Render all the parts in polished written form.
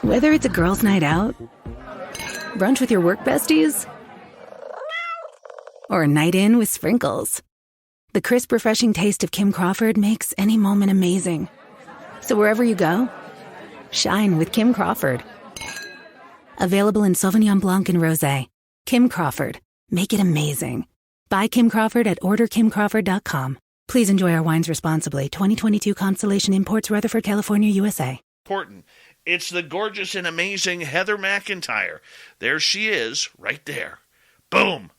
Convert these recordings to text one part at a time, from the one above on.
Whether it's a girls' night out, brunch with your work besties, or a night in with Sprinkles, the crisp, refreshing taste of Kim Crawford makes any moment amazing. So wherever you go, shine with Kim Crawford. Available in Sauvignon Blanc and Rosé. Kim Crawford. Make it amazing. Buy Kim Crawford at orderkimcrawford.com. Please enjoy our wines responsibly. 2022 Constellation Imports, Rutherford, California, USA. Important. It's the gorgeous and amazing Heather McIntyre. There she is, right there. Boom.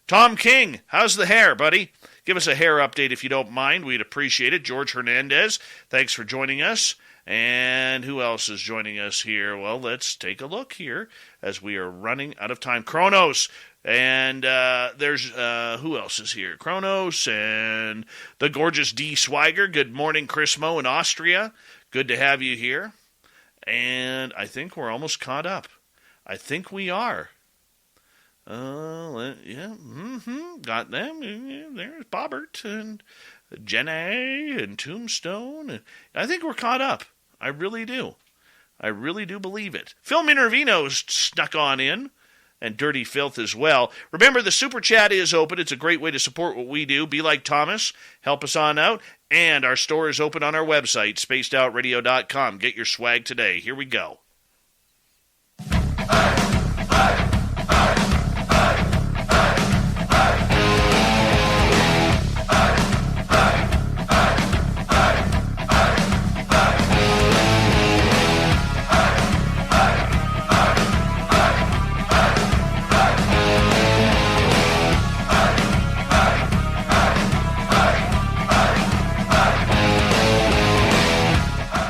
Tom King, how's the hair, buddy? Give us a hair update if you don't mind. We'd appreciate it. George Hernandez, thanks for joining us. And who else is joining us here? Well, let's take a look here as we are running out of time. Kronos. And there's, who else is here? Kronos and the gorgeous Dee Swiger. Good morning, Chris Mo in Austria. Good to have you here. And I think we're almost caught up. I think we are. Yeah, got them. There's Bobbert and Jenny and Tombstone. I think we're caught up. I really do. I really do believe it. Phil Minervino's snuck on in. And Dirty Filth as well. Remember, the Super Chat is open. It's a great way to support what we do. Be like Thomas. Help us on out. And our store is open on our website, spacedoutradio.com. Get your swag today. Here we go.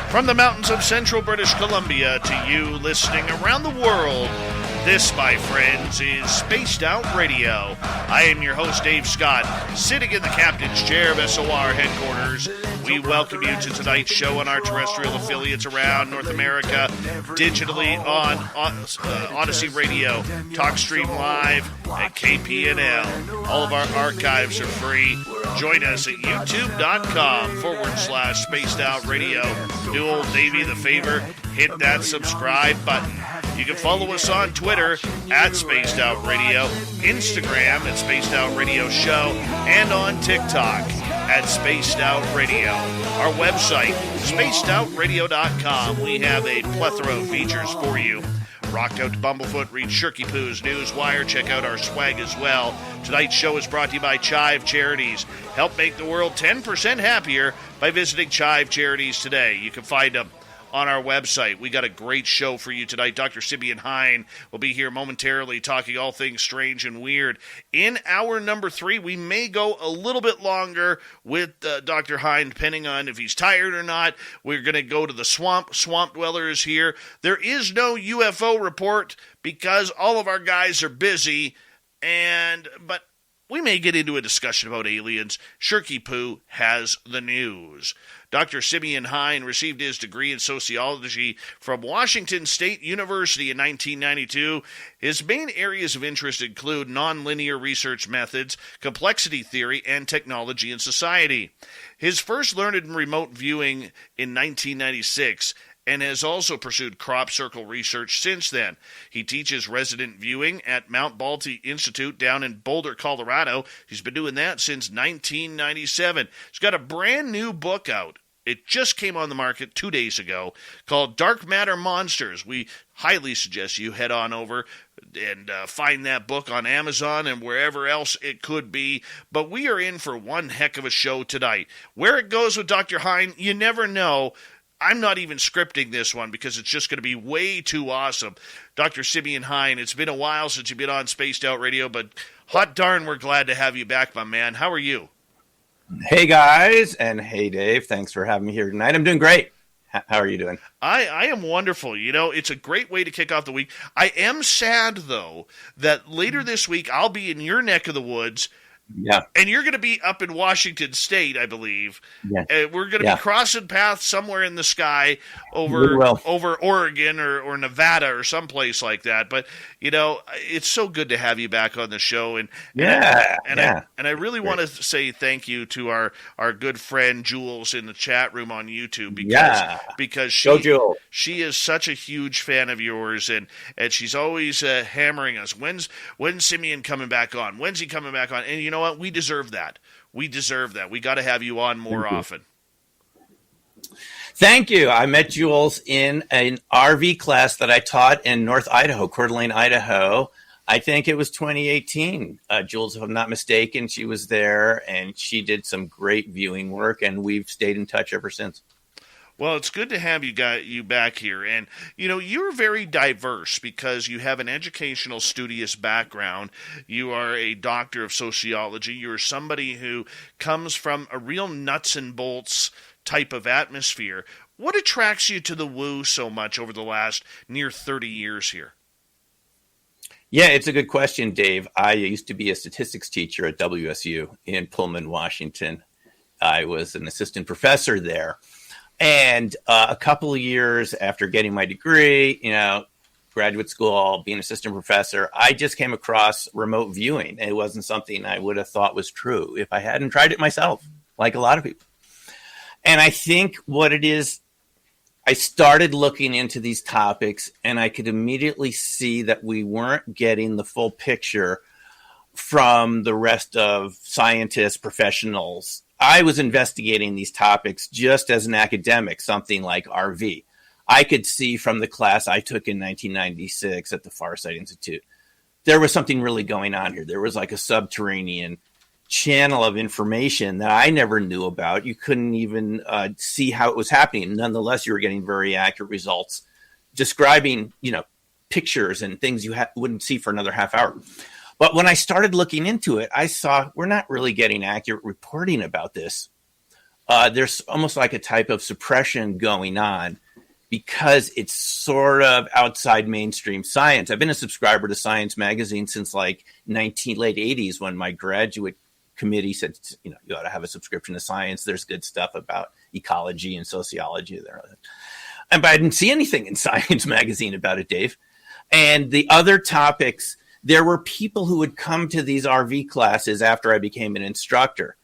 From the mountains of central British Columbia to you listening around the world, this, my friends, is Spaced Out Radio. I am your host, Dave Scott, sitting in the captain's chair of SOR headquarters. We welcome you to tonight's show on our terrestrial affiliates around North America, digitally on Odyssey Radio, TalkStream Live, and KPNL. All of our archives are free. Join us at youtube.com/Spaced Out Radio. Do old Davey the favor, hit that subscribe button. You can follow us on Twitter at Spaced Out Radio, Instagram at Spaced Out Radio Show, and on TikTok at Spaced Out Radio. Our website, spacedoutradio.com. We have a plethora of features for you. Rock out to Bumblefoot, read Shirky Poo's Newswire, check out our swag as well. Tonight's show is brought to you by Chive Charities. Help make the world 10% happier by visiting Chive Charities today. You can find them on our website. We got a great show for you tonight. Dr. Simeon Hein will be here momentarily talking all things strange and weird. In hour number 3, we may go a little bit longer with Dr. Hein, depending on if he's tired or not. We're going to go to the swamp dwellers here. There is no UFO report because all of our guys are busy, but we may get into a discussion about aliens. Shirky Poo has the news. Dr. Simeon Hein received his degree in sociology from Washington State University in 1992. His main areas of interest include nonlinear research methods, complexity theory, and technology and society. His first learned in remote viewing in 1996 and has also pursued crop circle research since then. He teaches resident viewing at Mount Balti Institute down in Boulder, Colorado. He's been doing that since 1997. He's got a brand new book out. It just came on the market 2 days ago, called Dark Matter Monsters. We highly suggest you head on over and find that book on Amazon and wherever else it could be. But we are in for one heck of a show tonight. Where it goes with Dr. Hein, you never know. I'm not even scripting this one because it's just going to be way too awesome. Dr. Simeon Hein, it's been a while since you've been on Spaced Out Radio, but hot darn, we're glad to have you back, my man. How are you? Hey, guys, and hey, Dave. Thanks for having me here tonight. I'm doing great. How are you doing? I am wonderful. You know, it's a great way to kick off the week. I am sad, though, that later this week I'll be in your neck of the woods Yeah. And you're going to be up in Washington State, I believe. Yeah. We're going to be crossing paths somewhere in the sky We will. over Oregon or Nevada or someplace like that. But, it's so good to have you back on the show. And I really want to say thank you to our good friend Jules in the chat room on YouTube because she is such a huge fan of yours, and she's always hammering us. When's Simeon coming back on? When's he coming back on? And you know what? We deserve that. We got to have you on more often. Thank you. I met Jules in an RV class that I taught in North Idaho, Coeur d'Alene, Idaho. I think it was 2018. Jules, if I'm not mistaken, she was there, and she did some great viewing work, and we've stayed in touch ever since. Well, it's good to have you back here. And, you're very diverse because you have an educational, studious background. You are a doctor of sociology. You're somebody who comes from a real nuts and bolts type of atmosphere. What attracts you to the woo so much over the last near 30 years here? Yeah, it's a good question, Dave. I used to be a statistics teacher at WSU in Pullman, Washington. I was an assistant professor there. And a couple of years after getting my degree, graduate school, being an assistant professor, I just came across remote viewing. It wasn't something I would have thought was true if I hadn't tried it myself, like a lot of people. And I think what it is, I started looking into these topics, and I could immediately see that we weren't getting the full picture from the rest of scientists, professionals. I was investigating these topics just as an academic, something like RV. I could see from the class I took in 1996 at the Farsight Institute, there was something really going on here. There was like a subterranean channel of information that I never knew about. You couldn't even see how it was happening. Nonetheless, you were getting very accurate results describing, pictures and things you wouldn't see for another half hour. But when I started looking into it, I saw we're not really getting accurate reporting about this. There's almost like a type of suppression going on because it's sort of outside mainstream science. I've been a subscriber to Science Magazine since like late 80s when my graduate committee said, you ought to have a subscription to Science. There's good stuff about ecology and sociology there. But I didn't see anything in Science Magazine about it, Dave. And the other topics, there were people who would come to these RV classes after I became an instructor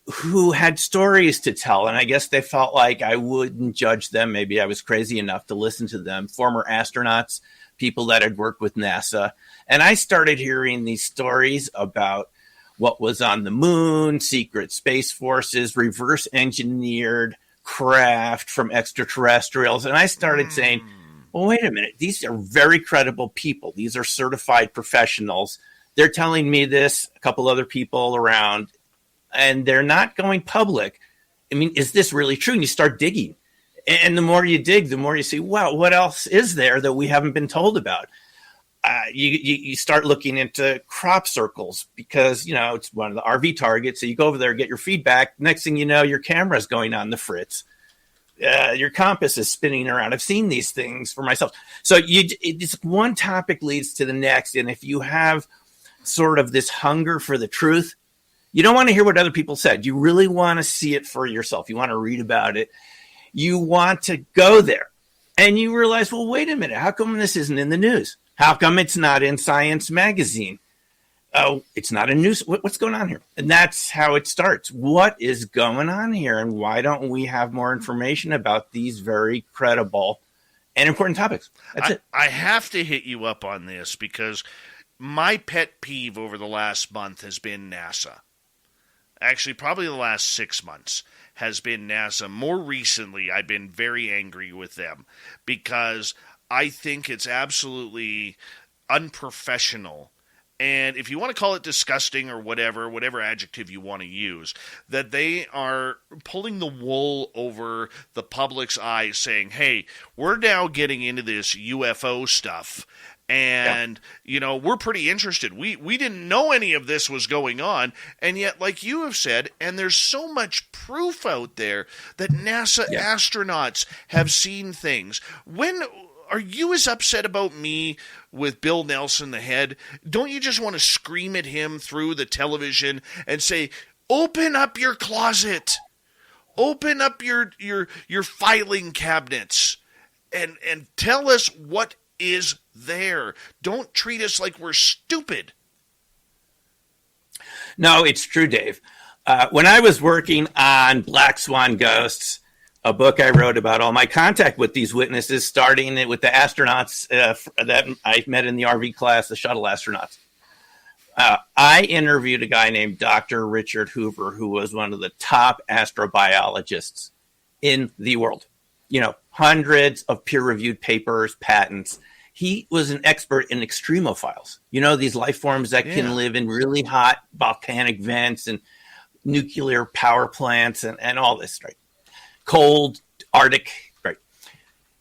who had stories to tell. And I guess they felt like I wouldn't judge them. Maybe I was crazy enough to listen to them. Former astronauts, people that had worked with NASA. And I started hearing these stories about what was on the moon, secret space forces, reverse engineered craft from extraterrestrials. And I started saying, well, wait a minute. These are very credible people. These are certified professionals. They're telling me this, a couple other people around, and they're not going public. I mean, is this really true? And you start digging. And the more you dig, the more you see, wow, what else is there that we haven't been told about? You start looking into crop circles because, it's one of the RV targets. So you go over there, get your feedback. Next thing you know, your camera's going on the fritz. Your compass is spinning around. I've seen these things for myself. So it's one topic leads to the next. And if you have sort of this hunger for the truth, you don't want to hear what other people said. You really want to see it for yourself. You want to read about it. You want to go there. And you realize, well, wait a minute. How come this isn't in the news? How come it's not in Science Magazine? Oh, it's not in news. What's going on here? And that's how it starts. What is going on here? And why don't we have more information about these very credible and important topics? That's it. I have to hit you up on this because my pet peeve over the last month has been NASA. Actually, probably the last 6 months has been NASA. More recently, I've been very angry with them because I think it's absolutely unprofessional. And if you want to call it disgusting or whatever adjective you want to use, that they are pulling the wool over the public's eyes saying, hey, we're now getting into this UFO stuff. And, we're pretty interested. We didn't know any of this was going on. And yet, like you have said, and there's so much proof out there that NASA astronauts have seen things. are you as upset about me with Bill Nelson, the head? Don't you just want to scream at him through the television and say, open up your closet, open up your filing cabinets, and tell us what is there. Don't treat us like we're stupid. No, it's true, Dave. When I was working on Black Swan Ghosts, a book I wrote about all my contact with these witnesses, starting with the astronauts that I met in the RV class, the shuttle astronauts. I interviewed a guy named Dr. Richard Hoover, who was one of the top astrobiologists in the world. You know, hundreds of peer-reviewed papers, patents. He was an expert in extremophiles. You know, these life forms that can live in really hot volcanic vents and nuclear power plants and all this, right? Cold, Arctic, right?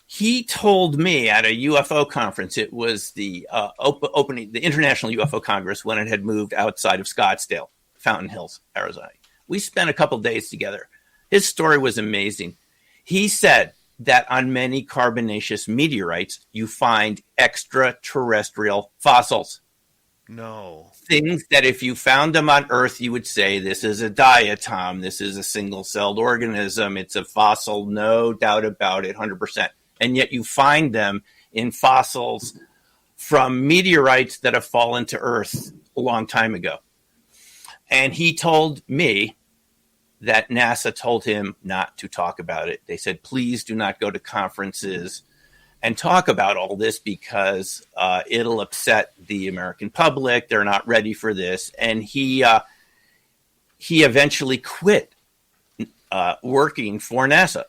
He told me at a UFO conference, it was the opening, the International UFO Congress, when it had moved outside of Scottsdale, Fountain Hills, Arizona. We spent a couple days together. His story was amazing. He said that on many carbonaceous meteorites, you find extraterrestrial fossils. No. Things that if you found them on Earth, you would say, this is a diatom, this is a single-celled organism, it's a fossil, no doubt about it, 100%. And yet you find them in fossils from meteorites that have fallen to Earth a long time ago. And he told me that NASA told him not to talk about it. They said, please do not go to conferences and talk about all this because it'll upset the American public. They're not ready for this. And he eventually quit working for NASA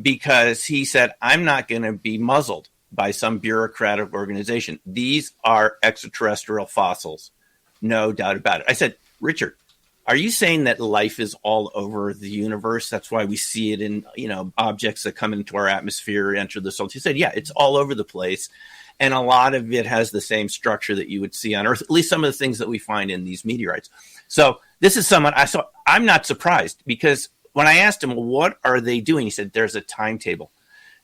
because he said, I'm not going to be muzzled by some bureaucratic organization. These are extraterrestrial fossils. No doubt about it. I said, Richard, are you saying that life is all over the universe? That's why we see it in, you know, objects that come into our atmosphere, enter the solar. He said, yeah, it's all over the place. And a lot of it has the same structure that you would see on Earth, at least some of the things that we find in these meteorites. So this is someone I saw. I'm not surprised because when I asked him, well, what are they doing? He said, there's a timetable.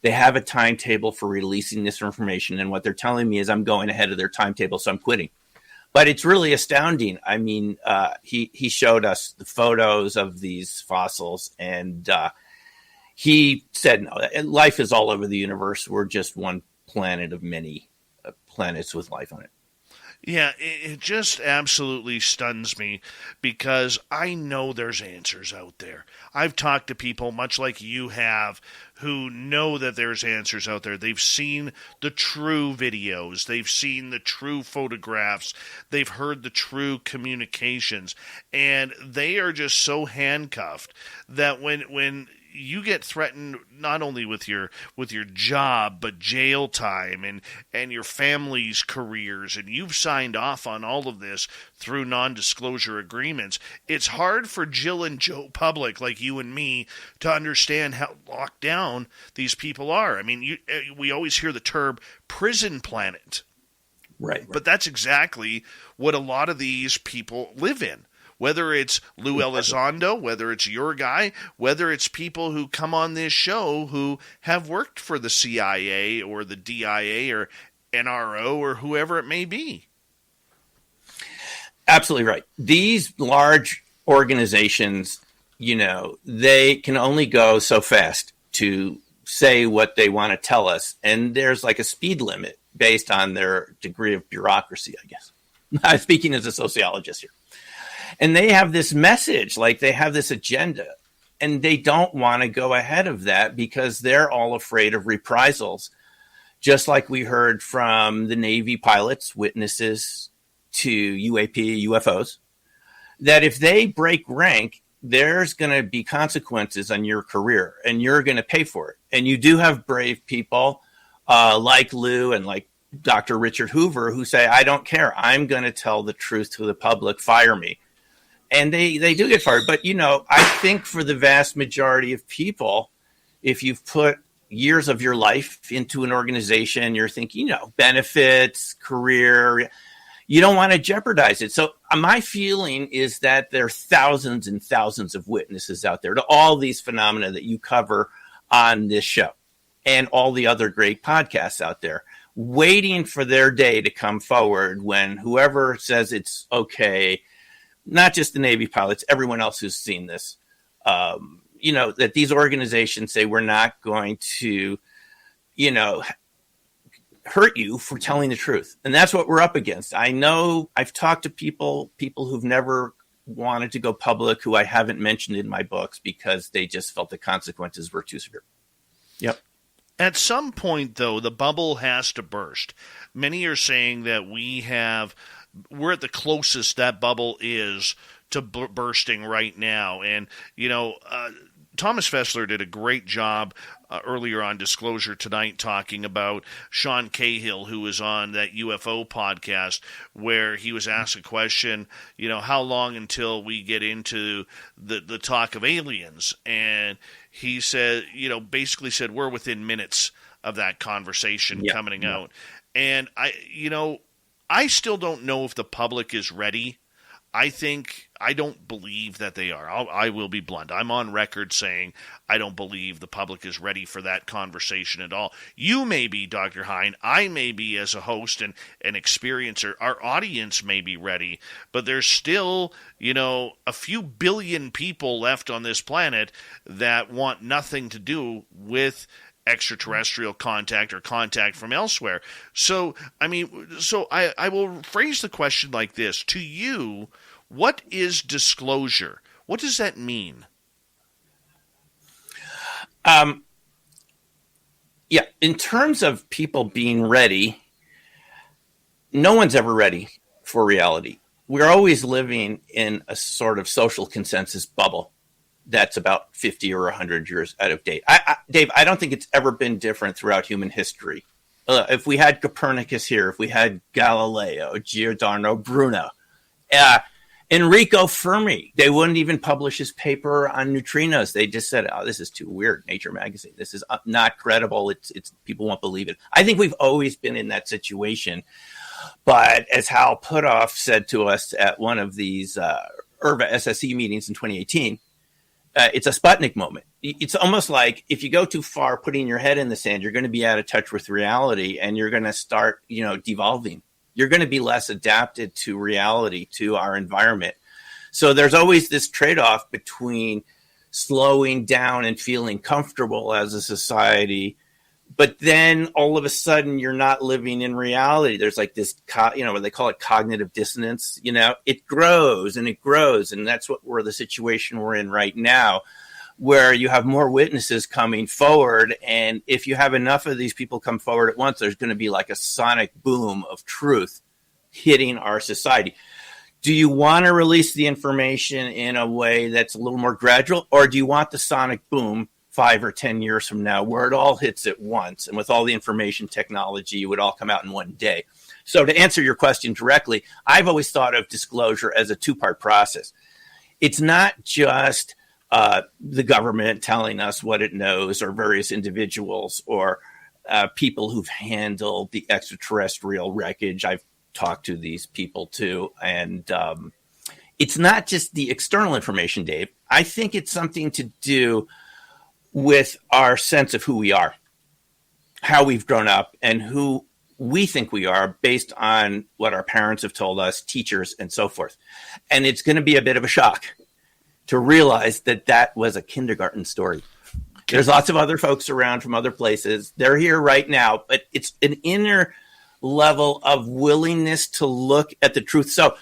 They have a timetable for releasing this information. And what they're telling me is I'm going ahead of their timetable, so I'm quitting. But it's really astounding. I mean, he showed us the photos of these fossils, and he said, no, life is all over the universe. We're just one planet of many planets with life on it. Yeah, it just absolutely stuns me because I know there's answers out there. I've talked to people, much like you have, who know that there's answers out there. They've seen the true videos. They've seen the true photographs. They've heard the true communications. And they are just so handcuffed that when you get threatened not only with your job, but jail time and your family's careers, and you've signed off on all of this through non-disclosure agreements, it's hard for Jill and Joe Public like you and me to understand how locked down these people are. I mean, we always hear the term prison planet. Right. But that's exactly what a lot of these people live in. Whether it's Lou Elizondo, whether it's your guy, whether it's people who come on this show who have worked for the CIA or the DIA or NRO or whoever it may be. Absolutely right. These large organizations, you know, they can only go so fast to say what they want to tell us. And there's like a speed limit based on their degree of bureaucracy, I guess. I'm speaking as a sociologist here. And they have this message, like they have this agenda, and they don't want to go ahead of that because they're all afraid of reprisals. Just like we heard from the Navy pilots, witnesses to UAP, UFOs, that if they break rank, there's going to be consequences on your career and you're going to pay for it. And you do have brave people like Lou and like Dr. Richard Hoover who say, I don't care. I'm going to tell the truth to the public. Fire me. And they do get fired. But, you know, I think for the vast majority of people, if you've put years of your life into an organization, you're thinking, you know, benefits, career, you don't want to jeopardize it. So my feeling is that there are thousands and thousands of witnesses out there to all these phenomena that you cover on this show. and all the other great podcasts out there, waiting for their day to come forward when whoever says it's okay, not just the Navy pilots, everyone else who's seen this, that these organizations say we're not going to, hurt you for telling the truth. And that's what we're up against. I know I've talked to people who've never wanted to go public, who I haven't mentioned in my books because they just felt the consequences were too severe. Yep. At some point, though, the bubble has to burst. Many are saying that we're at the closest that bubble is to bursting right now. And, Thomas Fessler did a great job earlier on Disclosure Tonight talking about Sean Cahill, who was on that UFO podcast, where he was asked a question, how long until we get into the talk of aliens? And he said, basically said, we're within minutes of that conversation coming out. And I still don't know if the public is ready. I don't believe that they are. I will be blunt. I'm on record saying I don't believe the public is ready for that conversation at all. You may be, Dr. Hein. I may be as a host and an experiencer. Our audience may be ready, but there's still, a few billion people left on this planet that want nothing to do with extraterrestrial contact or contact from elsewhere. So, I will phrase the question like this. To you, what is disclosure? What does that mean? In terms of people being ready, no one's ever ready for reality. We're always living in a sort of social consensus bubble that's about 50 or 100 years out of date. Dave, I don't think it's ever been different throughout human history. If we had Copernicus here, if we had Galileo, Giordano Bruno, Enrico Fermi, they wouldn't even publish his paper on neutrinos. They just said, "Oh, this is too weird." Nature magazine, this is not credible. It's people won't believe it. I think we've always been in that situation. But as Hal Puthoff said to us at one of these IRVA SSE meetings in 2018, it's a Sputnik moment. It's almost like if you go too far putting your head in the sand, you're going to be out of touch with reality and you're going to start, devolving. You're going to be less adapted to reality, to our environment. So there's always this trade-off between slowing down and feeling comfortable as a society, but then all of a sudden you're not living in reality. There's like this, what they call it cognitive dissonance. It grows and it grows. And that's the situation we're in right now, where you have more witnesses coming forward. And if you have enough of these people come forward at once, there's going to be like a sonic boom of truth hitting our society. Do you want to release the information in a way that's a little more gradual, or do you want the sonic boom 5 or 10 years from now where it all hits at once, and with all the information technology, it would all come out in one day? So to answer your question directly, I've always thought of disclosure as a two-part process. It's not just the government telling us what it knows, or various individuals, or people who've handled the extraterrestrial wreckage. I've talked to these people too. And it's not just the external information, Dave. I think it's something to do with our sense of who we are, how we've grown up, and who we think we are based on what our parents have told us, teachers, and so forth. And it's going to be a bit of a shock to realize that that was a kindergarten story. There's lots of other folks around from other places. They're here right now, but it's an inner level of willingness to look at the truth. So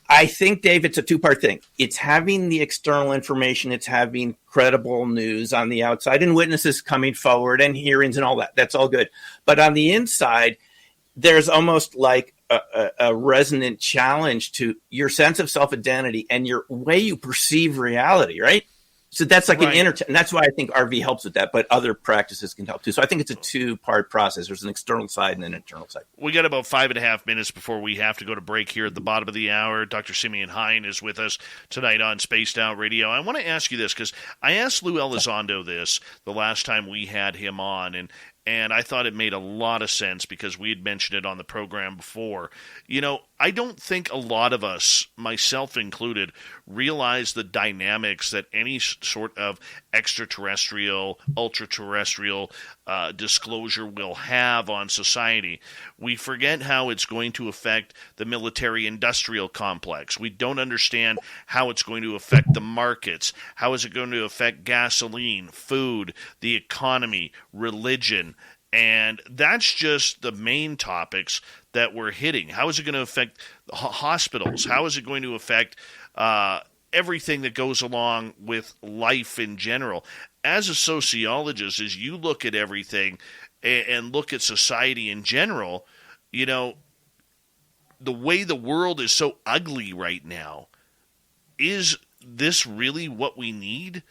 I think, Dave, it's a two-part thing. It's having the external information. It's having credible news on the outside and witnesses coming forward and hearings and all that. That's all good. But on the inside, there's almost like a resonant challenge to your sense of self-identity and your way you perceive reality, right? So that's like an and that's why I think RV helps with that, but other practices can help too. So I think it's a two-part process. There's an external side and an internal side. We got about 5.5 minutes before we have to go to break here at the bottom of the hour. Dr. Simeon Hein is with us tonight on Spaced Out Radio. I want to ask you this, because I asked Lou Elizondo this the last time we had him on, and I thought it made a lot of sense because we had mentioned it on the program before. I don't think a lot of us, myself included, realize the dynamics that any sort of extraterrestrial, ultra-terrestrial disclosure will have on society. We forget how it's going to affect the military-industrial complex. We don't understand how it's going to affect the markets. How is it going to affect gasoline, food, the economy, religion? And that's just the main topics that we're hitting. How is it going to affect hospitals? How is it going to affect everything that goes along with life in general? As a sociologist, as you look at everything and look at society in general, you know, the way the world is so ugly right now, is this really what we need?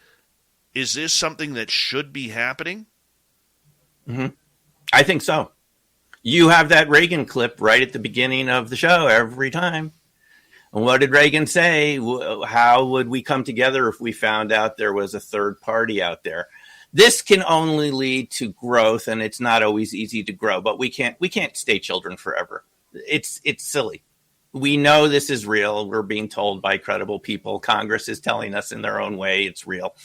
Is this something that should be happening? Mm-hmm. I think so. You have that Reagan clip right at the beginning of the show every time. And what did Reagan say? How would we come together if we found out there was a third party out there? This can only lead to growth, and it's not always easy to grow, but we can't stay children forever. It's silly. We know this is real. We're being told by credible people. Congress is telling us in their own way it's real,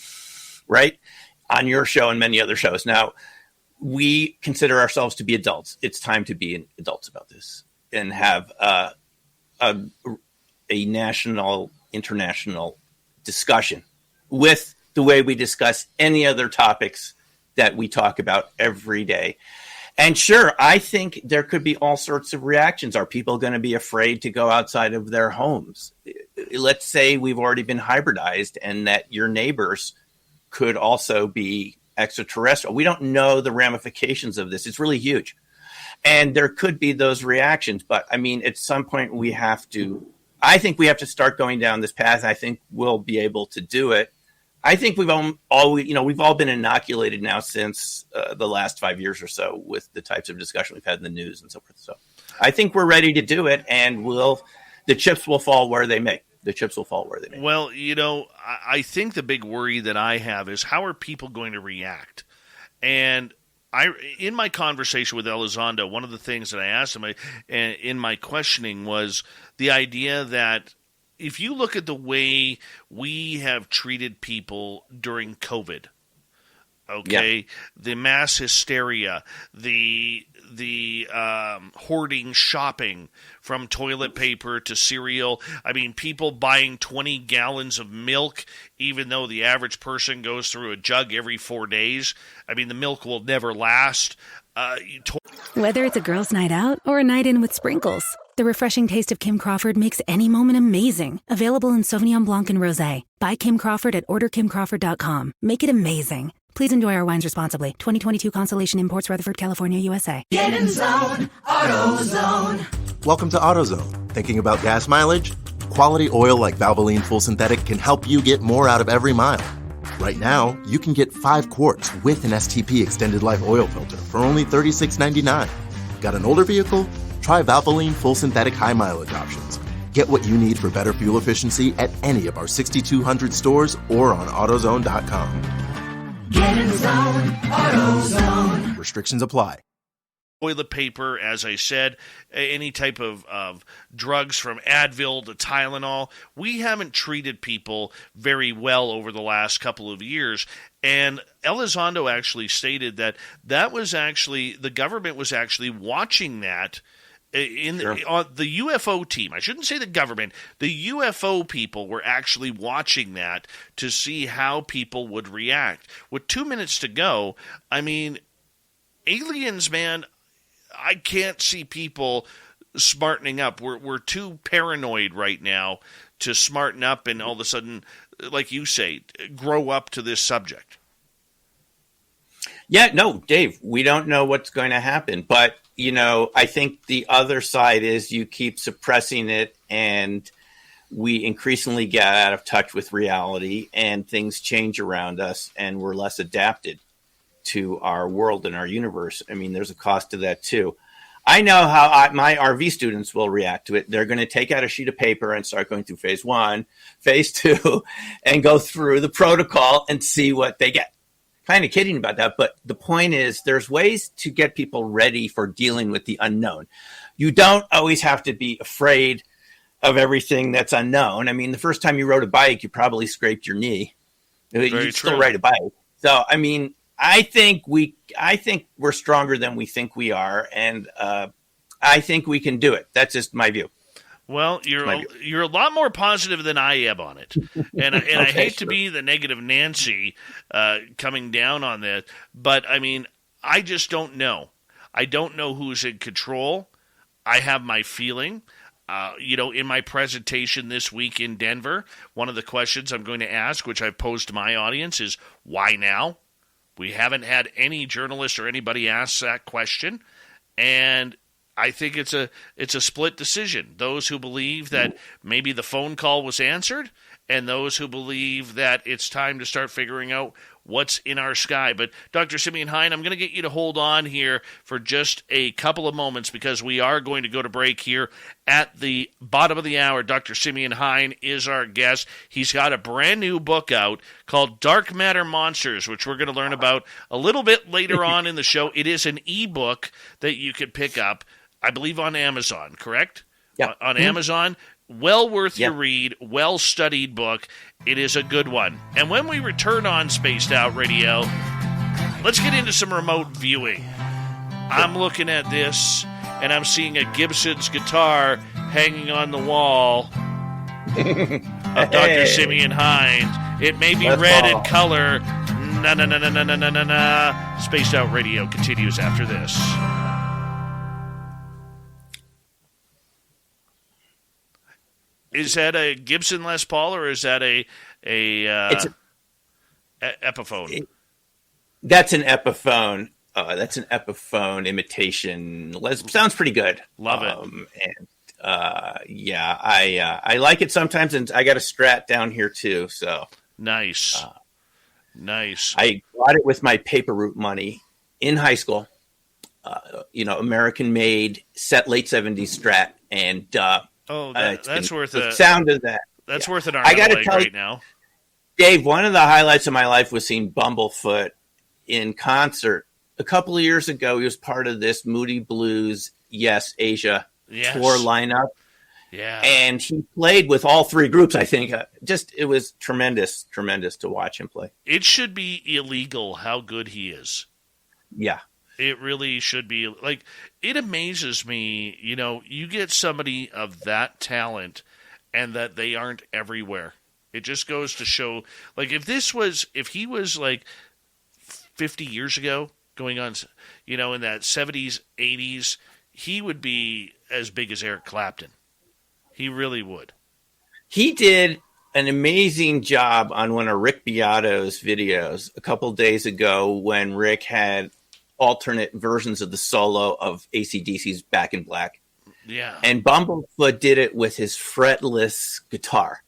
right? On your show and many other shows. Now, we consider ourselves to be adults. It's time to be adults about this and have a national, international discussion with the way we discuss any other topics that we talk about every day. And sure, I think there could be all sorts of reactions. Are people going to be afraid to go outside of their homes? Let's say we've already been hybridized and that your neighbors could also be extraterrestrial. We don't know the ramifications of this. It's really huge. And there could be those reactions. But I mean, at some point I think we have to start going down this path. I think we'll be able to do it. I think we've all been inoculated now since the last 5 years or so with the types of discussion we've had in the news and so forth. So I think we're ready to do it, and the chips will fall where they may. The chips will fall where they may. Well, you know, I think the big worry that I have is how are people going to react? And in my conversation with Elizondo, one of the things that I asked him in my questioning was the idea that if you look at the way we have treated people during COVID, okay, yeah, the mass hysteria, the hoarding shopping from toilet paper to cereal. I mean, people buying 20 gallons of milk, even though the average person goes through a jug every 4 days. I mean, the milk will never last. Whether it's a girls' night out or a night in with sprinkles, the refreshing taste of Kim Crawford makes any moment amazing. Available in Sauvignon Blanc and Rosé. Buy Kim Crawford at orderkimcrawford.com. Make it amazing. Please enjoy our wines responsibly. 2022 Constellation Imports, Rutherford, California, USA. Get in zone, AutoZone. Welcome to AutoZone. Thinking about gas mileage? Quality oil like Valvoline Full Synthetic can help you get more out of every mile. Right now, you can get 5 quarts with an STP Extended Life Oil Filter for only $36.99. Got an older vehicle? Try Valvoline Full Synthetic High Mileage options. Get what you need for better fuel efficiency at any of our 6,200 stores or on AutoZone.com. Get in zone, AutoZone. Restrictions apply. Toilet paper, as I said, any type of drugs from Advil to Tylenol. We haven't treated people very well over the last couple of years. And Elizondo actually stated that was actually, the government was actually watching that on the UFO team. I shouldn't say the government. The UFO people were actually watching that to see how people would react. With 2 minutes to go, I mean, aliens, man, I can't see people smartening up. We're too paranoid right now to smarten up and all of a sudden, like you say, grow up to this subject. Yeah, no, Dave, we don't know what's going to happen. But, you know, I think the other side is you keep suppressing it and we increasingly get out of touch with reality and things change around us and we're less adapted to our world and our universe. I mean, there's a cost to that too. I know how my RV students will react to it. They're going to take out a sheet of paper and start going through phase 1, phase 2, and go through the protocol and see what they get. Kind of kidding about that, but the point is there's ways to get people ready for dealing with the unknown. You don't always have to be afraid of everything that's unknown. I mean, the first time you rode a bike, you probably scraped your knee. You still ride a bike. So, I mean, I think we're stronger than we think we are, and I think we can do it. That's just my view. Well, you're a lot more positive than I am on it, and Okay, I hate to sure. be the negative Nancy coming down on this, but I mean, I just don't know. I don't know who's in control. I have my feeling. In my presentation this week in Denver, one of the questions I'm going to ask, which I've posed to my audience, is why now? We haven't had any journalist or anybody ask that question, and I think it's a split decision. Those who believe that maybe the phone call was answered, and those who believe that it's time to start figuring out what's in our sky. But Dr. Simeon Hein, I'm going to get you to hold on here for just a couple of moments because we are going to go to break here at the bottom of the hour. Dr. Simeon Hein is our guest. He's got a brand new book out called Dark Matter Monsters, which we're going to learn about a little bit later on in the show. It is an ebook that you could pick up, I believe, on Amazon, correct? Yeah. On Mm-hmm. Amazon. Well worth your read, well-studied book. It is a good one. And when we return on Spaced Out Radio, let's get into some remote viewing. I'm looking at this, and I'm seeing a Gibson's guitar hanging on the wall of Dr. Simeon Hein. It may be red in color. Na. Spaced Out Radio continues after this. Is that a Gibson Les Paul or is that a Epiphone? That's an Epiphone. That's an Epiphone imitation. Sounds pretty good. Love it. And I like it sometimes, and I got a Strat down here too. So nice. I bought it with my paper route money in high school. American made late '70s Strat, and that's worth the sound of that. That's worth an arm I got to tell right you, now. Dave, one of the highlights of my life was seeing Bumblefoot in concert a couple of years ago. He was part of this Moody Blues Asia tour lineup. Yeah, and he played with all three groups. I think it was tremendous to watch him play. It should be illegal how good he is. Yeah. It really should be. Like, it amazes me, you get somebody of that talent and that they aren't everywhere. It just goes to show, like, if he was like 50 years ago, going on, in that 70s, 80s, he would be as big as Eric Clapton. He really would. He did an amazing job on one of Rick Beato's videos a couple days ago when Rick had alternate versions of the solo of AC/DC's Back in Black. Yeah. And Bumblefoot did it with his fretless guitar.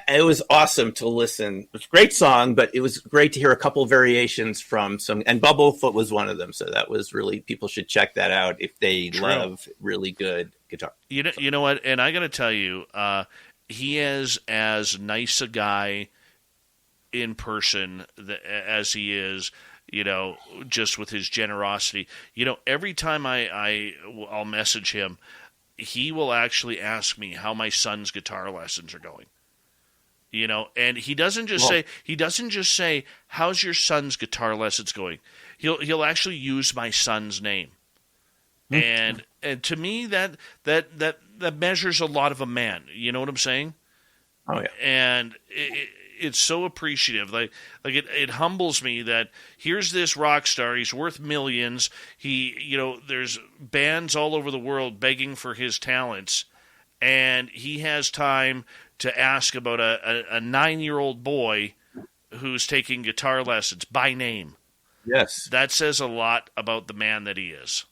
It was awesome to listen. It was a great song, but it was great to hear a couple variations from some, and Bumblefoot was one of them. So that was really, people should check that out if they love really good guitar. You know what? And I got to tell you, he is as nice a guy in person as he is, just with his generosity. Every time I'll message him, he will actually ask me how my son's guitar lessons are going. And he doesn't just say, how's your son's guitar lessons going? He'll actually use my son's name. And to me that measures a lot of a man. You know what I'm saying? Oh yeah. And it's so appreciative. Like it humbles me that here's this rock star. He's worth millions. There's bands all over the world begging for his talents, and he has time to ask about a 9-year-old boy who's taking guitar lessons by name. Yes. That says a lot about the man that he is.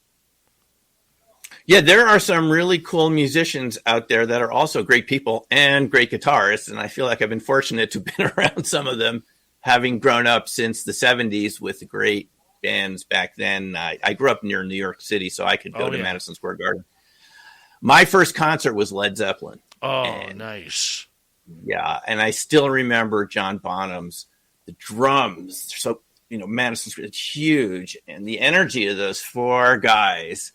Yeah, there are some really cool musicians out there that are also great people and great guitarists, and I feel like I've been fortunate to have been around some of them, having grown up since the 70s with great bands back then. I grew up near New York City, so I could go to Madison Square Garden. My first concert was Led Zeppelin. Nice. Yeah, and I still remember John Bonham's, the drums. So, Madison Square, it's huge, and the energy of those four guys.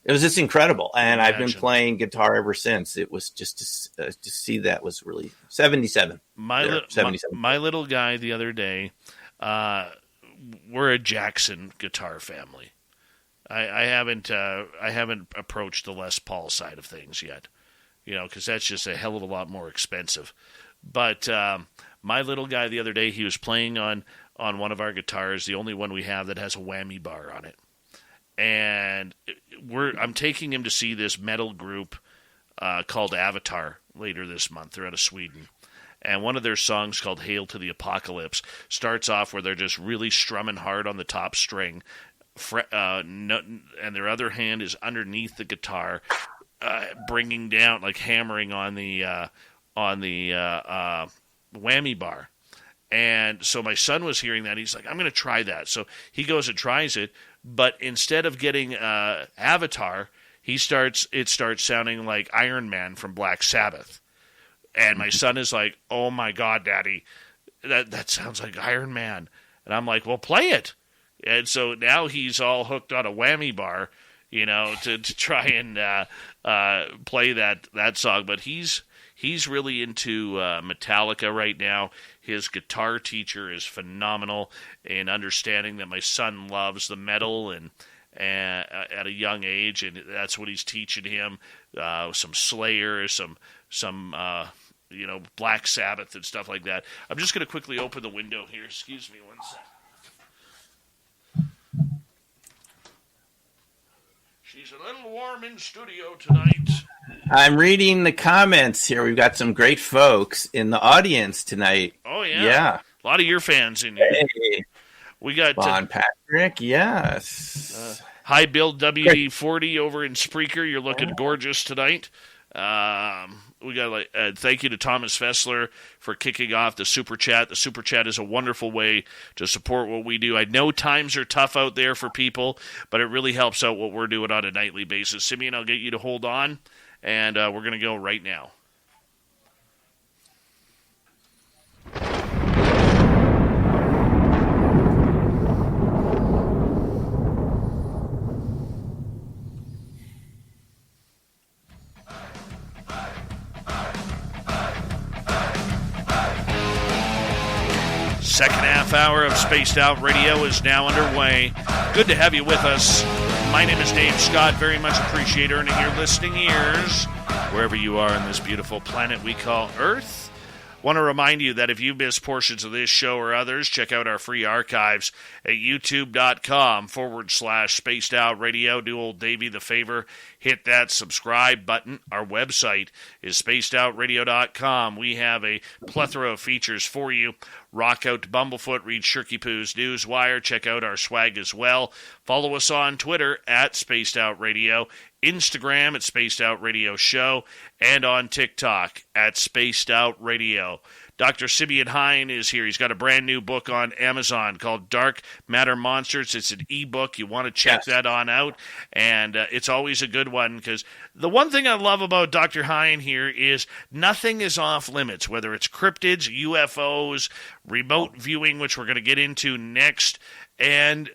It was just incredible, and I've been playing guitar ever since. It was just to see that was really 77. My little guy the other day, we're a Jackson guitar family. I haven't approached the Les Paul side of things yet, because that's just a hell of a lot more expensive. But my little guy the other day, he was playing on one of our guitars, the only one we have that has a whammy bar on it. And I'm taking him to see this metal group called Avatar later this month. They're out of Sweden. And one of their songs called Hail to the Apocalypse starts off where they're just really strumming hard on the top string, and their other hand is underneath the guitar, bringing down, like hammering on the whammy bar. And so my son was hearing that. He's like, I'm going to try that. So he goes and tries it. But instead of getting Avatar, it starts sounding like Iron Man from Black Sabbath. And my son is like, oh my God, Daddy, that sounds like Iron Man. And I'm like, well, play it. And so now he's all hooked on a whammy bar, to try and play that song. But he's really into Metallica right now. His guitar teacher is phenomenal in understanding that my son loves the metal and at a young age, and that's what he's teaching him. Some Slayer, some Black Sabbath and stuff like that. I'm just going to quickly open the window here. Excuse me one second. She's a little warm in studio tonight. I'm reading the comments here. We've got some great folks in the audience tonight. Oh, yeah. Yeah. A lot of your fans in here. Hey. We got Bon Patrick, yes. Hi, Bill WD40 over in Spreaker. You're looking gorgeous tonight. We got thank you to Thomas Fessler for kicking off the Super Chat. The Super Chat is a wonderful way to support what we do. I know times are tough out there for people, but it really helps out what we're doing on a nightly basis. Simeon, I'll get you to hold on, and we're going to go right now. Second half hour of Spaced Out Radio is now underway. Good to have you with us. My name is Dave Scott. Very much appreciate earning your listening ears wherever you are on this beautiful planet we call Earth. Want to remind you that if you miss portions of this show or others, check out our free archives at youtube.com/Spaced Out Radio. Do old Davey the favor, hit that subscribe button. Our website is spacedoutradio.com. We have a plethora of features for you. Rock out to Bumblefoot, read Shirky Poo's Newswire, check out our swag as well. Follow us on Twitter at Spaced Out Radio, Instagram at Spaced Out Radio Show, and on TikTok at Spaced Out Radio. Dr. Simeon Hein is here. He's got a brand new book on Amazon called Dark Matter Monsters. It's an ebook. You want to check that on out, and it's always a good one because the one thing I love about Dr. Hein here is nothing is off limits, whether it's cryptids, UFOs, remote viewing, which we're going to get into next, and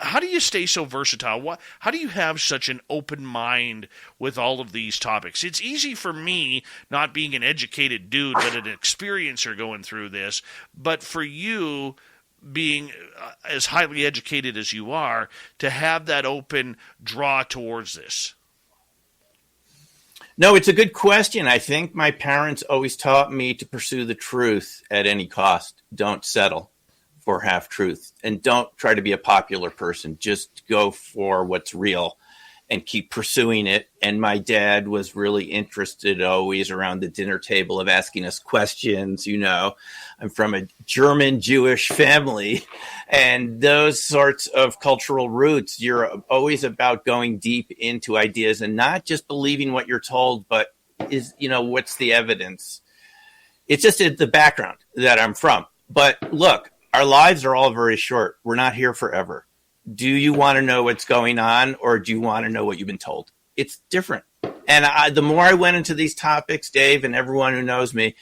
how do you stay so versatile? How do you have such an open mind with all of these topics? It's easy for me, not being an educated dude, but an experiencer going through this. But for you, being as highly educated as you are, to have that open draw towards this. No, it's a good question. I think my parents always taught me to pursue the truth at any cost. Don't settle for half truth, and don't try to be a popular person. Just go for what's real and keep pursuing it. And my dad was really interested always around the dinner table of asking us questions. I'm from a German Jewish family, and those sorts of cultural roots, you're always about going deep into ideas and not just believing what you're told, but what's the evidence? It's just the background that I'm from. But look, our lives are all very short. We're not here forever. Do you want to know what's going on, or do you want to know what you've been told? It's different. And the more I went into these topics, Dave, and everyone who knows me,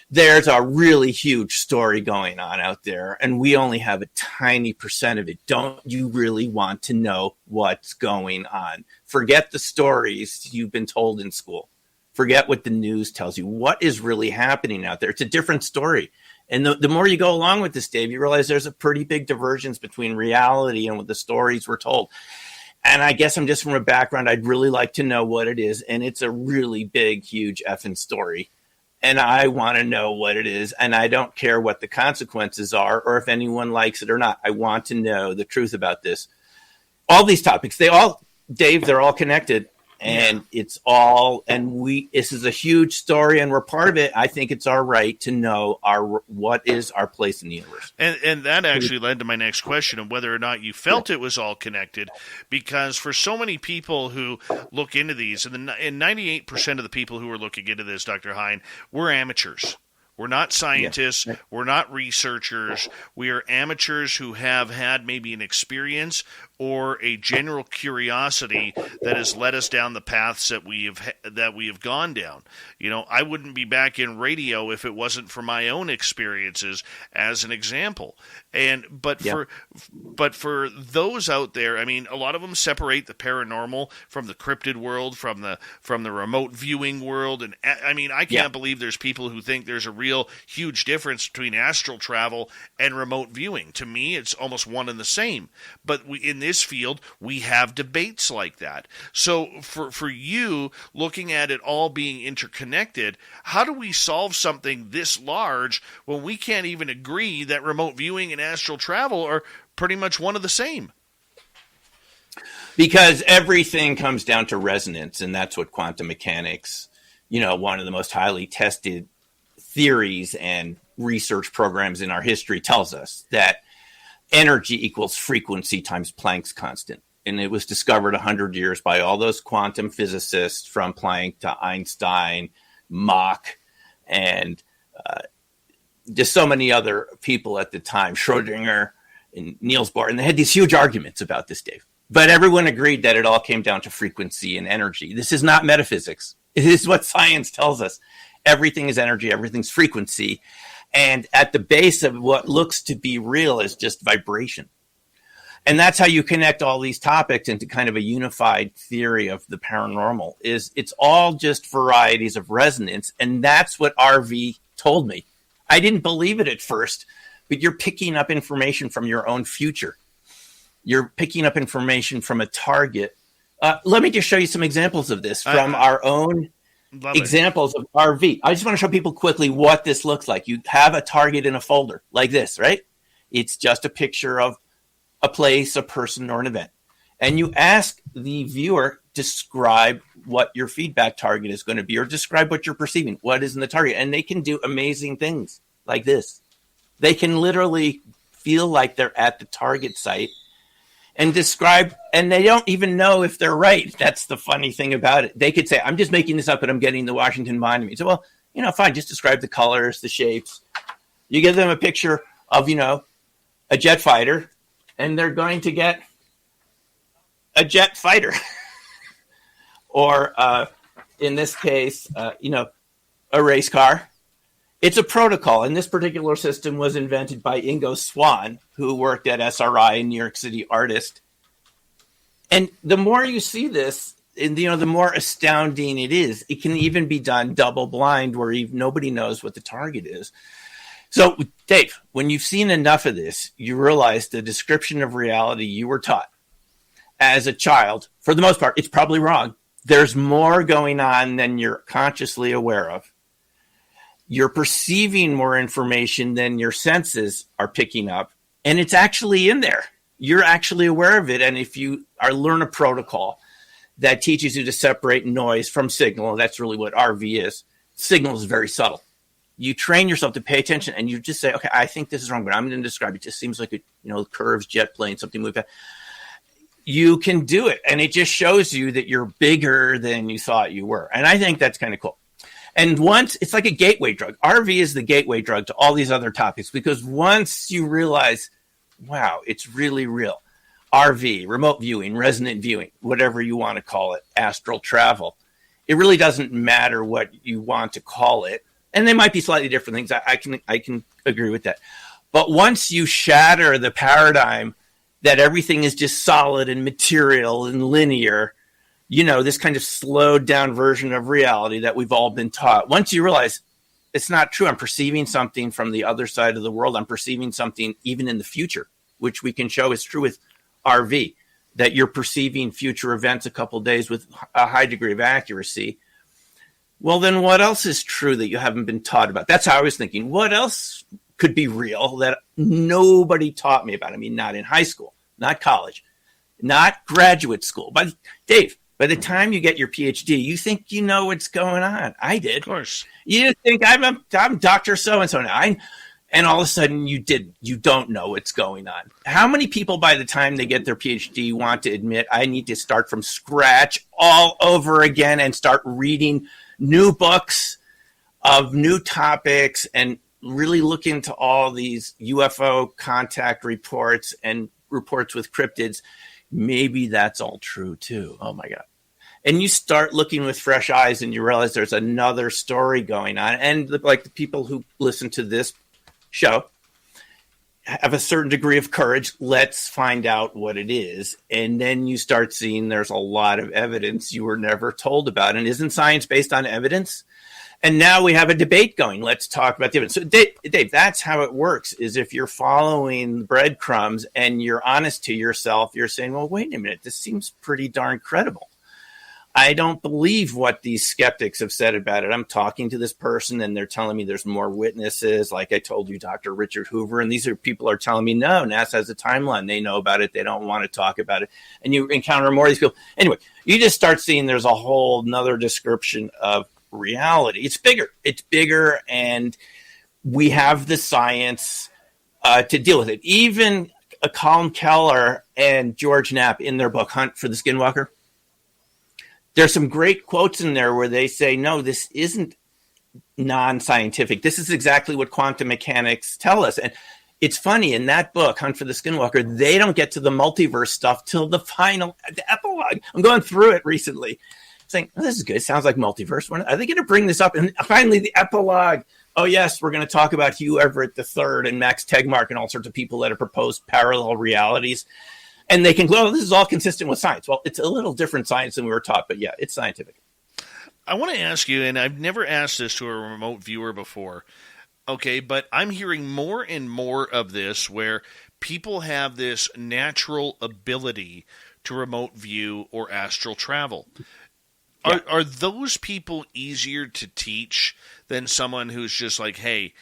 there's a really huge story going on out there, and we only have a tiny percent of it. Don't you really want to know what's going on? Forget the stories you've been told in school. Forget what the news tells you. What is really happening out there? It's a different story. And the more you go along with this, Dave, you realize there's a pretty big divergence between reality and what the stories were told. And I guess I'm just from a background, I'd really like to know what it is. And it's a really big, huge effing story. And I want to know what it is. And I don't care what the consequences are or if anyone likes it or not. I want to know the truth about this. All these topics, Dave, they're all connected. And it's all, this is a huge story and we're part of it. I think it's our right to know what is our place in the universe. And that actually led to my next question of whether or not you felt it was all connected, because for so many people who look into these, and 98% of the people who are looking into this, Dr. Hein, we're amateurs. We're not scientists. Yeah. We're not researchers. We are amateurs who have had maybe an experience or a general curiosity that has led us down the paths that we have gone down. You know, I wouldn't be back in radio if it wasn't for my own experiences, as an example. But for those out there, I mean, a lot of them separate the paranormal from the cryptid world, from the remote viewing world, and I mean, I can't believe there's people who think there's a real huge difference between astral travel and remote viewing. To me, it's almost one and the same. But in this field, we have debates like that. So for you, looking at it all being interconnected, how do we solve something this large when we can't even agree that remote viewing and astral travel are pretty much one of the same? Because everything comes down to resonance, and that's what quantum mechanics, one of the most highly tested theories and research programs in our history tells us, that energy equals frequency times Planck's constant. And it was discovered 100 years by all those quantum physicists, from Planck to Einstein, Mach, and just so many other people at the time, Schrodinger and Niels Bohr. And they had these huge arguments about this, Dave. But everyone agreed that it all came down to frequency and energy. This is not metaphysics. It is what science tells us. Everything is energy, everything's frequency. And at the base of what looks to be real is just vibration. And that's how you connect all these topics into kind of a unified theory of the paranormal. It's all just varieties of resonance. And that's what RV told me. I didn't believe it at first, but you're picking up information from your own future. You're picking up information from a target. Let me just show you some examples of this from our own examples of RV. I just want to show people quickly what this looks like. You have a target in a folder like this, right? It's just a picture of a place, a person, or an event. And you ask the viewer, describe what your feedback target is going to be, or describe what you're perceiving, what is in the target. And they can do amazing things like this. They can literally feel like they're at the target site and describe, and they don't even know if they're right. That's the funny thing about it. They could say, I'm just making this up, but I'm getting the Washington Monument. So, well, fine, just describe the colors, the shapes. You give them a picture of, a jet fighter, and they're going to get a jet fighter. Or, in this case, a race car. It's a protocol, and this particular system was invented by Ingo Swann, who worked at SRI, a New York City artist. And the more you see this, and the more astounding it is. It can even be done double blind, where nobody knows what the target is. So, Dave, when you've seen enough of this, you realize the description of reality you were taught as a child, for the most part, it's probably wrong. There's more going on than you're consciously aware of. You're perceiving more information than your senses are picking up, and it's actually in there. You're actually aware of it. And if you learn a protocol that teaches you to separate noise from signal, that's really what RV is. Signal is very subtle. You train yourself to pay attention, and you just say, okay, I think this is wrong, but I'm going to describe it. It just seems like a curves, jet plane, something moving fast. You can do it, and it just shows you that you're bigger than you thought you were. And I think that's kind of cool. And once, it's like a gateway drug. RV is the gateway drug to all these other topics, because once you realize, wow, it's really real. RV, remote viewing, resonant viewing, whatever you want to call it, astral travel. It really doesn't matter what you want to call it. And they might be slightly different things. I can agree with that. But once you shatter the paradigm that everything is just solid and material and linear, this kind of slowed down version of reality that we've all been taught. Once you realize it's not true. I'm perceiving something from the other side of the world. I'm perceiving something even in the future, which we can show is true with RV, that you're perceiving future events a couple of days with a high degree of accuracy. Well, then what else is true that you haven't been taught about? That's how I was thinking. What else could be real that nobody taught me about? I mean, not in high school, not college, not graduate school. But Dave, by the time you get your PhD, you think you know what's going on. I did. Of course. You think I'm Dr. So-and-so now. And all of a sudden you don't know what's going on. How many people by the time they get their PhD want to admit I need to start from scratch all over again and start reading new books of new topics and really look into all these UFO contact reports and reports with cryptids? Maybe that's all true too. Oh my God. And you start looking with fresh eyes and you realize there's another story going on. And like the people who listen to this show have a certain degree of courage. Let's find out what it is. And then you start seeing there's a lot of evidence you were never told about. And isn't science based on evidence? And now we have a debate going. Let's talk about the evidence. So Dave, that's how it works, is if you're following breadcrumbs and you're honest to yourself, you're saying, well, wait a minute, this seems pretty darn credible. I don't believe what these skeptics have said about it. I'm talking to this person and they're telling me there's more witnesses. Like I told you, Dr. Richard Hoover, and these are people are telling me, no, NASA has a timeline. They know about it. They don't want to talk about it. And you encounter more of these people. Anyway, you just start seeing there's a whole nother description of reality. It's bigger. And we have the science to deal with it. Even Colin Keller and George Knapp in their book, Hunt for the Skinwalker, there's some great quotes in there where they say, no, this isn't non-scientific. This is exactly what quantum mechanics tell us. And it's funny, in that book, Hunt for the Skinwalker, they don't get to the multiverse stuff till the epilogue. I'm going through it recently, saying, oh, this is good. It sounds like multiverse. When are they going to bring this up? And finally, the epilogue. Oh, yes, we're going to talk about Hugh Everett III and Max Tegmark and all sorts of people that have proposed parallel realities. And they conclude, oh, this is all consistent with science. Well, it's a little different science than we were taught, but yeah, it's scientific. I want to ask you, and I've never asked this to a remote viewer before, okay, but I'm hearing more and more of this where people have this natural ability to remote view or astral travel. Yeah. Are those people easier to teach than someone who's just like, hey,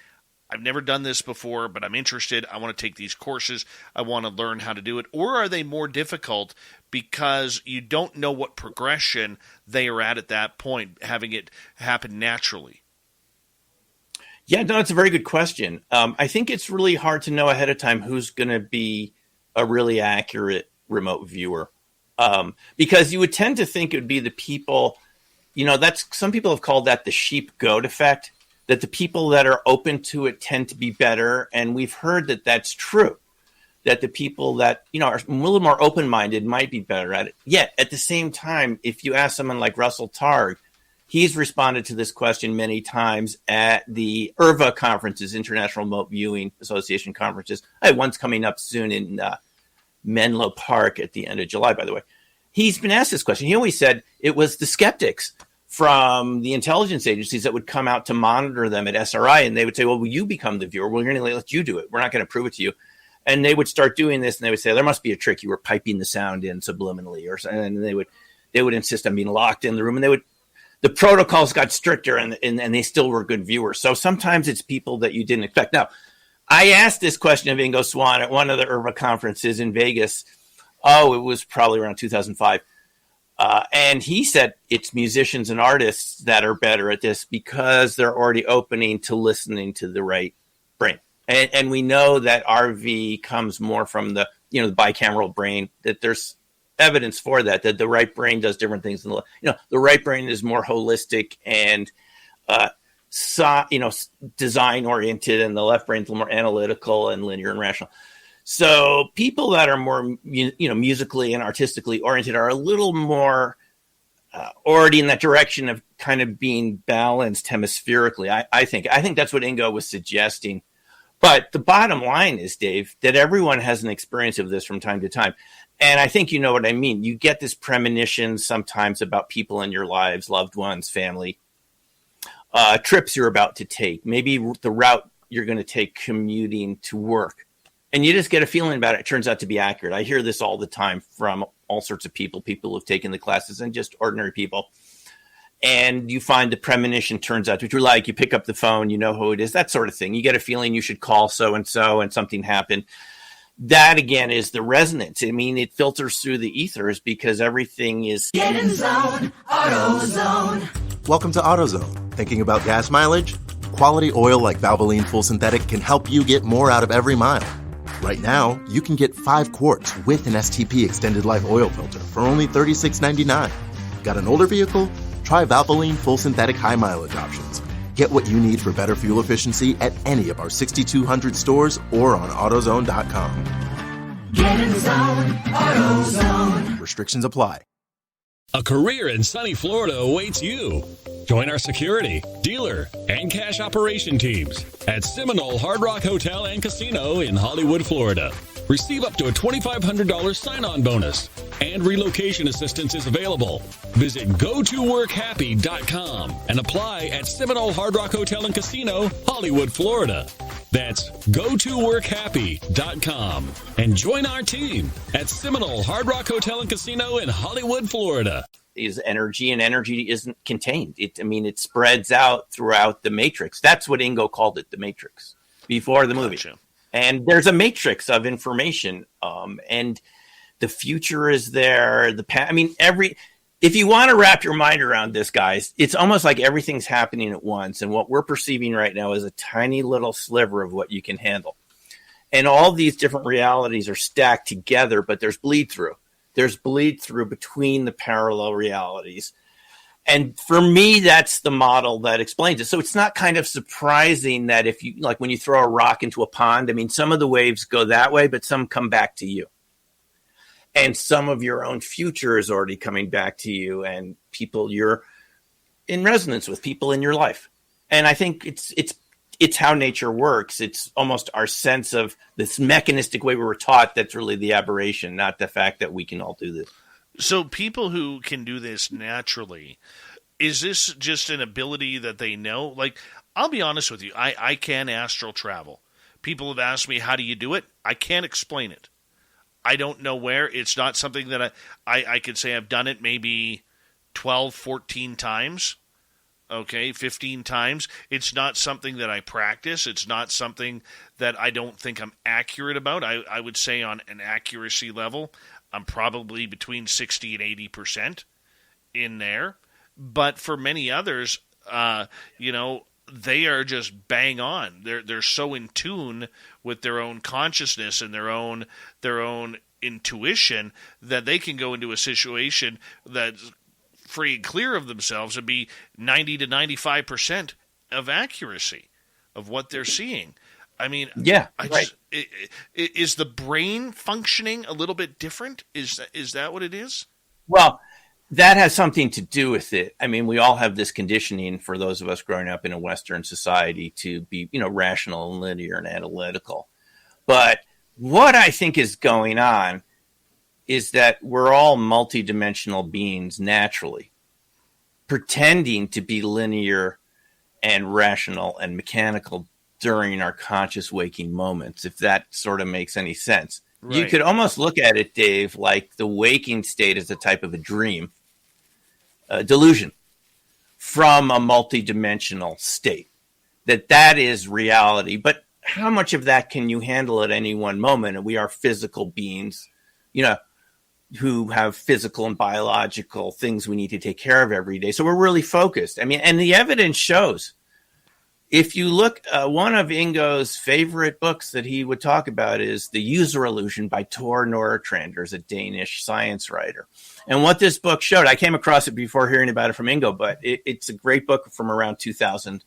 I've never done this before, but I'm interested. I want to take these courses. I want to learn how to do it. Or are they more difficult because you don't know what progression they are at that point, having it happen naturally? Yeah, no, it's a very good question. I think it's really hard to know ahead of time who's going to be a really accurate remote viewer. Because you would tend to think it would be the people, some people have called that the sheep goat effect. That the people that are open to it tend to be better. And we've heard that that's true, that the people that, are a little more open-minded might be better at it. Yet, at the same time, if you ask someone like Russell Targ, he's responded to this question many times at the IRVA conferences, International Remote Viewing Association conferences. I have one's coming up soon in Menlo Park at the end of July, by the way. He's been asked this question. He always said it was the skeptics from the intelligence agencies that would come out to monitor them at SRI, and they would say, well, will you become the viewer? We're going to let you do it. We're not going to prove it to you. And they would start doing this, and they would say, there must be a trick. You were piping the sound in subliminally, or something. And they would insist on being locked in the room, and the protocols got stricter, and they still were good viewers. So sometimes it's people that you didn't expect. Now, I asked this question of Ingo Swann at one of the IRVA conferences in Vegas. Oh, it was probably around 2005. And he said it's musicians and artists that are better at this because they're already opening to listening to the right brain. And we know that RV comes more from the bicameral brain, that there's evidence for that the right brain does different things. The right brain is more holistic and, design oriented, and the left brain is a little more analytical and linear and rational. So people that are more, musically and artistically oriented are a little more already in that direction of kind of being balanced hemispherically. I think that's what Ingo was suggesting. But the bottom line is, Dave, that everyone has an experience of this from time to time. And I think you know what I mean. You get this premonition sometimes about people in your lives, loved ones, family. trips you're about to take, maybe the route you're going to take commuting to work. And you just get a feeling about it. It turns out to be accurate. I hear this all the time from all sorts of people who've taken the classes and just ordinary people. And you find the premonition turns out to be true. Like you pick up the phone, you know who it is, that sort of thing. You get a feeling you should call so-and-so and something happened. That, again, is the resonance. I mean, it filters through the ethers because everything is... Get in zone, AutoZone. Welcome to AutoZone. Thinking about gas mileage? Quality oil like Valvoline Full Synthetic can help you get more out of every mile. Right now, you can get 5 quarts with an STP Extended Life Oil Filter for only $36.99. Got an older vehicle? Try Valvoline Full Synthetic High Mileage options. Get what you need for better fuel efficiency at any of our 6,200 stores or on AutoZone.com. Get in zone, AutoZone. Restrictions apply. A career in sunny Florida awaits you. Join our security, dealer, and cash operation teams at Seminole Hard Rock Hotel and Casino in Hollywood, Florida. Receive up to a $2,500 sign-on bonus, and relocation assistance is available. Visit GoToWorkHappy.com and apply at Seminole Hard Rock Hotel and Casino, Hollywood, Florida. That's GoToWorkHappy.com and join our team at Seminole Hard Rock Hotel and Casino in Hollywood, Florida. Is energy, and energy isn't contained. It spreads out throughout the matrix. That's what Ingo called it, the matrix, before the movie. Gotcha. And there's a matrix of information, and the future is there. The past. If you want to wrap your mind around this, guys, it's almost like everything's happening at once. And what we're perceiving right now is a tiny little sliver of what you can handle. And all these different realities are stacked together, but there's bleed through. There's bleed through between the parallel realities. And for me, that's the model that explains it. So it's not kind of surprising that if you, like when you throw a rock into a pond, some of the waves go that way, but some come back to you. And some of your own future is already coming back to you, and people you're in resonance with, people in your life. And I think it's how nature works. It's almost our sense of this mechanistic way we were taught that's really the aberration, not the fact that we can all do this. So people who can do this naturally, is this just an ability that they know? Like, I'll be honest with you, I can astral travel. People have asked me, how do you do it? I can't explain it. I don't know where. It's not something that I could say I've done it maybe 12, 14 times. Okay, 15 times. It's not something that I practice. It's not something that I don't think I'm accurate about. I would say on an accuracy level, I'm probably between 60 and 80% in there. But for many others, they are just bang on. They're so in tune with their own consciousness and their own intuition that they can go into a situation that's free and clear of themselves and be 90 to 95% of accuracy of what they're seeing. Right. Is the brain functioning a little bit different? Is that what it is? Well, that has something to do with it. We all have this conditioning for those of us growing up in a Western society to be, rational and linear and analytical. But what I think is going on is that we're all multidimensional beings naturally, pretending to be linear and rational and mechanical during our conscious waking moments, if that sort of makes any sense. Right. You could almost look at it, Dave, like the waking state is a type of a dream, a delusion from a multidimensional state, that is reality. But how much of that can you handle at any one moment? And we are physical beings, who have physical and biological things we need to take care of every day. So we're really focused. And the evidence shows. If you look, one of Ingo's favorite books that he would talk about is The User Illusion by Tor Nordstranders, a Danish science writer. And what this book showed, I came across it before hearing about it from Ingo, but it's a great book from around 2000,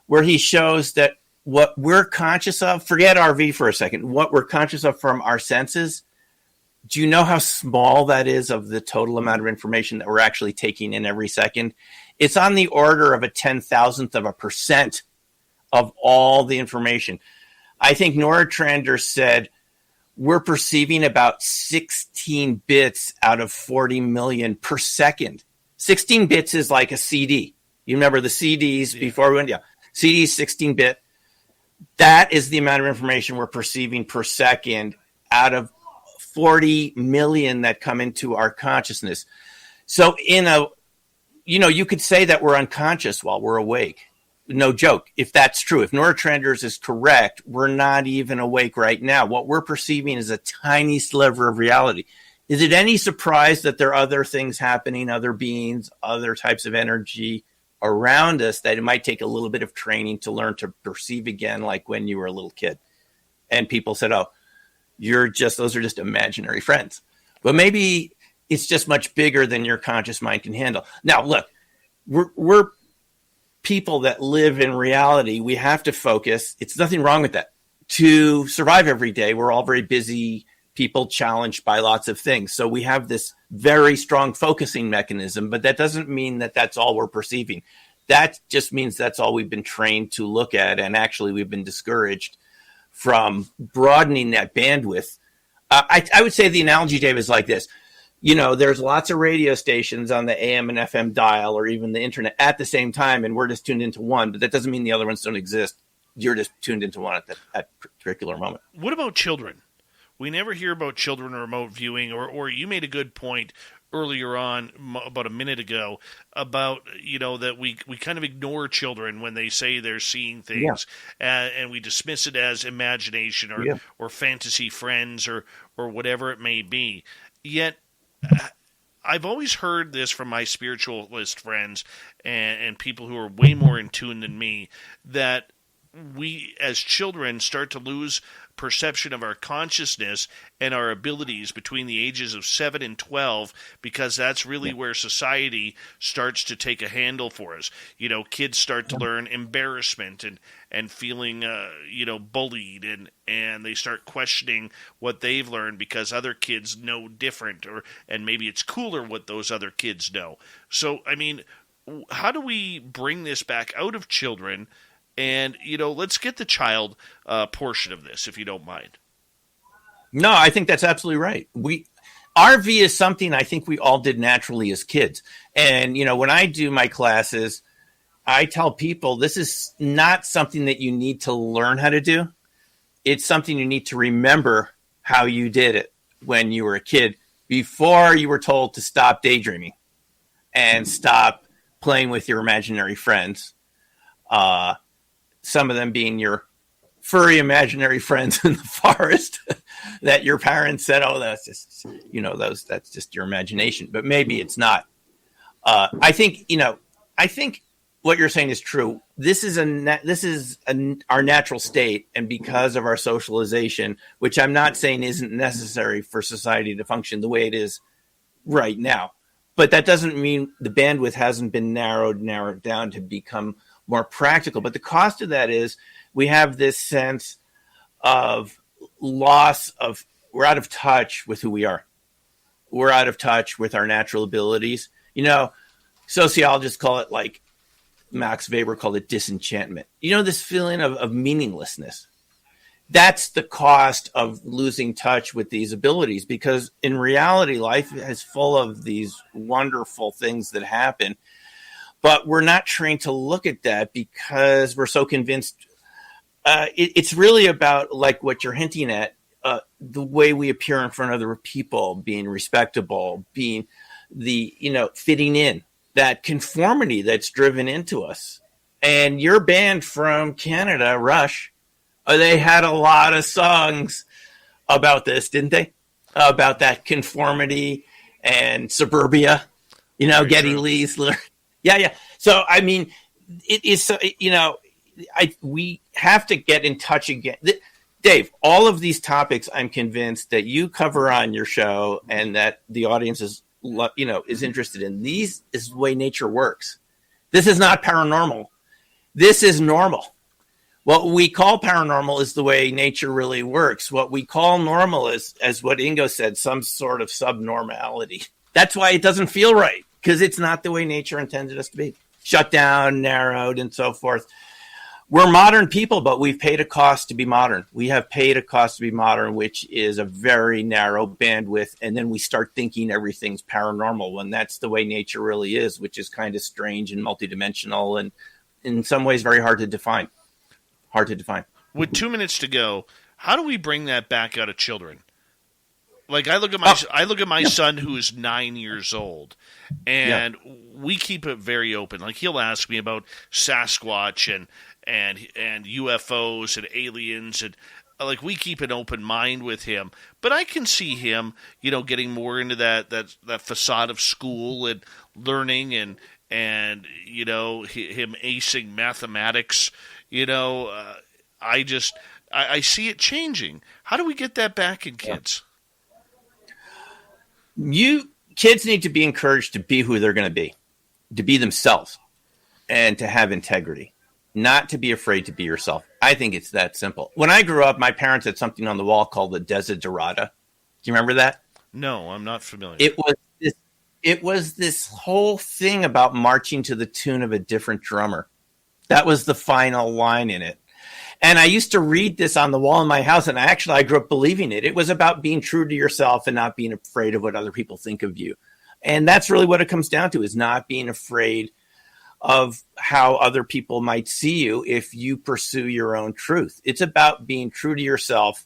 where he shows that what we're conscious of, forget RV for a second, what we're conscious of from our senses, do you know how small that is of the total amount of information that we're actually taking in every second? It's on the order of a 10,000th of a percent of all the information. I think Nordstrander said we're perceiving about 16 bits out of 40 million per second. 16 bits is like a CD. You remember the CDs before we went, CDs 16-bit. That is the amount of information we're perceiving per second out of 40 million that come into our consciousness. So you could say that we're unconscious while we're awake. No joke. If that's true, if neurotransmitters is correct, we're not even awake right now. What we're perceiving is a tiny sliver of reality. Is it any surprise that there are other things happening, other beings, other types of energy around us that it might take a little bit of training to learn to perceive again, like when you were a little kid? And people said, oh, those are just imaginary friends. But maybe it's just much bigger than your conscious mind can handle. Now, look, we're people that live in reality. We have to focus. It's nothing wrong with that. To survive every day, we're all very busy people, challenged by lots of things. So we have this very strong focusing mechanism, but that doesn't mean that that's all we're perceiving. That just means that's all we've been trained to look at. And actually, we've been discouraged from broadening that bandwidth. I would say the analogy, Dave, is like this. There's lots of radio stations on the AM and FM dial or even the internet at the same time, and we're just tuned into one, but that doesn't mean the other ones don't exist. You're just tuned into one at that particular moment. What about children? We never hear about children remote viewing, or you made a good point earlier on, about a minute ago, about, that we kind of ignore children when they say they're seeing things, and we dismiss it as imagination or fantasy friends or whatever it may be. Yet, I've always heard this from my spiritualist friends and people who are way more in tune than me, that we as children start to lose perception of our consciousness and our abilities between the ages of 7 and 12, because that's really where society starts to take a handle for us. Kids start to learn embarrassment and feeling, bullied, and they start questioning what they've learned because other kids know different, and maybe it's cooler what those other kids know. So, how do we bring this back out of children? And, let's get the child portion of this, if you don't mind. No, I think that's absolutely right. RV is something I think we all did naturally as kids. And, when I do my classes, I tell people this is not something that you need to learn how to do. It's something you need to remember how you did it when you were a kid, before you were told to stop daydreaming and stop playing with your imaginary friends. Some of them being your furry imaginary friends in the forest that your parents said, oh, that's just, that's just your imagination. But maybe it's not. I think what you're saying is true. This is our natural state. And because of our socialization, which I'm not saying isn't necessary for society to function the way it is right now, but that doesn't mean the bandwidth hasn't been narrowed down to become more practical. But the cost of that is we have this sense of loss of, we're out of touch with who we are. We're out of touch with our natural abilities. Sociologists call it, like Max Weber called it, disenchantment. This feeling of meaninglessness. That's the cost of losing touch with these abilities, because in reality, life is full of these wonderful things that happen. But we're not trained to look at that because we're so convinced. It's really about, like what you're hinting at, the way we appear in front of other people, being respectable, being fitting in, that conformity that's driven into us. And your band from Canada, Rush, they had a lot of songs about this, didn't they? About that conformity and suburbia, Geddy Lee's. Yeah. So, it is, we have to get in touch again. Dave, all of these topics, I'm convinced that you cover on your show and that the audience is interested in. These is the way nature works. This is not paranormal. This is normal. What we call paranormal is the way nature really works. What we call normal is, as what Ingo said, some sort of subnormality. That's why it doesn't feel right, because it's not the way nature intended us to be. Shut down, narrowed, and so forth. we're modern people, but we've paid a cost to be modern. We have paid a cost to be modern, which is a very narrow bandwidth. And then we start thinking everything's paranormal when that's the way nature really is, which is kind of strange and multidimensional and in some ways very hard to define. With 2 minutes to go, how do we bring that back out of children? Like I look at my son who is 9 years old, and we keep it very open. Like he'll ask me about Sasquatch and UFOs and aliens, and like we keep an open mind with him. But I can see him, getting more into that facade of school and learning and him acing mathematics. I see it changing. How do we get that back in kids? Kids need to be encouraged to be who they're going to be themselves, and to have integrity, not to be afraid to be yourself. I think it's that simple. When I grew up, my parents had something on the wall called the Desiderata. Do you remember that? No, I'm not familiar. It was this whole thing about marching to the tune of a different drummer. That was the final line in it. And I used to read this on the wall in my house, and I grew up believing it. It was about being true to yourself and not being afraid of what other people think of you. And that's really what it comes down to, is not being afraid of how other people might see you if you pursue your own truth. It's about being true to yourself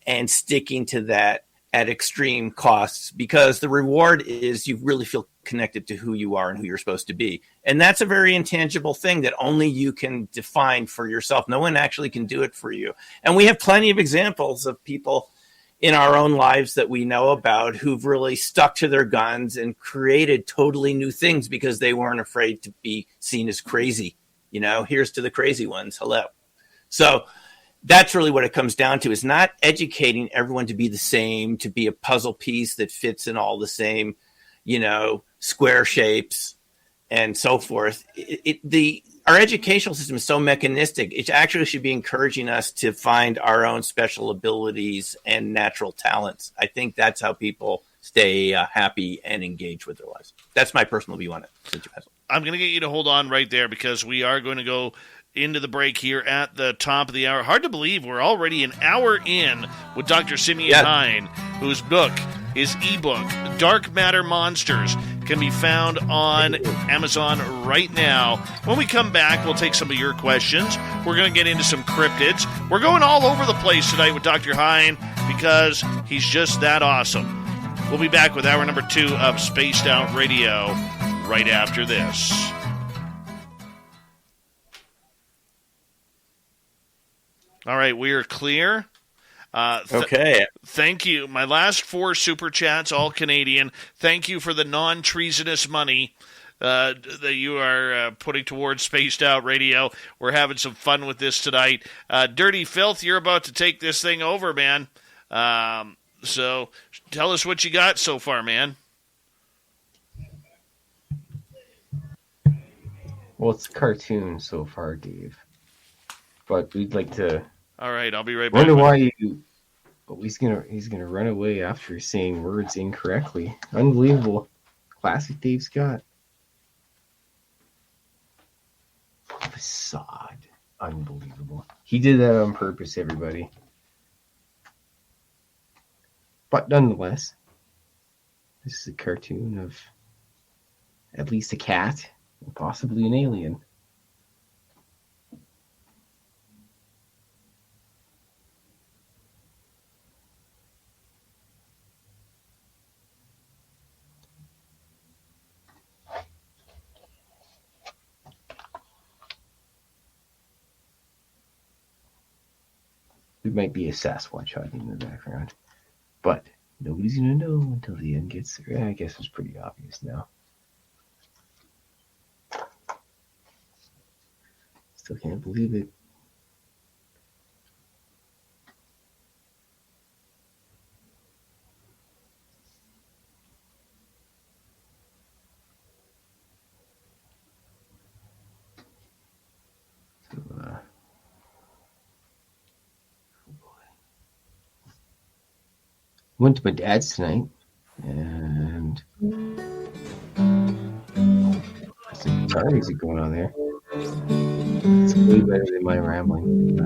and sticking to that at extreme costs, because the reward is you really feel connected to who you are and who you're supposed to be. And that's a very intangible thing that only you can define for yourself. No one actually can do it for you. And we have plenty of examples of people in our own lives that we know about who've really stuck to their guns and created totally new things because they weren't afraid to be seen as crazy. Here's to the crazy ones. Hello. So that's really what it comes down to, is not educating everyone to be the same, to be a puzzle piece that fits in all the same, square shapes and so forth. Our educational system is so mechanistic. It actually should be encouraging us to find our own special abilities and natural talents. I think that's how people stay happy and engage with their lives. That's my personal view on it. I'm going to get you to hold on right there, because we are going to go into the break here at the top of the hour. Hard to believe we're already an hour in with Dr. Simeon Hein, whose ebook, Dark Matter Monsters, can be found on Amazon right now. When we come back, we'll take some of your questions. We're going to get into some cryptids. We're going all over the place tonight with Dr. Hein because he's just that awesome. We'll be back with hour number 2 of Spaced Out Radio right after this. All right, we are clear. Okay. Thank you. My last 4 super chats, all Canadian. Thank you for the non-treasonous money that you are putting towards Spaced Out Radio. We're having some fun with this tonight. Dirty Filth, you're about to take this thing over, man. So tell us what you got so far, man. Well, it's a cartoon so far, Dave. But we'd like to. All right, I'll be right back. Wonder why you. But he's gonna run away after saying words incorrectly. Unbelievable. Classic Dave Scott. Facade. Unbelievable. He did that on purpose, everybody. But nonetheless, this is a cartoon of at least a cat and possibly an alien. There might be a Sasquatch hiding in the background, but nobody's going to know until the end gets there. I guess it's pretty obvious now. Still can't believe it. Went to my dad's tonight, and some guitar music going on there. It's way better than my rambling.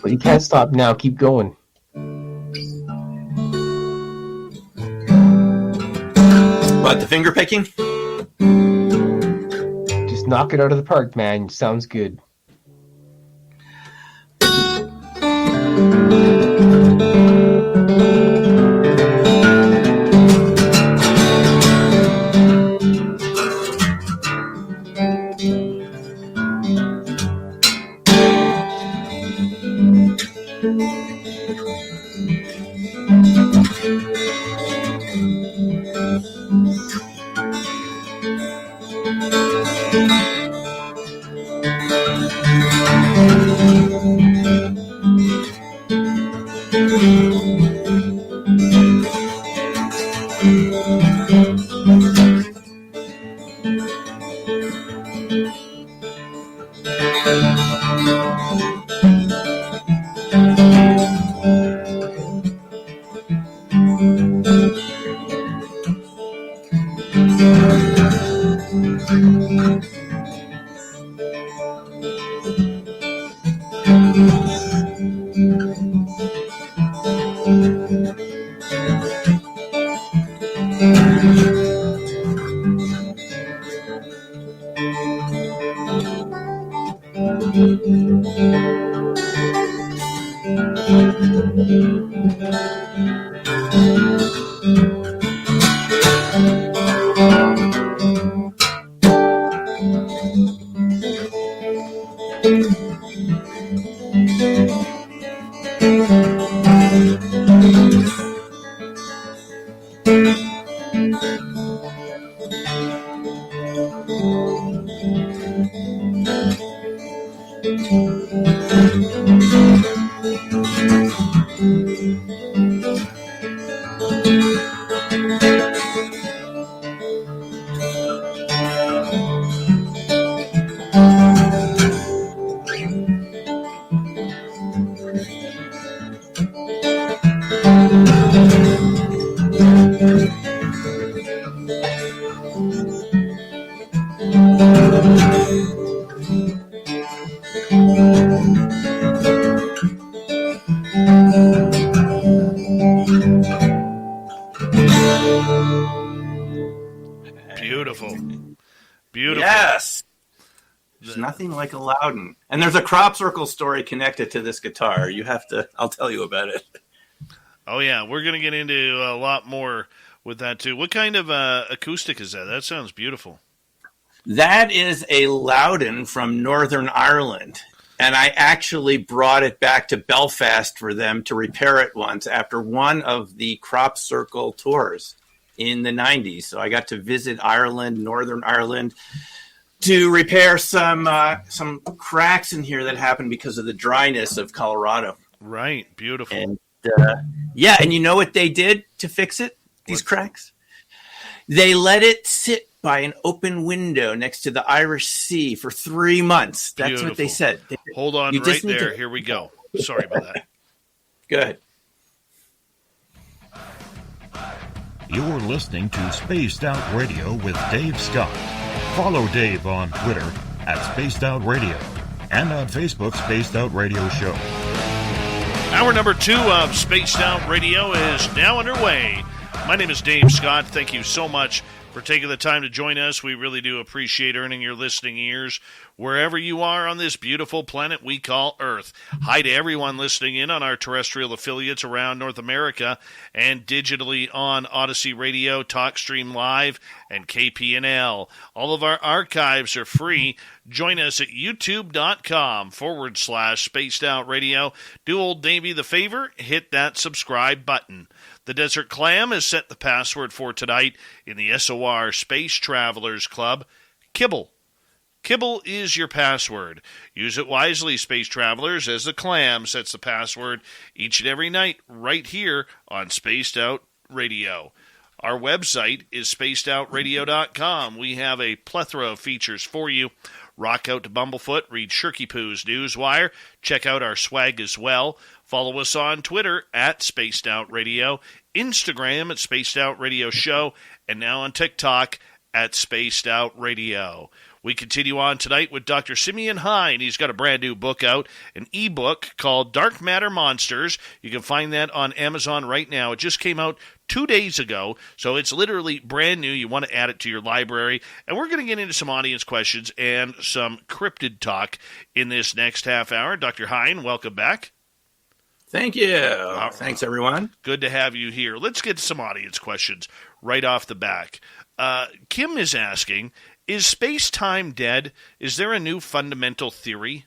But you can't stop now. Keep going. What, the finger picking? Just knock it out of the park, man. Sounds good. Beautiful. Beautiful. Yes. There's nothing like a Loudon. And there's a crop circle story connected to this guitar. You have to, I'll tell you about it. Oh, yeah. We're going to get into a lot more with that, too. What kind of acoustic is that? That sounds beautiful. That is a Loudon from Northern Ireland. And I actually brought it back to Belfast for them to repair it once after one of the crop circle tours in the 90s. So I got to visit Ireland, Northern Ireland, to repair some cracks in here that happened because of the dryness of Colorado. Right. Beautiful. And yeah, and you know what they did to fix it? These cracks? They let it sit by an open window next to the Irish Sea for 3 months. That's Beautiful. what they said. Hold on right there. Here we go. Sorry about that. Good. You're listening to Spaced Out Radio with Dave Scott. Follow Dave on Twitter at Spaced Out Radio and on Facebook, Spaced Out Radio Show. Hour number 2 of Spaced Out Radio is now underway. My name is Dave Scott. Thank you so much for taking the time to join us. We really do appreciate earning your listening ears wherever you are on this beautiful planet we call Earth. Hi to everyone listening in on our terrestrial affiliates around North America and digitally on Odyssey Radio, TalkStream Live, and KPNL. All of our archives are free. Join us at youtube.com/Spaced Out Radio. Do old Davey the favor, hit that subscribe button. The Desert Clam has set the password for tonight in the SOR Space Travelers Club. Kibble. Kibble is your password. Use it wisely, Space Travelers, as the Clam sets the password each and every night right here on Spaced Out Radio. Our website is spacedoutradio.com. We have a plethora of features for you. Rock out to Bumblefoot, read Shirky Poo's Newswire, check out our swag as well. Follow us on Twitter at Spaced Out Radio, Instagram at Spaced Out Radio Show, and now on TikTok at Spaced Out Radio. We continue on tonight with Dr. Simeon Hein. He's got a brand new book out, an ebook called Dark Matter Monsters. You can find that on Amazon right now. It just came out 2 days ago, so it's literally brand new. You want to add it to your library. And we're going to get into some audience questions and some cryptid talk in this next half hour. Dr. Hein, welcome back. Thank you. Thanks, everyone. Good to have you here. Let's get to some audience questions right off the back. Kim is asking, is space-time dead? Is there a new fundamental theory?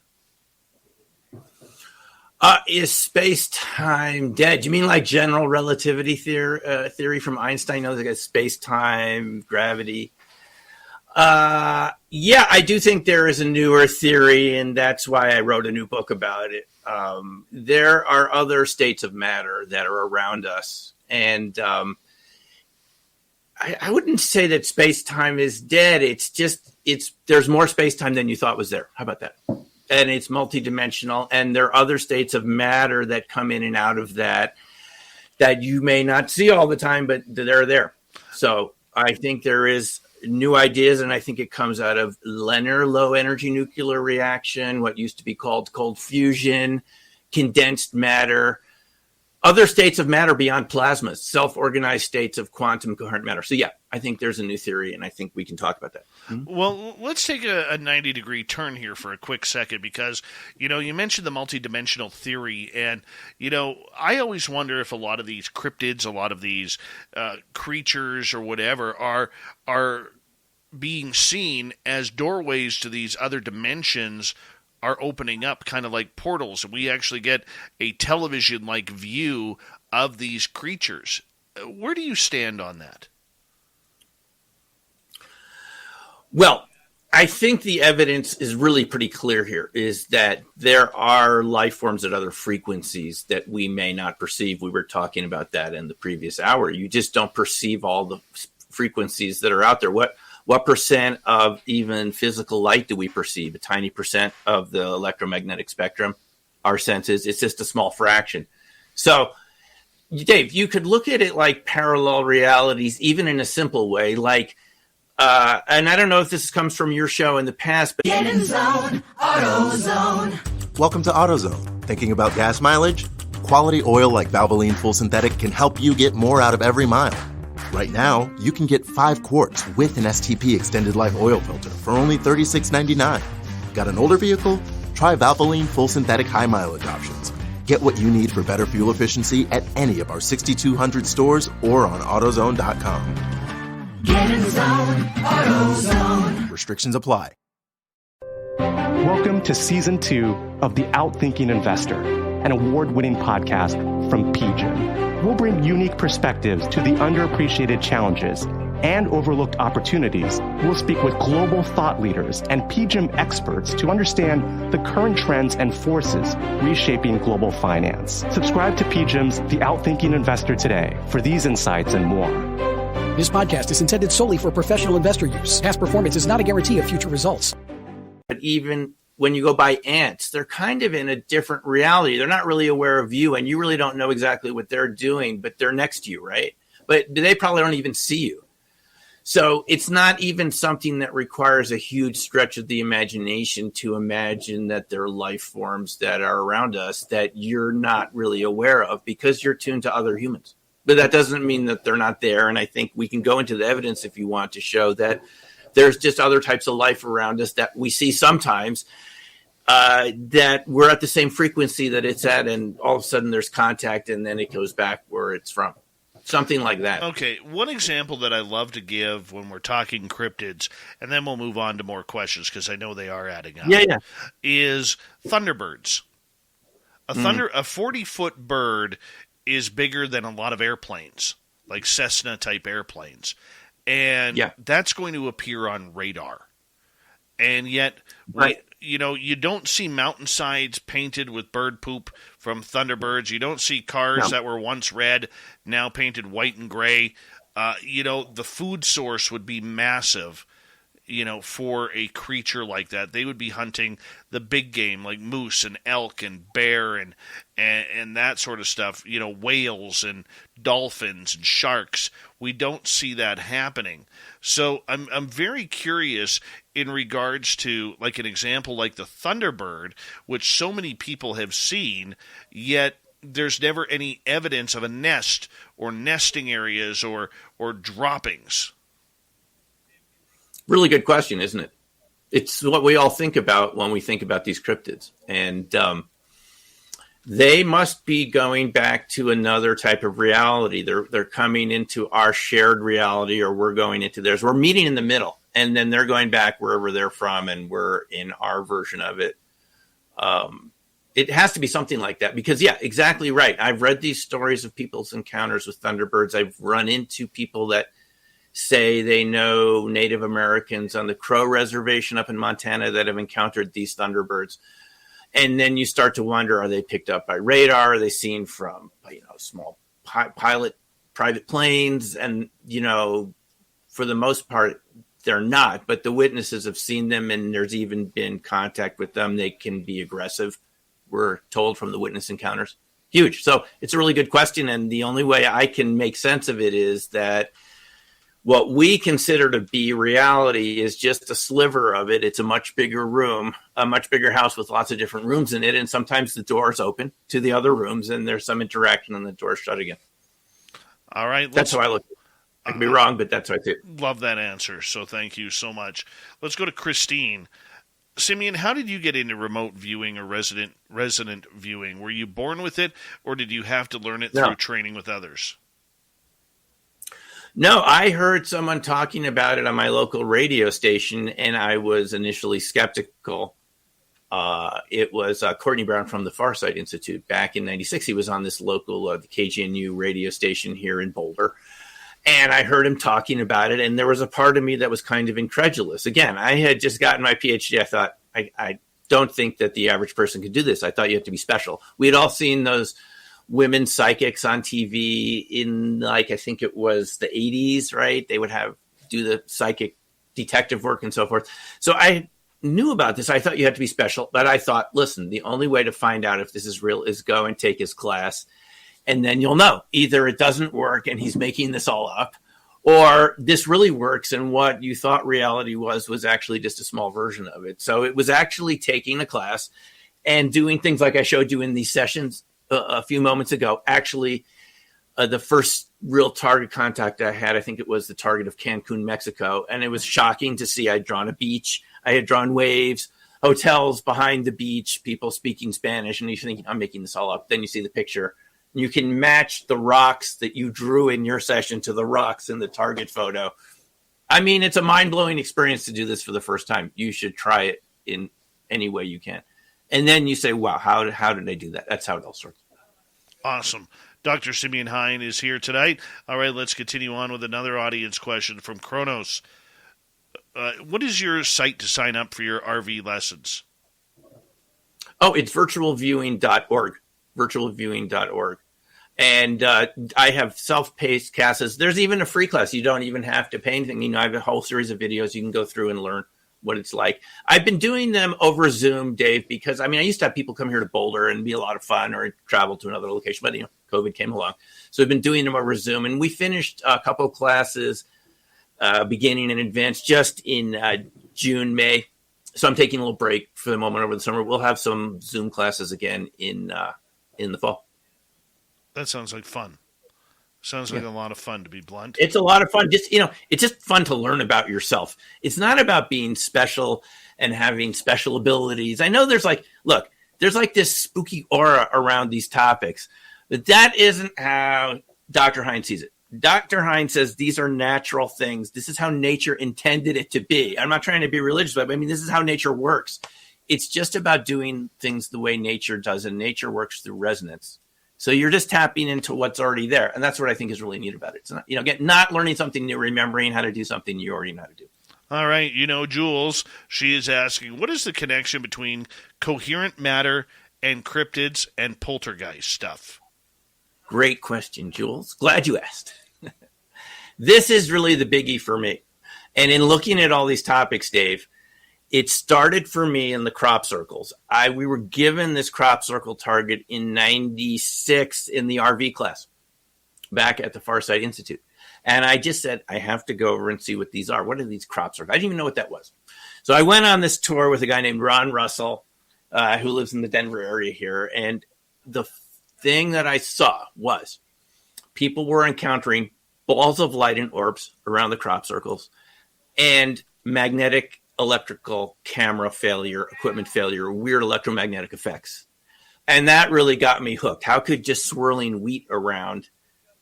Is space-time dead? You mean like general relativity theory from Einstein? You know, like space-time, gravity. Yeah, I do think there is a newer theory, and that's why I wrote a new book about it. There are other states of matter that are around us, and I wouldn't say that space-time is dead. It's just there's more space-time than you thought was there. How about that? And it's multidimensional, and there are other states of matter that come in and out of that you may not see all the time, but they're there. So I think there is new ideas, and I think it comes out of linear low-energy nuclear reaction, what used to be called cold fusion, condensed matter, other states of matter beyond plasma, self-organized states of quantum coherent matter. So, yeah, I think there's a new theory, and I think we can talk about that. Mm-hmm. Well, let's take a 90-degree turn here for a quick second because, you mentioned the multidimensional theory, and, I always wonder if a lot of these cryptids, a lot of these creatures or whatever are being seen as doorways to these other dimensions are opening up, kind of like portals, and we actually get a television-like view of these creatures. Where do you stand on that? Well, I think the evidence is really pretty clear here, is that there are life forms at other frequencies that we may not perceive. We were talking about that in the previous hour. You just don't perceive all the frequencies that are out there. What percent of even physical light do we perceive? A tiny percent of the electromagnetic spectrum, our senses. It's just a small fraction. So, Dave, you could look at it like parallel realities, even in a simple way, like, and I don't know if this comes from your show in the past, but Get in zone, AutoZone. Welcome to AutoZone. Thinking about gas mileage? Quality oil like Valvoline Full Synthetic can help you get more out of every mile. Right now, you can get 5 quarts with an STP extended life oil filter for only $36.99. Got an older vehicle? Try Valvoline Full Synthetic high mileage options. Get what you need for better fuel efficiency at any of our 6,200 stores or on AutoZone.com. Get in zone, AutoZone. Restrictions apply. Welcome to Season 2 of The Outthinking Investor, an award-winning podcast from PGIM. We'll bring unique perspectives to the underappreciated challenges and overlooked opportunities. We'll speak with global thought leaders and PGIM experts to understand the current trends and forces reshaping global finance. Subscribe to PGIM's The Outthinking Investor today for these insights and more. This podcast is intended solely for professional investor use. Past performance is not a guarantee of future results. But even when you go by ants, they're kind of in a different reality. They're not really aware of you, and you really don't know exactly what they're doing, but they're next to you, right? But they probably don't even see you. So it's not even something that requires a huge stretch of the imagination to imagine that there are life forms that are around us that you're not really aware of because you're tuned to other humans. but that doesn't mean that they're not there. And I think we can go into the evidence if you want to show that there's just other types of life around us that we see sometimes that we're at the same frequency that it's at, and all of a sudden there's contact, and then it goes back where it's from. Something like that. Okay, one example that I love to give when we're talking cryptids, and then we'll move on to more questions because I know they are adding up, is thunderbirds. A 40-foot bird is bigger than a lot of airplanes, like Cessna-type airplanes. And that's going to appear on radar. And yet, you don't see mountainsides painted with bird poop from thunderbirds. You don't see cars that were once red, now painted white and gray. The food source would be massive, for a creature like that. They would be hunting the big game like moose and elk and bear and that sort of stuff, whales and dolphins and sharks. We don't see that happening. So I'm very curious in regards to like an example like the thunderbird, which so many people have seen, yet there's never any evidence of a nest or nesting areas or droppings. Really good question, isn't it? It's what we all think about when we think about these cryptids. And they must be going back to another type of reality. They're coming into our shared reality, or we're going into theirs. We're meeting in the middle, and then they're going back wherever they're from, and we're in our version of it. It has to be something like that because, exactly right. I've read these stories of people's encounters with thunderbirds. I've run into people that say they know Native Americans on the Crow Reservation up in Montana that have encountered these thunderbirds. And then you start to wonder, are they picked up by radar? Are they seen from, small private planes? And, for the most part, they're not. But the witnesses have seen them, and there's even been contact with them. They can be aggressive, we're told from the witness encounters. Huge. So it's a really good question. And the only way I can make sense of it is that what we consider to be reality is just a sliver of it. It's a much bigger room, a much bigger house with lots of different rooms in it. And sometimes the door's open to the other rooms and there's some interaction and the door's shut again. All right. That's how I look at it. I can be wrong, but that's what I do. Love that answer. So thank you so much. Let's go to Christine. Simeon, how did you get into remote viewing or resonant viewing? Were you born with it, or did you have to learn it through training with others? No, I heard someone talking about it on my local radio station, and I was initially skeptical. It was Courtney Brown from the Farsight Institute. Back in '96, he was on this local the KGNU radio station here in Boulder. And I heard him talking about it, and there was a part of me that was kind of incredulous. Again, I had just gotten my PhD. I thought, I don't think that the average person could do this. I thought you have to be special. We had all seen those women psychics on TV in, I think it was the 80s, right? They would do the psychic detective work and so forth. So I knew about this. I thought you had to be special, but I thought, listen, the only way to find out if this is real is go and take his class. And then you'll know either it doesn't work and he's making this all up, or this really works and what you thought reality was actually just a small version of it. So it was actually taking a class and doing things like I showed you in these sessions a few moments ago. Actually, the first real target contact I had, I think it was the target of Cancun, Mexico. And it was shocking to see I'd drawn a beach. I had drawn waves, hotels behind the beach, people speaking Spanish. And you think, I'm making this all up. Then you see the picture. You can match the rocks that you drew in your session to the rocks in the target photo. I mean, it's a mind-blowing experience to do this for the first time. You should try it in any way you can. And then you say, wow, how did I do that? That's how it all starts. Awesome. Dr. Simeon Hein is here tonight. All right, let's continue on with another audience question from Kronos. What is your site to sign up for your RV lessons? Oh, it's virtualviewing.org. virtualviewing.org. And I have self-paced classes. There's even a free class. You don't even have to pay anything. I have a whole series of videos you can go through and learn what it's like. I've been doing them over Zoom, Dave, because, I used to have people come here to Boulder and be a lot of fun, or travel to another location, but, COVID came along. So I've been doing them over Zoom. And we finished a couple of classes, beginning and advanced, just in June, May. So I'm taking a little break for the moment over the summer. We'll have some Zoom classes again in the fall. That sounds like fun. Sounds like a lot of fun, to be blunt. It's a lot of fun. It's just fun to learn about yourself. It's not about being special and having special abilities. I know there's this spooky aura around these topics, but that isn't how Dr. Hein sees it. Dr. Hein says these are natural things. This is how nature intended it to be. I'm not trying to be religious, but this is how nature works. It's just about doing things the way nature does, and nature works through resonance. So you're just tapping into what's already there. And that's what I think is really neat about it. It's not, not learning something new, remembering how to do something you already know how to do. All right. Jules, she is asking, what is the connection between coherent matter and cryptids and poltergeist stuff? Great question, Jules. Glad you asked. This is really the biggie for me. And in looking at all these topics, Dave, it started for me in the crop circles. We were given this crop circle target in 96 in the RV class back at the Farsight Institute. And I just said, I have to go over and see what these are. What are these crop circles? I didn't even know what that was. So I went on this tour with a guy named Ron Russell, who lives in the Denver area here. And the thing that I saw was people were encountering balls of light and orbs around the crop circles and magnetic electrical camera failure, equipment failure, weird electromagnetic effects. And that really got me hooked. How could just swirling wheat around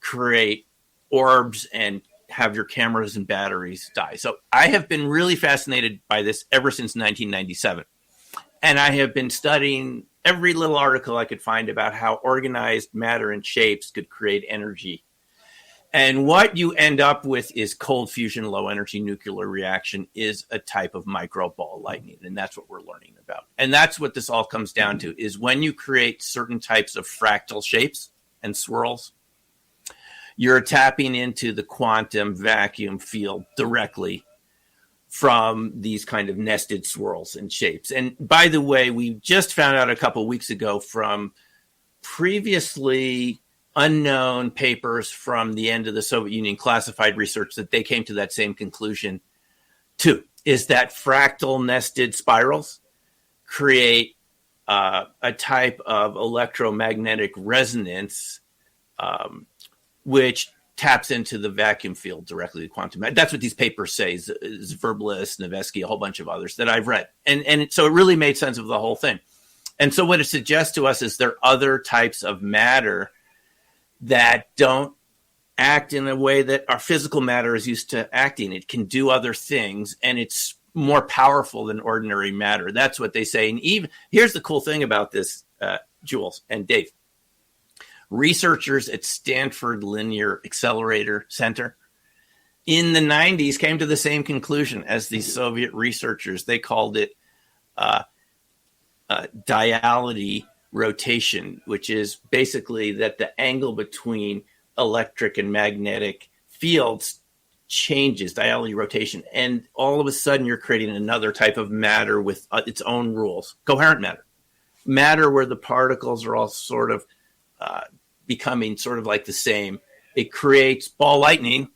create orbs and have your cameras and batteries die? So I have been really fascinated by this ever since 1997. And I have been studying every little article I could find about how organized matter and shapes could create energy. And what you end up with is cold fusion, low energy nuclear reaction is a type of micro ball lightning. And that's what we're learning about. And that's what this all comes down to, is when you create certain types of fractal shapes and swirls, you're tapping into the quantum vacuum field directly from these kind of nested swirls and shapes. And by the way, we just found out a couple of weeks ago from previously unknown papers from the end of the Soviet Union classified research that they came to that same conclusion too, is that fractal nested spirals create a type of electromagnetic resonance, which taps into the vacuum field directly to quantum. That's what these papers say, Zverblis, Nevesky, a whole bunch of others that I've read. And so it really made sense of the whole thing. And so what it suggests to us is there are other types of matter that don't act in a way that our physical matter is used to acting. It can do other things, and it's more powerful than ordinary matter. That's what they say. And even here's the cool thing about this, Jules and Dave. Researchers at Stanford Linear Accelerator Center in the 90s came to the same conclusion as these Soviet researchers. They called it diality rotation, which is basically that the angle between electric and magnetic fields changes, diality rotation. And all of a sudden you're creating another type of matter with its own rules, coherent matter where the particles are all sort of becoming sort of like the same. It creates ball lightning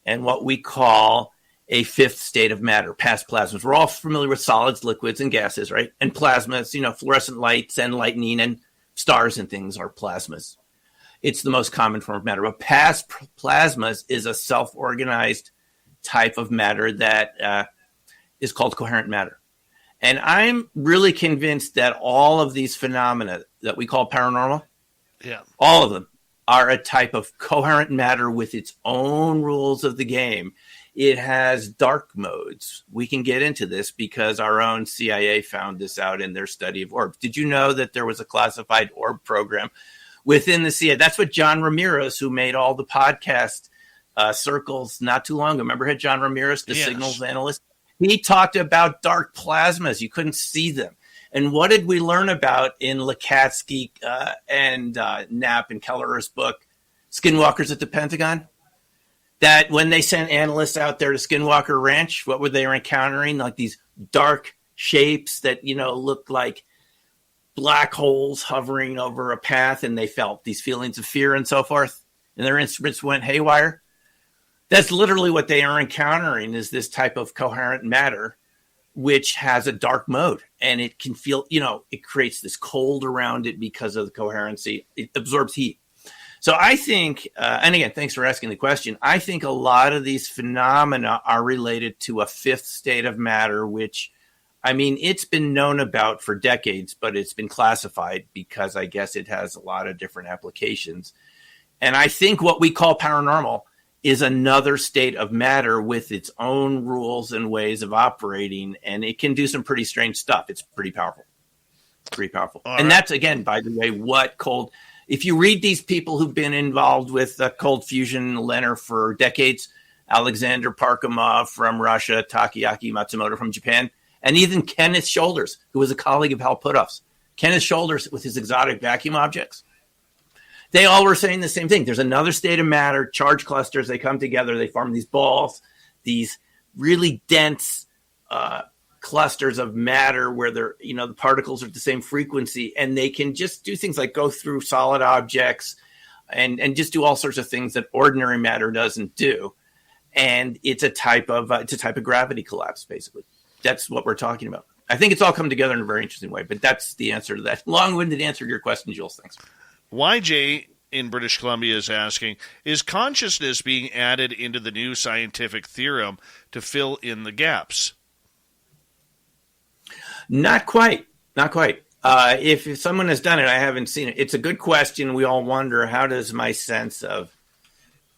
and what we call a fifth state of matter, past plasmas. We're all familiar with solids, liquids, and gases, right? And plasmas, fluorescent lights and lightning and stars and things are plasmas. It's the most common form of matter. But past plasmas is a self-organized type of matter that is called coherent matter. And I'm really convinced that all of these phenomena that we call paranormal, all of them are a type of coherent matter with its own rules of the game. It has dark modes. We can get into this because our own CIA found this out in their study of orbs. Did you know that there was a classified orb program within the CIA? That's what John Ramirez, who made all the podcast circles not too long ago, remember had John Ramirez, the signals analyst? He talked about dark plasmas. You couldn't see them. And what did we learn about in Lukatsky and Knapp and Kellerer's book, Skinwalkers at the Pentagon? That when they sent analysts out there to Skinwalker Ranch, what were they encountering? Like these dark shapes that, looked like black holes hovering over a path, and they felt these feelings of fear and so forth, and their instruments went haywire. That's literally what they are encountering, is this type of coherent matter, which has a dark mode, and it can feel, it creates this cold around it because of the coherency. It absorbs heat. So I think, and again, thanks for asking the question. I think a lot of these phenomena are related to a fifth state of matter, which, I mean, it's been known about for decades, but it's been classified because I guess it has a lot of different applications. And I think what we call paranormal is another state of matter with its own rules and ways of operating, and it can do some pretty strange stuff. It's pretty powerful. Pretty powerful. And that's, again, by the way, what if you read these people who've been involved with cold fusion LENR for decades, Alexander Parkhomov from Russia, Takeaki Matsumoto from Japan, and even Kenneth Shoulders, who was a colleague of Hal Puthoff's. Kenneth Shoulders with his exotic vacuum objects. They all were saying the same thing. There's another state of matter, charge clusters. They come together. They form these balls, these really dense clusters of matter where they're, the particles are at the same frequency, and they can just do things like go through solid objects and just do all sorts of things that ordinary matter doesn't do. And it's a type of gravity collapse, basically. That's what we're talking about. I think it's all come together in a very interesting way, but that's the answer to that long-winded answer to your question, Jules. Thanks. YJ in British Columbia is asking, is consciousness being added into the new scientific theorem to fill in the gaps? Not quite. If someone has done it, I haven't seen it. It's a good question. We all wonder, how does my sense of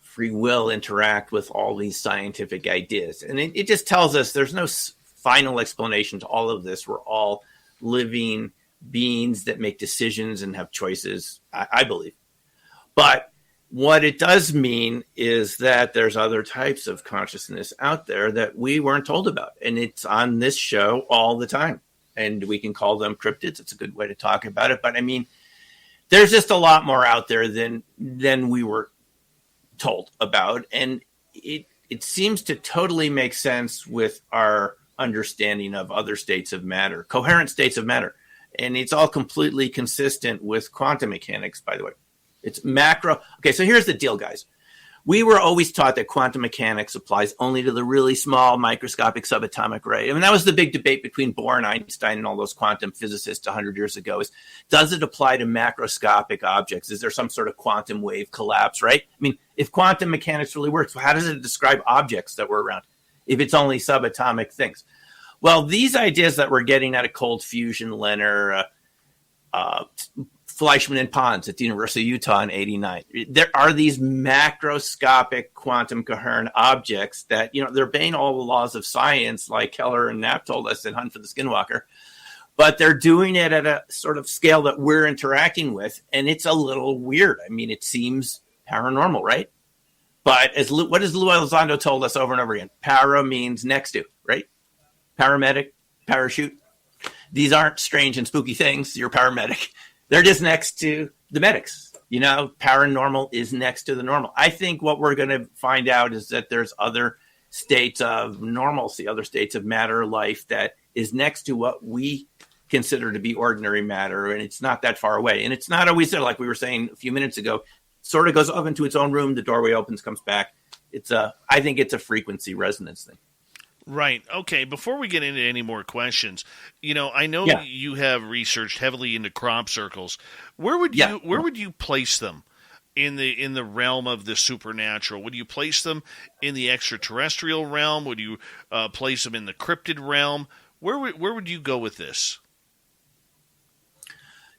free will interact with all these scientific ideas? And it just tells us there's no final explanation to all of this. We're all living beings that make decisions and have choices, I believe. But what it does mean is that there's other types of consciousness out there that we weren't told about. And it's on this show all the time. And we can call them cryptids. It's a good way to talk about it. But I mean, there's just a lot more out there than we were told about. And it seems to totally make sense with our understanding of other states of matter, coherent states of matter. And it's all completely consistent with quantum mechanics, by the way. It's macro. Okay, so here's the deal, guys. We were always taught that quantum mechanics applies only to the really small microscopic subatomic ray. I mean, that was the big debate between Bohr and Einstein and all those quantum physicists 100 years ago is, does it apply to macroscopic objects? Is there some sort of quantum wave collapse, right? I mean, if quantum mechanics really works, how does it describe objects that were around if it's only subatomic things? Well, these ideas that we're getting out of cold fusion, LENR, Fleischmann and Pons at the University of Utah in '89. There are these macroscopic quantum coherent objects that, they're obeying all the laws of science, like Keller and Knapp told us in Hunt for the Skinwalker, but they're doing it at a sort of scale that we're interacting with, and it's a little weird. I mean, it seems paranormal, right? But what has Lou Elizondo told us over and over again? Para means next to, right? Paramedic, parachute. These aren't strange and spooky things. You're paramedic. They're just next to the medics. Paranormal is next to the normal. I think what we're going to find out is that there's other states of normalcy, other states of matter life that is next to what we consider to be ordinary matter, and it's not that far away. And it's not always there, like we were saying a few minutes ago. Sort of goes off into its own room. The doorway opens, comes back. I think it's a frequency resonance thing. Right. Okay. Before we get into any more questions, I know you have researched heavily into crop circles. Where would you place them in the realm of the supernatural? Would you place them in the extraterrestrial realm? Would you place them in the cryptid realm? Where would you go with this?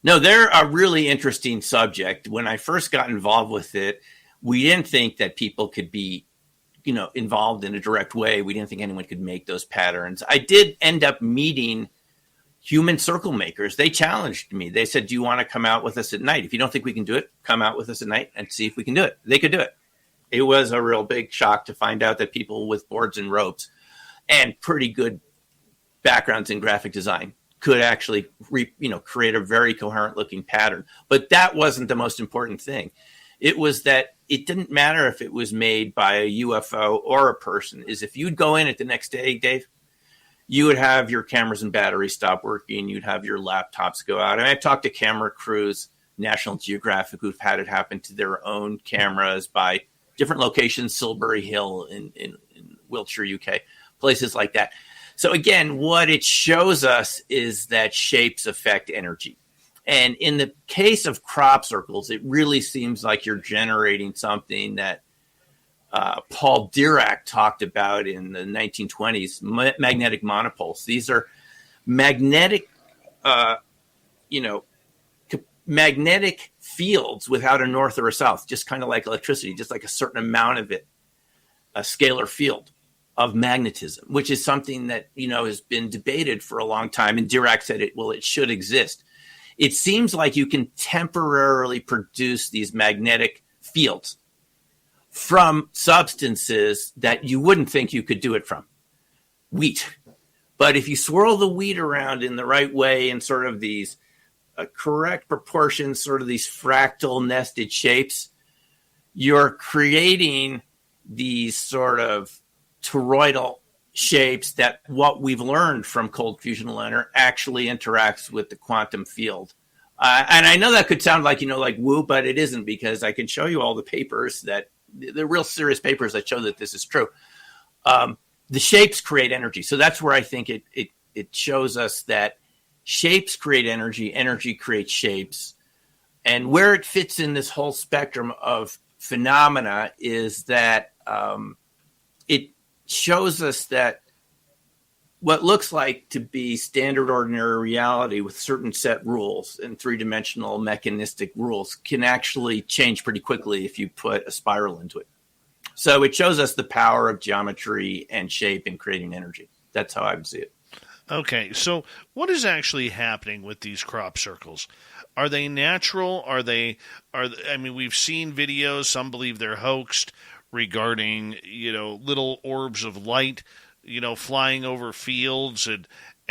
No, they're a really interesting subject. When I first got involved with it, we didn't think that people could be involved in a direct way. We didn't think anyone could make those patterns. I did end up meeting human circle makers. They challenged me. They said, do you want to come out with us at night? If you don't think we can do it, come out with us at night and see if we can do it. They could do it. It was a real big shock to find out that people with boards and ropes and pretty good backgrounds in graphic design could actually create a very coherent looking pattern. But that wasn't the most important thing. It was that it didn't matter if it was made by a UFO or a person. Is if you'd go in it the next day, Dave, you would have your cameras and batteries stop working. You'd have your laptops go out. And I've talked to camera crews, National Geographic, who've had it happen to their own cameras by different locations, Silbury Hill in Wiltshire, UK, places like that. So again, what it shows us is that shapes affect energy. And in the case of crop circles, it really seems like you're generating something that Paul Dirac talked about in the 1920s, magnetic monopoles. These are magnetic, magnetic fields without a north or a south, just kind of like electricity, just like a certain amount of it, a scalar field of magnetism, which is something that, has been debated for a long time. And Dirac said it should exist. It seems like you can temporarily produce these magnetic fields from substances that you wouldn't think you could do it from. Wheat. But if you swirl the wheat around in the right way in sort of these correct proportions, sort of these fractal nested shapes, you're creating these sort of toroidal shapes that what we've learned from cold fusion lunar actually interacts with the quantum field. And I know that could sound like, like woo, but it isn't, because I can show you all the papers the real serious papers that show that this is true. The shapes create energy. So that's where I think it shows us that shapes create energy, energy creates shapes. And where it fits in this whole spectrum of phenomena is that it shows us that what looks like to be standard ordinary reality with certain set rules and three-dimensional mechanistic rules can actually change pretty quickly if you put a spiral into it. So it shows us the power of geometry and shape in creating energy. That's how I would see it. Okay, so what is actually happening with these crop circles? Are they natural? We've seen videos, some believe they're hoaxed, regarding, little orbs of light, flying over fields and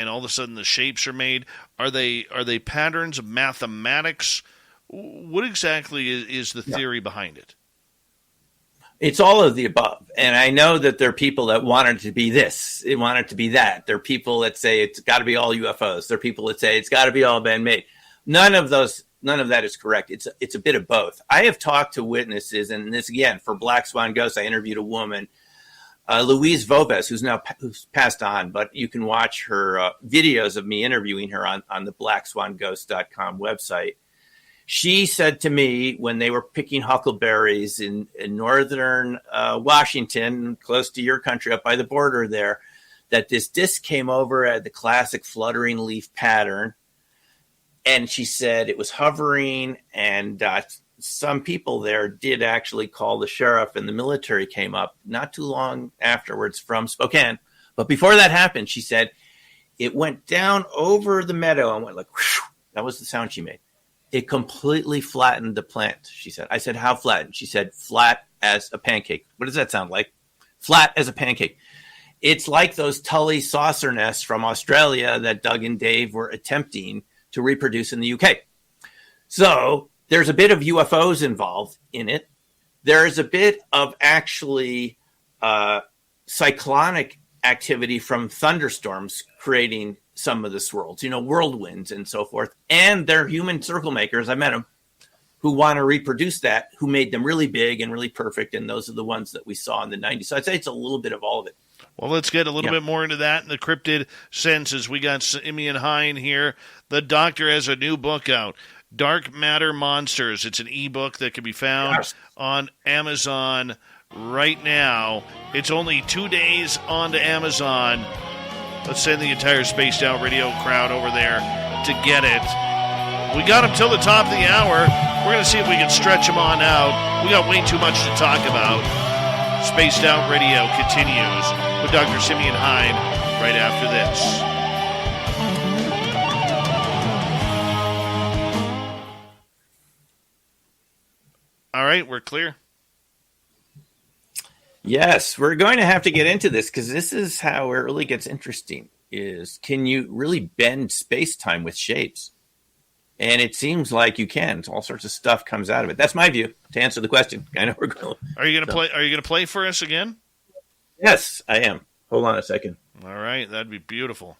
all of a sudden the shapes are made. Are they patterns of mathematics? What exactly is the theory behind it? It's all of the above. And I know that there are people that want it to be this, they want it to be that. There are people that say it's got to be all UFOs. There are people that say it's got to be all man-made. None of that is correct. It's a bit of both. I have talked to witnesses, and this again for Black Swan Ghost, I interviewed a woman, Louise Vobes, who's passed on, but you can watch her videos of me interviewing her on the blackswanghost.com website. She said to me when they were picking huckleberries in northern Washington, close to your country, up by the border there, that this disc came over at the classic fluttering leaf pattern. And she said it was hovering, and some people there did actually call the sheriff, and the military came up not too long afterwards from Spokane. But before that happened, she said it went down over the meadow and went like, whoosh. That was the sound she made. It completely flattened the plant, she said. I said, how flattened? She said, flat as a pancake. What does that sound like? Flat as a pancake. It's like those Tully saucer nests from Australia that Doug and Dave were attempting to reproduce in the UK. So there's a bit of UFOs involved in it. There's a bit of actually cyclonic activity from thunderstorms creating some of the swirls, whirlwinds and so forth. And they're human circle makers, I met them, who want to reproduce that, who made them really big and really perfect. And those are the ones that we saw in the 90s. So I'd say it's a little bit of all of it. Well, let's get a little bit more into that in the cryptid senses. We got Simeon Hein here. The doctor has a new book out, Dark Matter Monsters. It's an ebook that can be found on Amazon right now. It's only 2 days onto Amazon. Let's send the entire Spaced Out Radio crowd over there to get it. We got them till the top of the hour. We're going to see if we can stretch them on out. We got way too much to talk about. Spaced Out Radio continues with Dr. Simeon Hein right after this. All right, we're clear. Yes, we're going to have to get into this because this is how it really gets interesting, is can you really bend space-time with shapes? And it seems like you can. All sorts of stuff comes out of it. That's my view to answer the question. I know we're going. Are you going to play? Are you going to play for us again? Yes, I am. Hold on a second. All right, that'd be beautiful.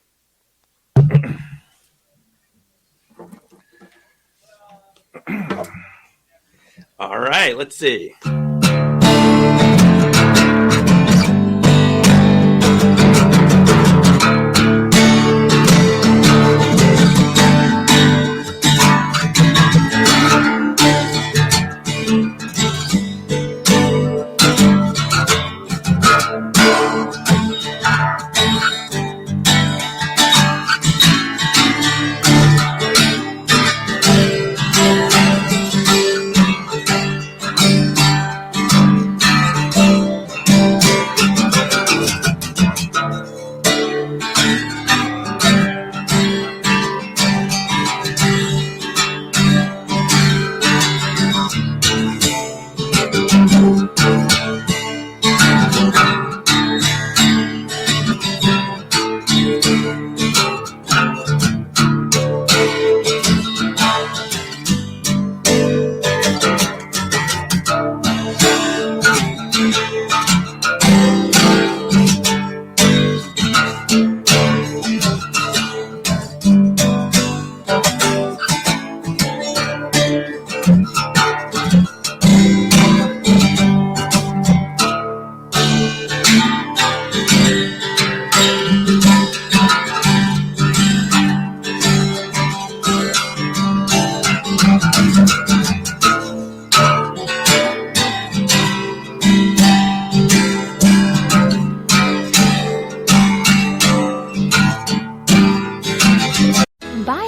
All right, let's see.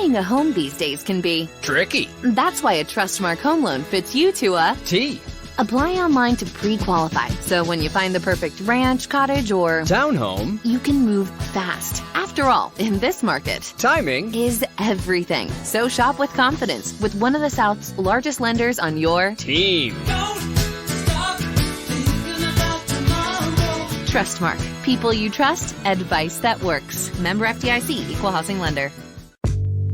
Buying a home these days can be tricky. That's why a Trustmark home loan fits you to a T. Apply online to pre-qualify, so when you find the perfect ranch, cottage, or townhome, you can move fast. After all, in this market, timing is everything. So shop with confidence with one of the South's largest lenders on your team. Trustmark. People you trust. Advice that works. Member FDIC. Equal housing lender.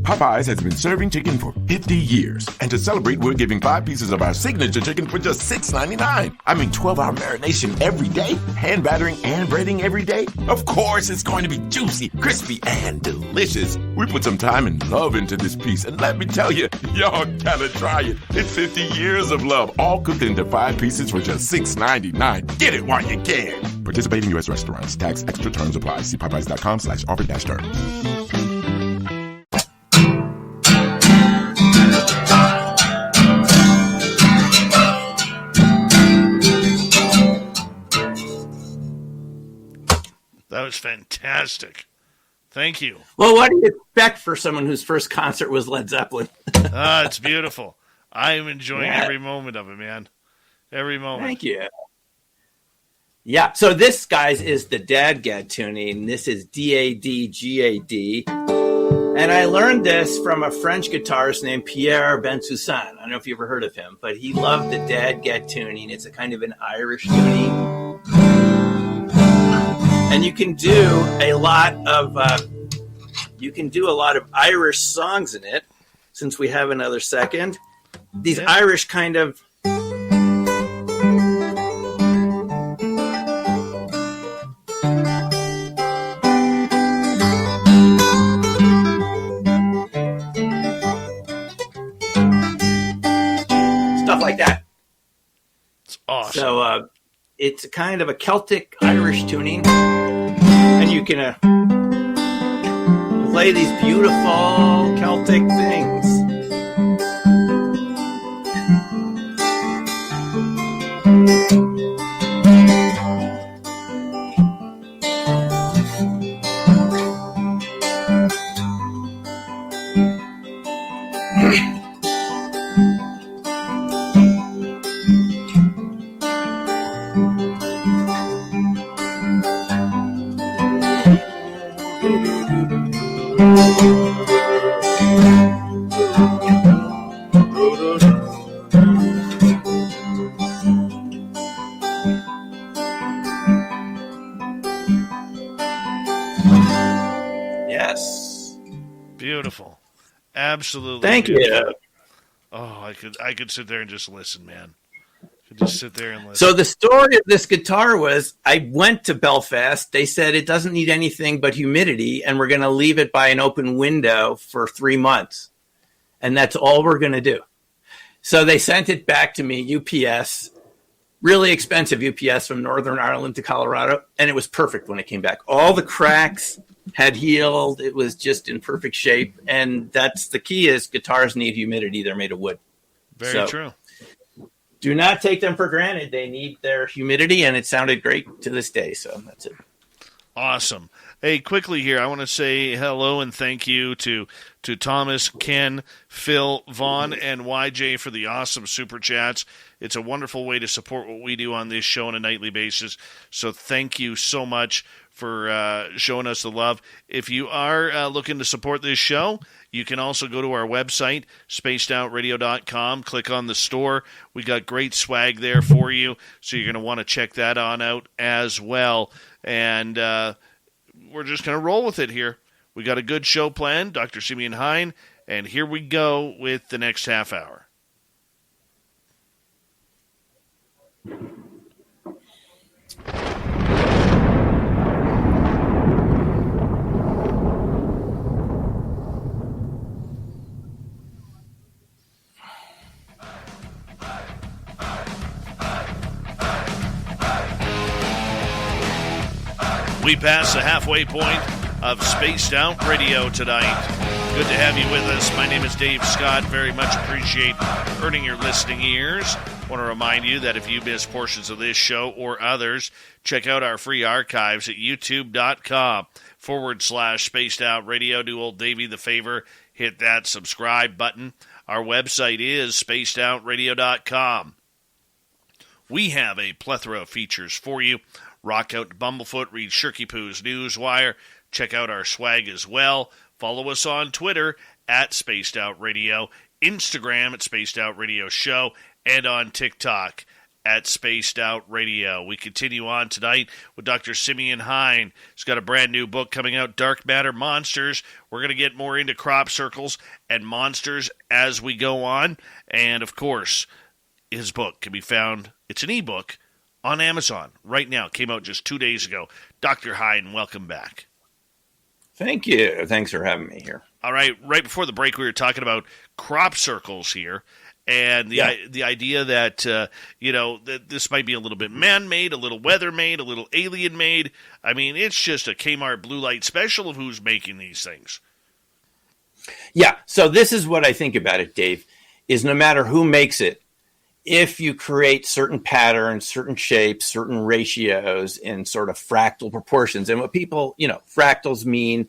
Popeyes has been serving chicken for 50 years. And to celebrate, we're giving 5 pieces of our signature chicken for just $6.99. I mean, 12-hour marination every day, hand battering and breading every day. Of course, it's going to be juicy, crispy, and delicious. We put some time and love into this piece, and let me tell you, y'all gotta try it. It's 50 years of love, all cooked into 5 pieces for just $6.99. Get it while you can. Participating U.S. restaurants. Tax extra terms apply. See popeyes.com/offer-term. That was fantastic. Thank you. Well, what do you expect for someone whose first concert was Led Zeppelin? It's beautiful. I am enjoying every moment of it, man. Every moment. Thank you. Yeah, so this, guys, is the Dadgad tuning. This is D-A-D-G-A-D. And I learned this from a French guitarist named Pierre Bensoussan. I don't know if you ever heard of him, but he loved the Dadgad tuning. It's a kind of an Irish tuning. And you can do a lot of Irish songs in it. Since we have another second, these Irish kind of stuff like that. It's awesome. So it's kind of a Celtic Irish tuning. And you can play these beautiful Celtic things. Yes. Beautiful. Absolutely. Thank beautiful. you. Oh, I could sit there and just listen, man. I could just sit there and listen. So the story of this guitar was I went to Belfast. They said it doesn't need anything but humidity, and we're going to leave it by an open window for 3 months. And that's all we're going to do. So they sent it back to me, UPS, really expensive UPS from Northern Ireland to Colorado, and it was perfect when it came back. All the cracks had healed. It was just in perfect shape. And that's the key is guitars need humidity. They're made of wood. Very true. Do not take them for granted. They need their humidity, and it sounded great to this day. So that's it. Awesome. Hey, quickly here, I want to say hello and thank you to Thomas, Ken, Phil, Vaughn, and YJ for the awesome super chats. It's a wonderful way to support what we do on this show on a nightly basis. So thank you so much for showing us the love. If you are looking to support this show, you can also go to our website, spacedoutradio.com, click on the store. We got great swag there for you, so you're going to want to check that on out as well. And we're just going to roll with it here. We got a good show planned, Dr. Simeon Hein, and here we go with the next half hour. We pass the halfway point of Spaced Out Radio tonight. Good to have you with us. My name is Dave Scott. Very much appreciate earning your listening ears. Want to remind you that if you miss portions of this show or others, check out our free archives at youtube.com/ YouTube.com/Spaced Out Radio. Do old Davey the favor, hit that subscribe button. Our website is spacedoutradio.com. We have a plethora of features for you. Rock out to Bumblefoot, read Shirky Poo's Newswire. Check out our swag as well. Follow us on Twitter at Spaced Out Radio, Instagram at Spaced Out Radio Show, and on TikTok at Spaced Out Radio. We continue on tonight with Dr. Simeon Hein. He's got a brand new book coming out, Dark Matter Monsters. We're going to get more into crop circles and monsters as we go on. And, of course, his book can be found, it's an ebook, on Amazon right now. It came out just 2 days ago. Dr. Hein, welcome back. Thank you. Thanks for having me here. All right. Right before the break, we were talking about crop circles here. And the idea that, that this might be a little bit man-made, a little weather-made, a little alien-made. I mean, it's just a Kmart Blue Light special of who's making these things. Yeah, so this is what I think about it, Dave, is no matter who makes it, if you create certain patterns, certain shapes, certain ratios, and sort of fractal proportions, and what people, fractals mean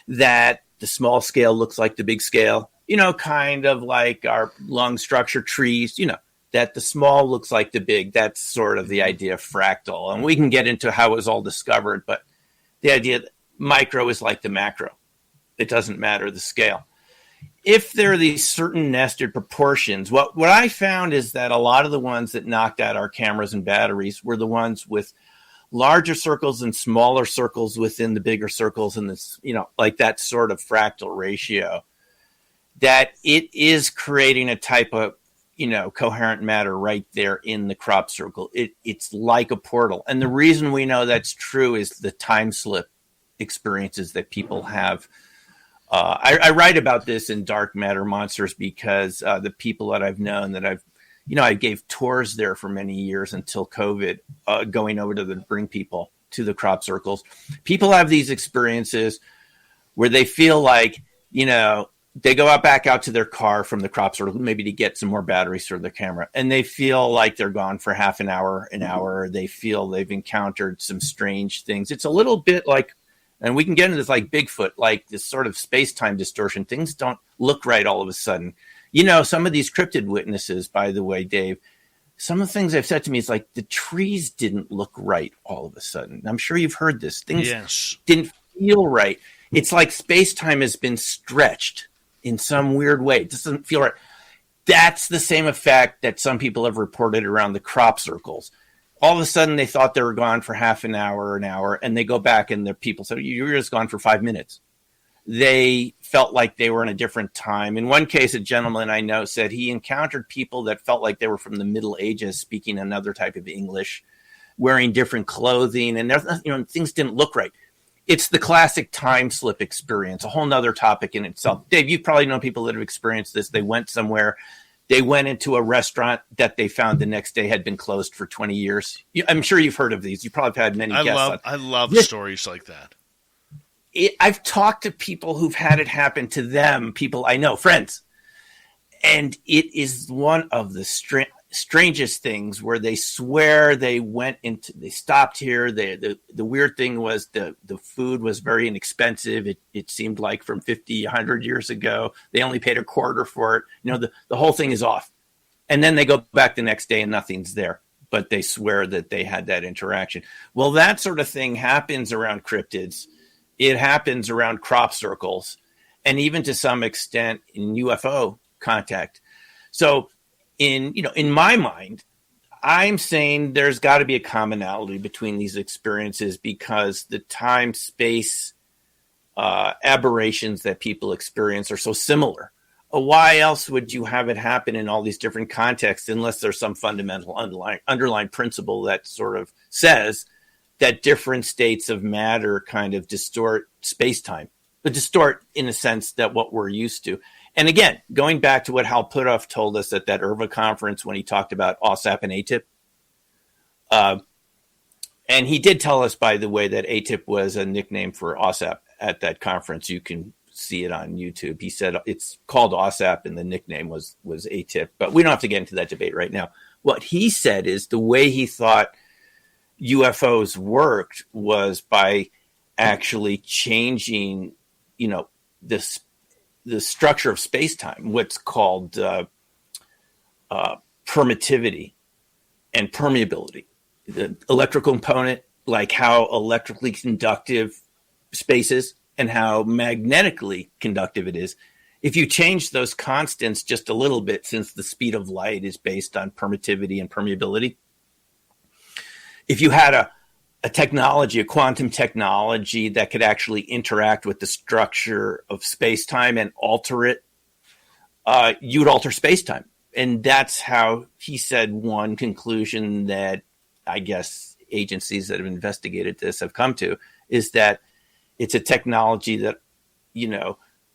that the small scale looks like the big scale, kind of like our lung structure trees, that the small looks like the big. That's sort of the idea of fractal. And we can get into how it was all discovered, but the idea that micro is like the macro. It doesn't matter the scale. If there are these certain nested proportions, what I found is that a lot of the ones that knocked out our cameras and batteries were the ones with larger circles and smaller circles within the bigger circles, and this, like that sort of fractal ratio, that it is creating a type of, coherent matter right there in the crop circle. It's like a portal. And the reason we know that's true is the time slip experiences that people have. I write about this in Dark Matter Monsters because the people that I've known that I gave tours there for many years until COVID, going over to bring people to the crop circles. People have these experiences where they feel like, they go back out to their car from the crop circle, maybe to get some more batteries for their camera, and they feel like they're gone for half an hour. They feel they've encountered some strange things. It's a little bit like, and we can get into this like Bigfoot, like this sort of space-time distortion. Things don't look right all of a sudden. Some of these cryptid witnesses, by the way, Dave, some of the things they've said to me is like the trees didn't look right all of a sudden. I'm sure you've heard this. Things didn't feel right. It's like space-time has been stretched in some weird way. It doesn't feel right. That's the same effect that some people have reported around the crop circles. All of a sudden, they thought they were gone for half an hour, and they go back, and the people said, you were just gone for 5 minutes. They felt like they were in a different time. In one case, a gentleman I know said he encountered people that felt like they were from the Middle Ages, speaking another type of English, wearing different clothing, and things didn't look right. It's the classic time slip experience, a whole nother topic in itself. Dave, you probably know people that have experienced this. They went somewhere. They went into a restaurant that they found the next day had been closed for 20 years. I'm sure you've heard of these. You probably have had many guests. I love stories like that. I've talked to people who've had it happen to them, people I know, friends. And it is one of the strangest things where they swear they stopped here. The weird thing was the food was very inexpensive. It seemed like from 50, 100 years ago, they only paid a quarter for it. The whole thing is off. And then they go back the next day and nothing's there, but they swear that they had that interaction. Well, that sort of thing happens around cryptids. It happens around crop circles, and even to some extent in UFO contact. So in my mind, I'm saying there's got to be a commonality between these experiences because the time-space aberrations that people experience are so similar. Why else would you have it happen in all these different contexts unless there's some fundamental underlying principle that sort of says that different states of matter kind of distort space-time, but distort in a sense that what we're used to. And again, going back to what Hal Puthoff told us at that IRVA conference when he talked about OSAP and ATIP. And he did tell us, by the way, that ATIP was a nickname for OSAP at that conference. You can see it on YouTube. He said it's called OSAP and the nickname was ATIP. But we don't have to get into that debate right now. What he said is the way he thought UFOs worked was by actually changing, the structure of space-time, what's called permittivity and permeability. The electrical component, like how electrically conductive space is and how magnetically conductive it is. If you change those constants just a little bit, since the speed of light is based on permittivity and permeability, if you had a technology, a quantum technology that could actually interact with the structure of space-time and alter it, you'd alter space-time. And that's how he said one conclusion that I guess agencies that have investigated this have come to, is that it's a technology that,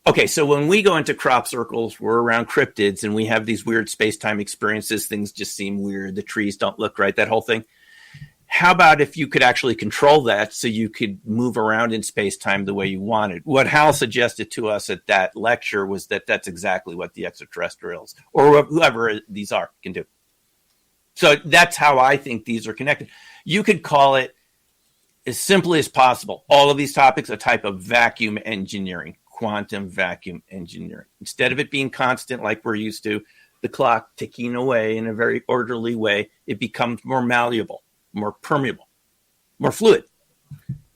okay, so when we go into crop circles, we're around cryptids and we have these weird space-time experiences. Things just seem weird. The trees don't look right, that whole thing. How about if you could actually control that so you could move around in space-time the way you wanted? What Hal suggested to us at that lecture was that that's exactly what the extraterrestrials, or whoever these are, can do. So that's how I think these are connected. You could call it, as simply as possible, all of these topics, a type of vacuum engineering, quantum vacuum engineering. Instead of it being constant like we're used to, the clock ticking away in a very orderly way, it becomes more malleable, more permeable, more fluid.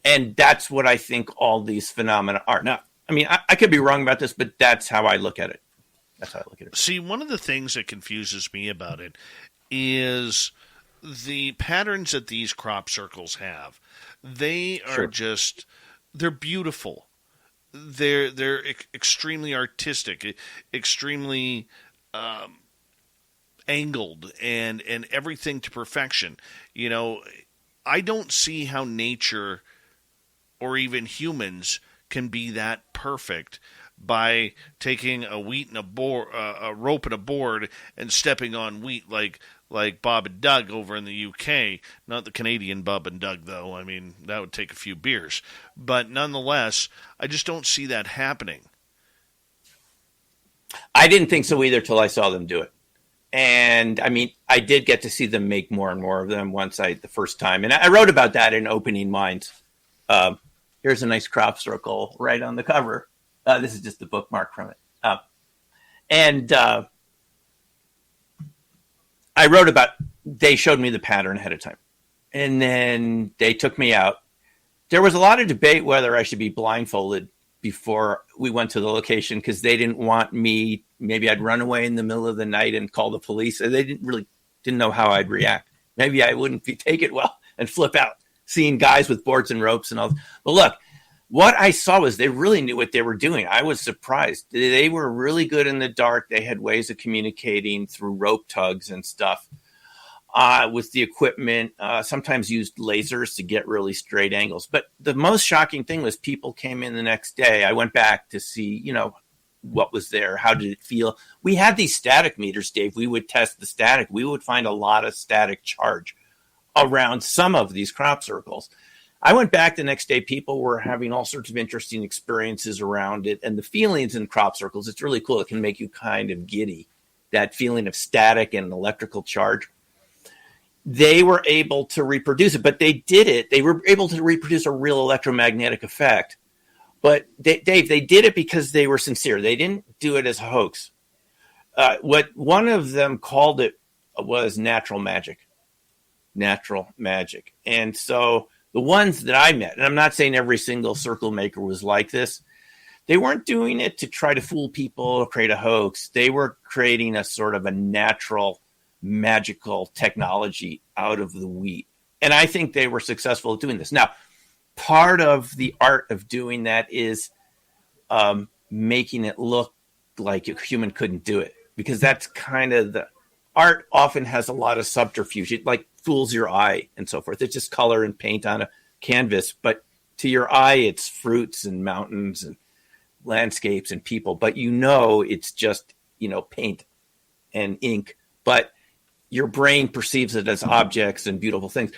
And that's what I think all these phenomena are. Now, I mean, I could be wrong about this, but that's how I look at it. That's how I look at it. See, one of the things that confuses me about it is the patterns that these crop circles have. They are just, they're beautiful. They're extremely artistic, extremely angled, and everything to perfection. I don't see how nature or even humans can be that perfect by taking a wheat and a rope and a board and stepping on wheat like Bob and Doug over in the UK. Not the Canadian Bob and Doug, though. I mean, that would take a few beers. But nonetheless, I just don't see that happening. I didn't think so either till I saw them do it. And I mean, I did get to see them make more and more of them the first time. And I wrote about that in Opening Minds. Here's a nice crop circle right on the cover. This is just a bookmark from it. I wrote about, they showed me the pattern ahead of time. And then they took me out. There was a lot of debate whether I should be blindfolded before we went to the location, because they didn't want me, maybe I'd run away in the middle of the night and call the police. They didn't know how I'd react. Maybe I wouldn't take it well and flip out, seeing guys with boards and ropes and all. But look, what I saw was they really knew what they were doing. I was surprised. They were really good in the dark. They had ways of communicating through rope tugs and stuff with the equipment, sometimes used lasers to get really straight angles. But the most shocking thing was people came in the next day. I went back to see, what was there. How did it feel? We had these static meters, Dave. We would test the static. We would find a lot of static charge around some of these crop circles. I went back the next day. People were having all sorts of interesting experiences around it. And the feelings in crop circles, it's really cool. It can make you kind of giddy, that feeling of static and electrical charge. They were able to reproduce it, but they did it. They were able to reproduce a real electromagnetic effect. But Dave, they did it because they were sincere. They didn't do it as a hoax. What one of them called it was natural magic. Natural magic. And so the ones that I met, and I'm not saying every single circle maker was like this, they weren't doing it to try to fool people or create a hoax. They were creating a sort of a natural, magical technology out of the wheat. And I think they were successful at doing this. Now, part of the art of doing that is making it look like a human couldn't do it, because that's kind of the art often has a lot of subterfuge. It like fools your eye and so forth. It's just color and paint on a canvas, but to your eye, it's fruits and mountains and landscapes and people, but it's just, paint and ink, but your brain perceives it as objects and beautiful things.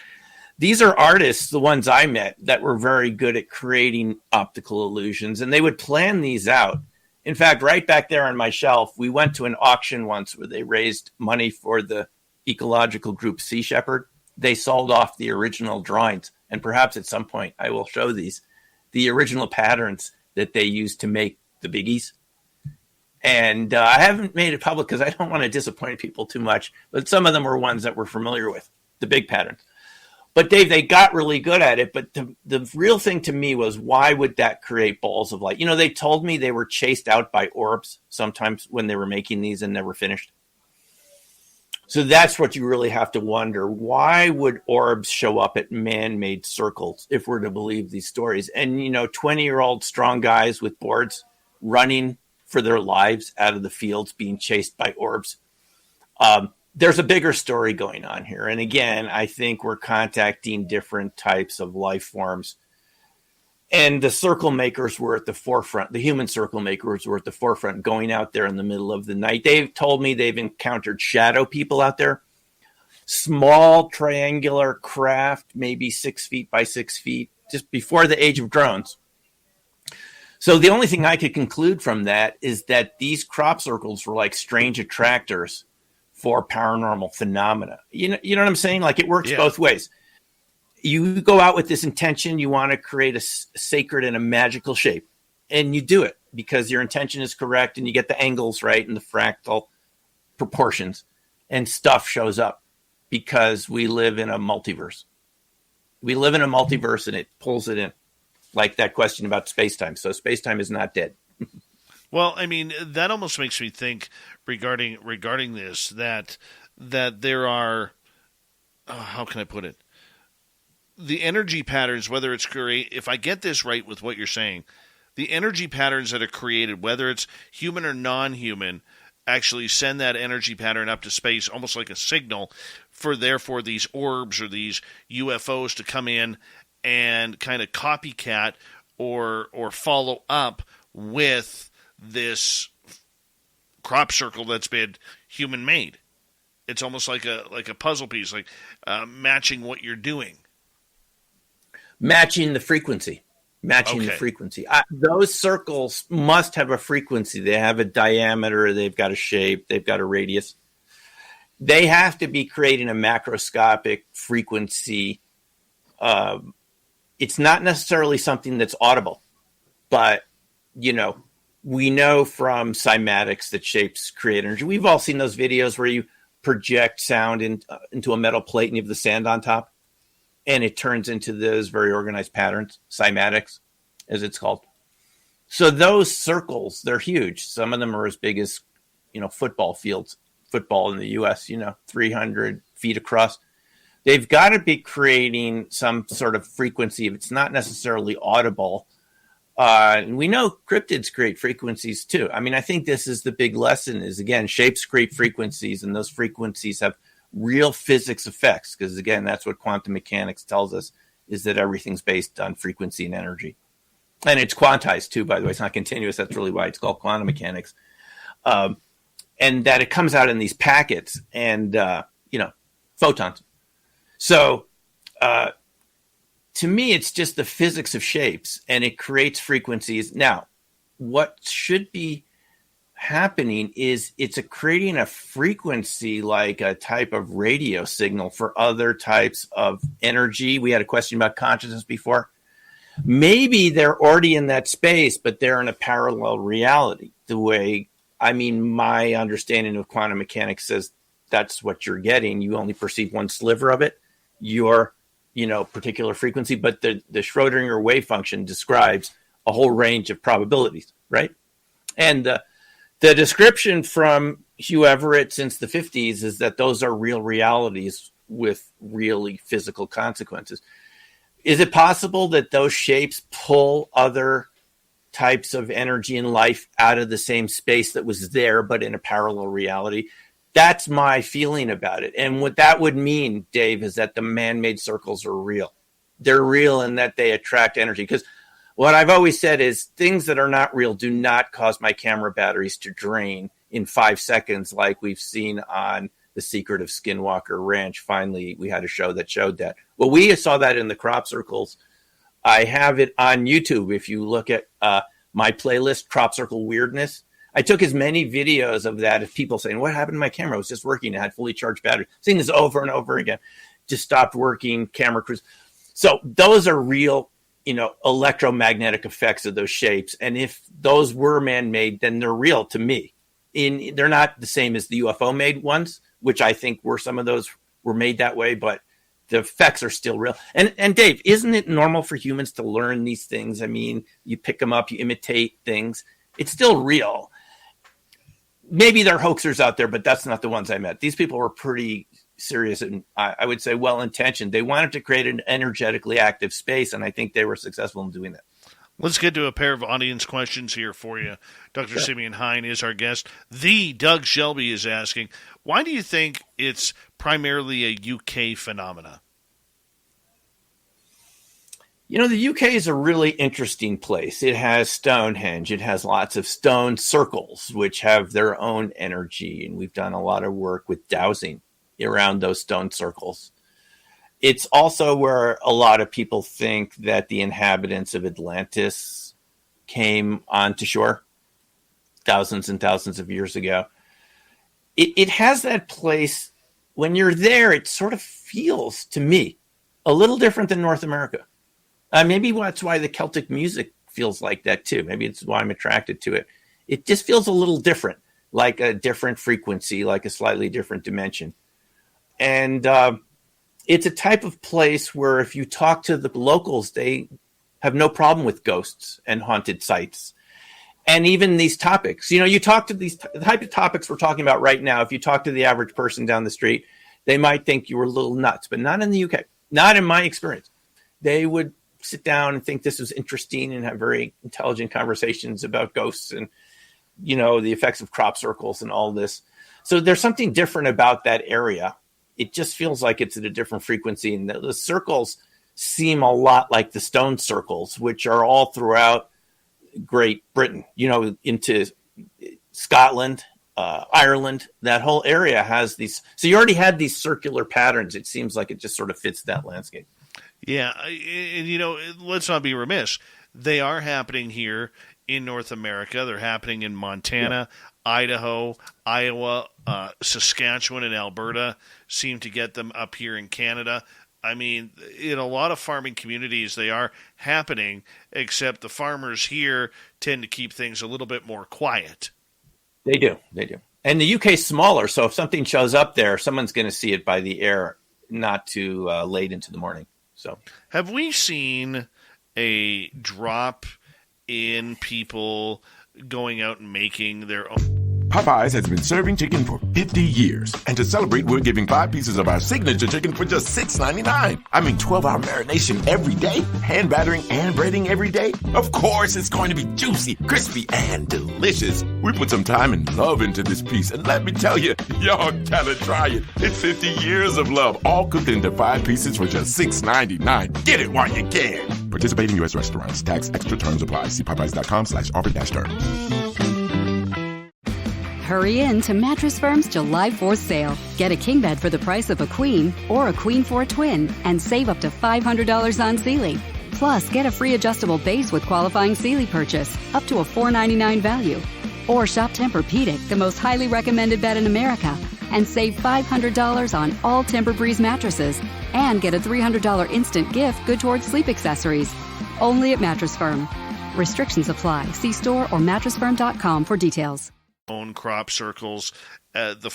These are artists, the ones I met, that were very good at creating optical illusions, and they would plan these out. In fact, right back there on my shelf, we went to an auction once where they raised money for the ecological group Sea Shepherd. They sold off the original drawings, and perhaps at some point I will show these. the original patterns that they used to make the biggies. And I haven't made it public because I don't want to disappoint people too much, but some of them were ones that we're familiar with, the big patterns. But Dave, they got really good at it. But the real thing to me was, why would that create balls of light? You know, they told me they were chased out by orbs sometimes when they were making these and never finished. So that's what you really have to wonder. Why would orbs show up at man-made circles if we're to believe these stories? And, you know, 20-year-old strong guys with boards running for their lives out of the fields being chased by orbs. There's a bigger story going on here. And again, I think we're contacting different types of life forms. And the circle makers were at the forefront. The human circle makers were at the forefront, going out there in the middle of the night. They've told me they've encountered shadow people out there. Small triangular craft, maybe 6 feet by 6 feet, just before the age of drones. So the only thing I could conclude from that is that these crop circles were like strange attractors for paranormal phenomena. You know what I'm saying? Like, it works both ways. You go out with this intention, you want to create a sacred and a magical shape, and you do it because your intention is correct and you get the angles right and the fractal proportions, and stuff shows up because we live in a multiverse. We live in a multiverse and it pulls it in, like that question about space-time. So space-time is not dead. Well, I mean, that almost makes me think regarding this that there are, how can I put it? The energy patterns, whether it's if I get this right with what you're saying, the energy patterns that are created, whether it's human or non-human, actually send that energy pattern up to space, almost like a signal for, therefore, these orbs or these UFOs to come in and kind of copycat or follow up with this crop circle that's been human made. It's almost like a puzzle piece, like matching what you're doing. Matching the frequency. The frequency. Those circles must have a frequency. They have a diameter. They've got a shape. They've got a radius. They have to be creating a macroscopic frequency. It's not necessarily something that's audible, but, you know, we know from cymatics that shapes create energy. We've all seen those videos where you project sound into a metal plate and you have the sand on top, and it turns into those very organized patterns, cymatics, as it's called. So those circles, they're huge. Some of them are as big as, you know, football fields, football in the U.S., 300 feet across. They've got to be creating some sort of frequency. If it's not necessarily audible, and we know cryptids create frequencies too. I mean, I think this is the big lesson is, again, shapes create frequencies, and those frequencies have real physics effects, because, again, that's what quantum mechanics tells us, is that everything's based on frequency and energy. And it's quantized too, by the way. It's not continuous. That's really why it's called quantum mechanics. And that it comes out in these packets and, photons. So, to me, it's just the physics of shapes, and it creates frequencies. Now, what should be happening is it's creating a frequency, like a type of radio signal for other types of energy. We had a question about consciousness before. Maybe they're already in that space, but they're in a parallel reality. My understanding of quantum mechanics says that's what you're getting. You only perceive one sliver of it, your particular frequency, but the Schrodinger wave function describes a whole range of probabilities, right? And the description from Hugh Everett since the 50s is that those are real realities with really physical consequences. Is it possible that those shapes pull other types of energy and life out of the same space that was there, but in a parallel reality? That's my feeling about it. And what that would mean, Dave, is that the man-made circles are real. They're real in that they attract energy. Because what I've always said is things that are not real do not cause my camera batteries to drain in 5 seconds, like we've seen on The Secret of Skinwalker Ranch. Finally, we had a show that showed that. Well, we saw that in the crop circles. I have it on YouTube. If you look at my playlist, Crop Circle Weirdness, I took as many videos of that of people saying, what happened to my camera? It was just working. It had fully charged battery. Seeing this over and over again. Just stopped working, camera cruise. So those are real electromagnetic effects of those shapes. And if those were man-made, then they're real to me. They're not the same as the UFO-made ones, which I think some of those were made that way, but the effects are still real. And Dave, isn't it normal for humans to learn these things? I mean, you pick them up, you imitate things. It's still real. Maybe there are hoaxers out there, but that's not the ones I met. These people were pretty serious and I would say well-intentioned. They wanted to create an energetically active space, and I think they were successful in doing that. Let's get to a pair of audience questions here for you. Dr. Simeon Hein is our guest. The Doug Shelby is asking, why do you think it's primarily a UK phenomena? The UK is a really interesting place. It has Stonehenge. It has lots of stone circles, which have their own energy. And we've done a lot of work with dowsing around those stone circles. It's also where a lot of people think that the inhabitants of Atlantis came onto shore thousands and thousands of years ago. It has that place. When you're there, it sort of feels, to me, a little different than North America. Maybe that's why the Celtic music feels like that, too. Maybe it's why I'm attracted to it. It just feels a little different, like a different frequency, like a slightly different dimension. And it's a type of place where if you talk to the locals, they have no problem with ghosts and haunted sites. And even these topics, you talk to these the type of topics we're talking about right now. If you talk to the average person down the street, they might think you were a little nuts, but not in the UK, not in my experience. They would sit down and think this was interesting and have very intelligent conversations about ghosts and, the effects of crop circles and all this. So there's something different about that area. It just feels like it's at a different frequency. And the circles seem a lot like the stone circles, which are all throughout Great Britain, into Scotland, Ireland. That whole area has these. So you already had these circular patterns. It seems like it just sort of fits that landscape. Yeah. And, let's not be remiss. They are happening here in North America. They're happening in Montana, Idaho, Iowa, Saskatchewan, and Alberta seem to get them up here in Canada. I mean, in a lot of farming communities, they are happening, except the farmers here tend to keep things a little bit more quiet. They do. And the UK is smaller, so if something shows up there, someone's going to see it by the air, not too late into the morning. So, have we seen a drop in people going out and making their own? Popeyes has been serving chicken for 50 years. And to celebrate, we're giving 5 pieces of our signature chicken for just $6.99. 12-hour marination every day, hand battering and breading every day. Of course, it's going to be juicy, crispy, and delicious. We put some time and love into this piece. And let me tell you, y'all gotta try it. It's 50 years of love, all cooked into 5 pieces for just $6.99. Get it while you can. Participating U.S. restaurants. Tax extra terms apply. See popeyes.com/offer-terms. Hurry in to Mattress Firm's July 4th sale. Get a king bed for the price of a queen or a queen for a twin and save up to $500 on Sealy. Plus, get a free adjustable base with qualifying Sealy purchase up to a $499 value. Or shop Tempur-Pedic, the most highly recommended bed in America, and save $500 on all Tempur-Breeze mattresses and get a $300 instant gift good towards sleep accessories. Only at Mattress Firm. Restrictions apply. See store or mattressfirm.com for details. Own crop circles, the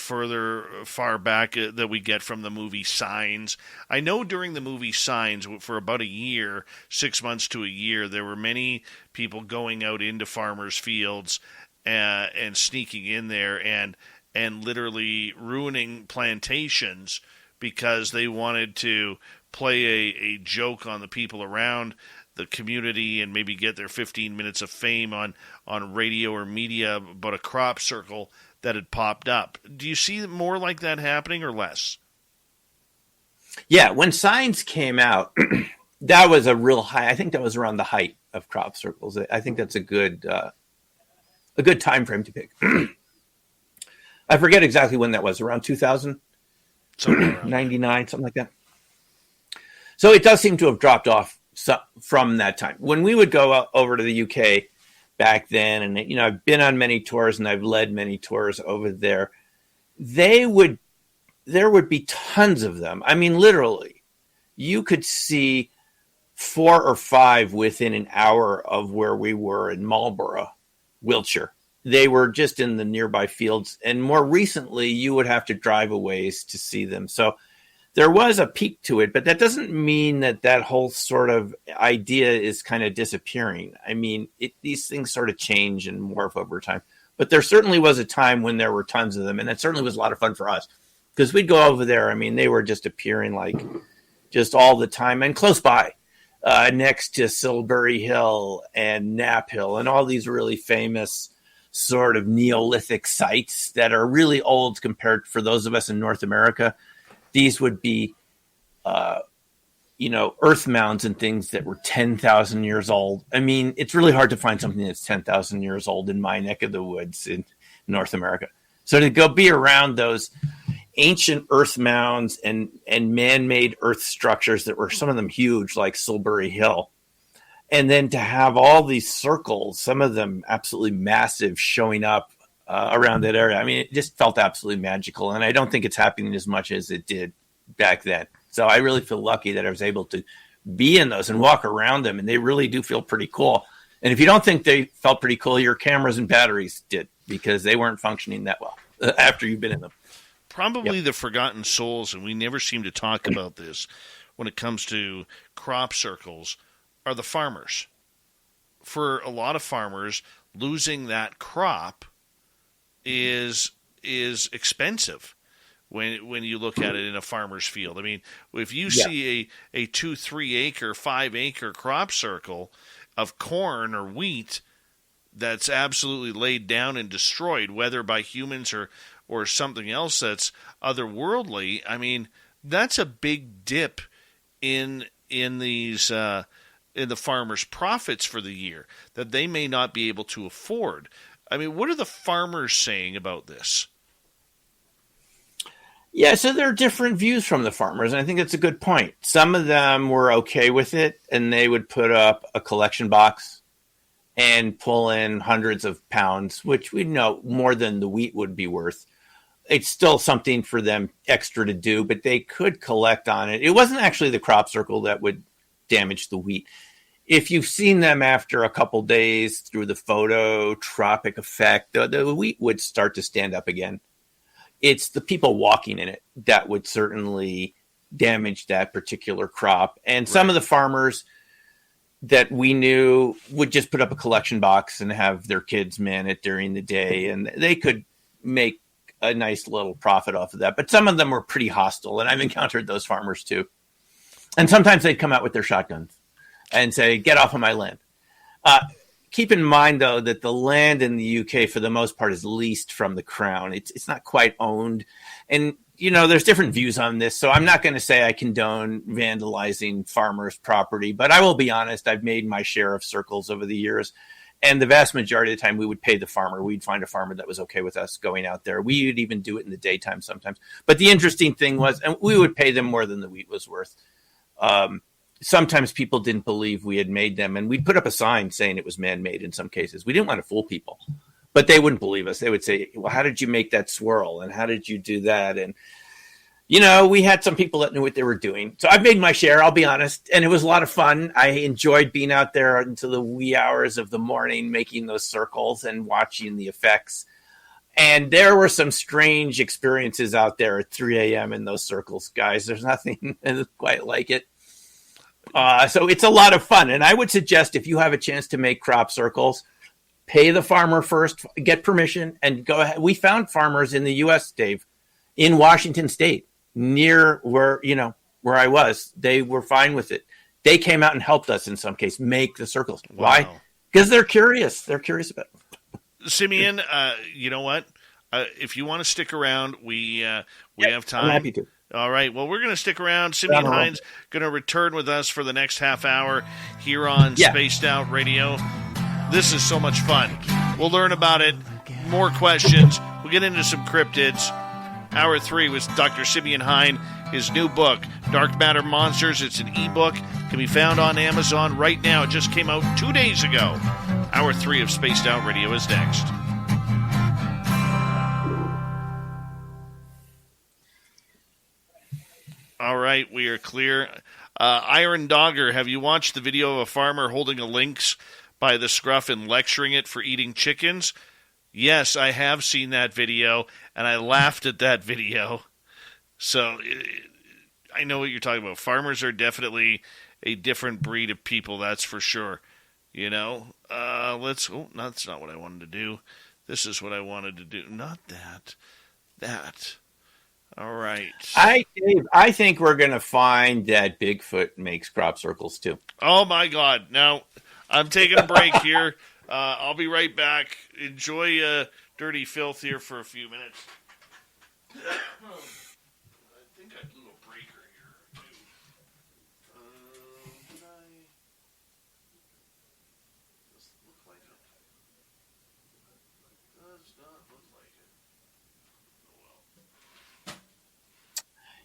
far back that we get from the movie Signs. I know during the movie Signs, for about a year, 6 months to a year, there were many people going out into farmers' fields and sneaking in there and literally ruining plantations because they wanted to play a joke on the people around the community and maybe get their 15 minutes of fame on radio or media about a crop circle that had popped up. Do you see more like that happening or less? Yeah, when Signs came out, that was a real high. I think that was around the height of crop circles. I think that's a good time frame to pick. I forget exactly when that was, around 2000, 99, something like that. So it does seem to have dropped off from that time. When we would go over to the UK back then, and I've been on many tours and I've led many tours over there, there would be tons of them. I mean, literally, you could see 4 or 5 within an hour of where we were in Marlborough, Wiltshire. They were just in the nearby fields. And more recently, you would have to drive a ways to see them. So there was a peak to it, but that doesn't mean that that whole sort of idea is kind of disappearing. I mean, these things sort of change and morph over time. But there certainly was a time when there were tons of them, and it certainly was a lot of fun for us because we'd go over there. I mean, they were just appearing like just all the time and close by, next to Silbury Hill and Knapp Hill and all these really famous sort of Neolithic sites that are really old compared for those of us in North America. These would be, earth mounds and things that were 10,000 years old. I mean, it's really hard to find something that's 10,000 years old in my neck of the woods in North America. So to go be around those ancient earth mounds and man-made earth structures that were some of them huge, like Silbury Hill, and then to have all these circles, some of them absolutely massive, showing up around that area. I mean, it just felt absolutely magical, and I don't think it's happening as much as it did back then. So I really feel lucky that I was able to be in those and walk around them, and they really do feel pretty cool. And if you don't think they felt pretty cool, your cameras and batteries did, because they weren't functioning that well after you've been in them. Probably the forgotten souls, and we never seem to talk about this when it comes to crop circles, are the farmers. For a lot of farmers, losing that crop is expensive when you look at it in a farmer's field. I mean, if you see a 2-3 acre, 5 acre crop circle of corn or wheat that's absolutely laid down and destroyed, whether by humans or something else that's otherworldly, I mean, that's a big dip in these in the farmers' profits for the year that they may not be able to afford. I mean, what are the farmers saying about this? Yeah, so there are different views from the farmers, and I think that's a good point. Some of them were okay with it, and they would put up a collection box and pull in hundreds of pounds, which we know more than the wheat would be worth. It's still something for them extra to do, but they could collect on it. It wasn't actually the crop circle that would damage the wheat. If you've seen them after a couple days through the phototropic effect, the wheat would start to stand up again. It's the people walking in it that would certainly damage that particular crop. And some of the farmers that we knew would just put up a collection box and have their kids man it during the day, and they could make a nice little profit off of that. But some of them were pretty hostile, and I've encountered those farmers too. And sometimes they'd come out with their shotguns and say, "Get off of my land." Keep in mind, though, that the land in the UK, for the most part, is leased from the Crown. It's not quite owned. And, there's different views on this. So I'm not going to say I condone vandalizing farmers' property. But I will be honest, I've made my share of circles over the years. And the vast majority of the time, we would pay the farmer. We'd find a farmer that was okay with us going out there. We would even do it in the daytime sometimes. But the interesting thing was, and we would pay them more than the wheat was worth. Sometimes people didn't believe we had made them, and we'd put up a sign saying it was man-made in some cases. We didn't want to fool people, but they wouldn't believe us. They would say, "Well, how did you make that swirl? And how did you do that?" And, we had some people that knew what they were doing. So I've made my share, I'll be honest, and it was a lot of fun. I enjoyed being out there until the wee hours of the morning, making those circles and watching the effects. And there were some strange experiences out there at 3 a.m. in those circles, guys. There's nothing quite like it. So it's a lot of fun. And I would suggest if you have a chance to make crop circles, pay the farmer first, get permission, and go ahead. We found farmers in the U.S., Dave, in Washington State, near where I was. They were fine with it. They came out and helped us in some case make the circles. Wow. Why? Because they're curious. They're curious about it. Simeon, you know what? If you want to stick around, we have time. I'm happy to. All right. Well, we're going to stick around. Simeon Hein's going to return with us for the next half hour here on Spaced Out Radio. This is so much fun. We'll learn about it. More questions. We'll get into some cryptids. Hour 3 with Dr. Simeon Hein. His new book, Dark Matter Monsters. It's an ebook. Can be found on Amazon right now. It just came out 2 days ago. Hour 3 of Spaced Out Radio is next. All right, we are clear. Iron Dogger, have you watched the video of a farmer holding a lynx by the scruff and lecturing it for eating chickens? Yes, I have seen that video, and I laughed at that video. So I know what you're talking about. Farmers are definitely a different breed of people, that's for sure. You know, that's not what I wanted to do. This is what I wanted to do. Not that. That. All right. I think we're going to find that Bigfoot makes crop circles too. Oh my God. Now, I'm taking a break here. I'll be right back. Enjoy Dirty Filth here for a few minutes. I think I blew a breaker here, too. Did I? Does it look like it? Does not look like it. Oh well.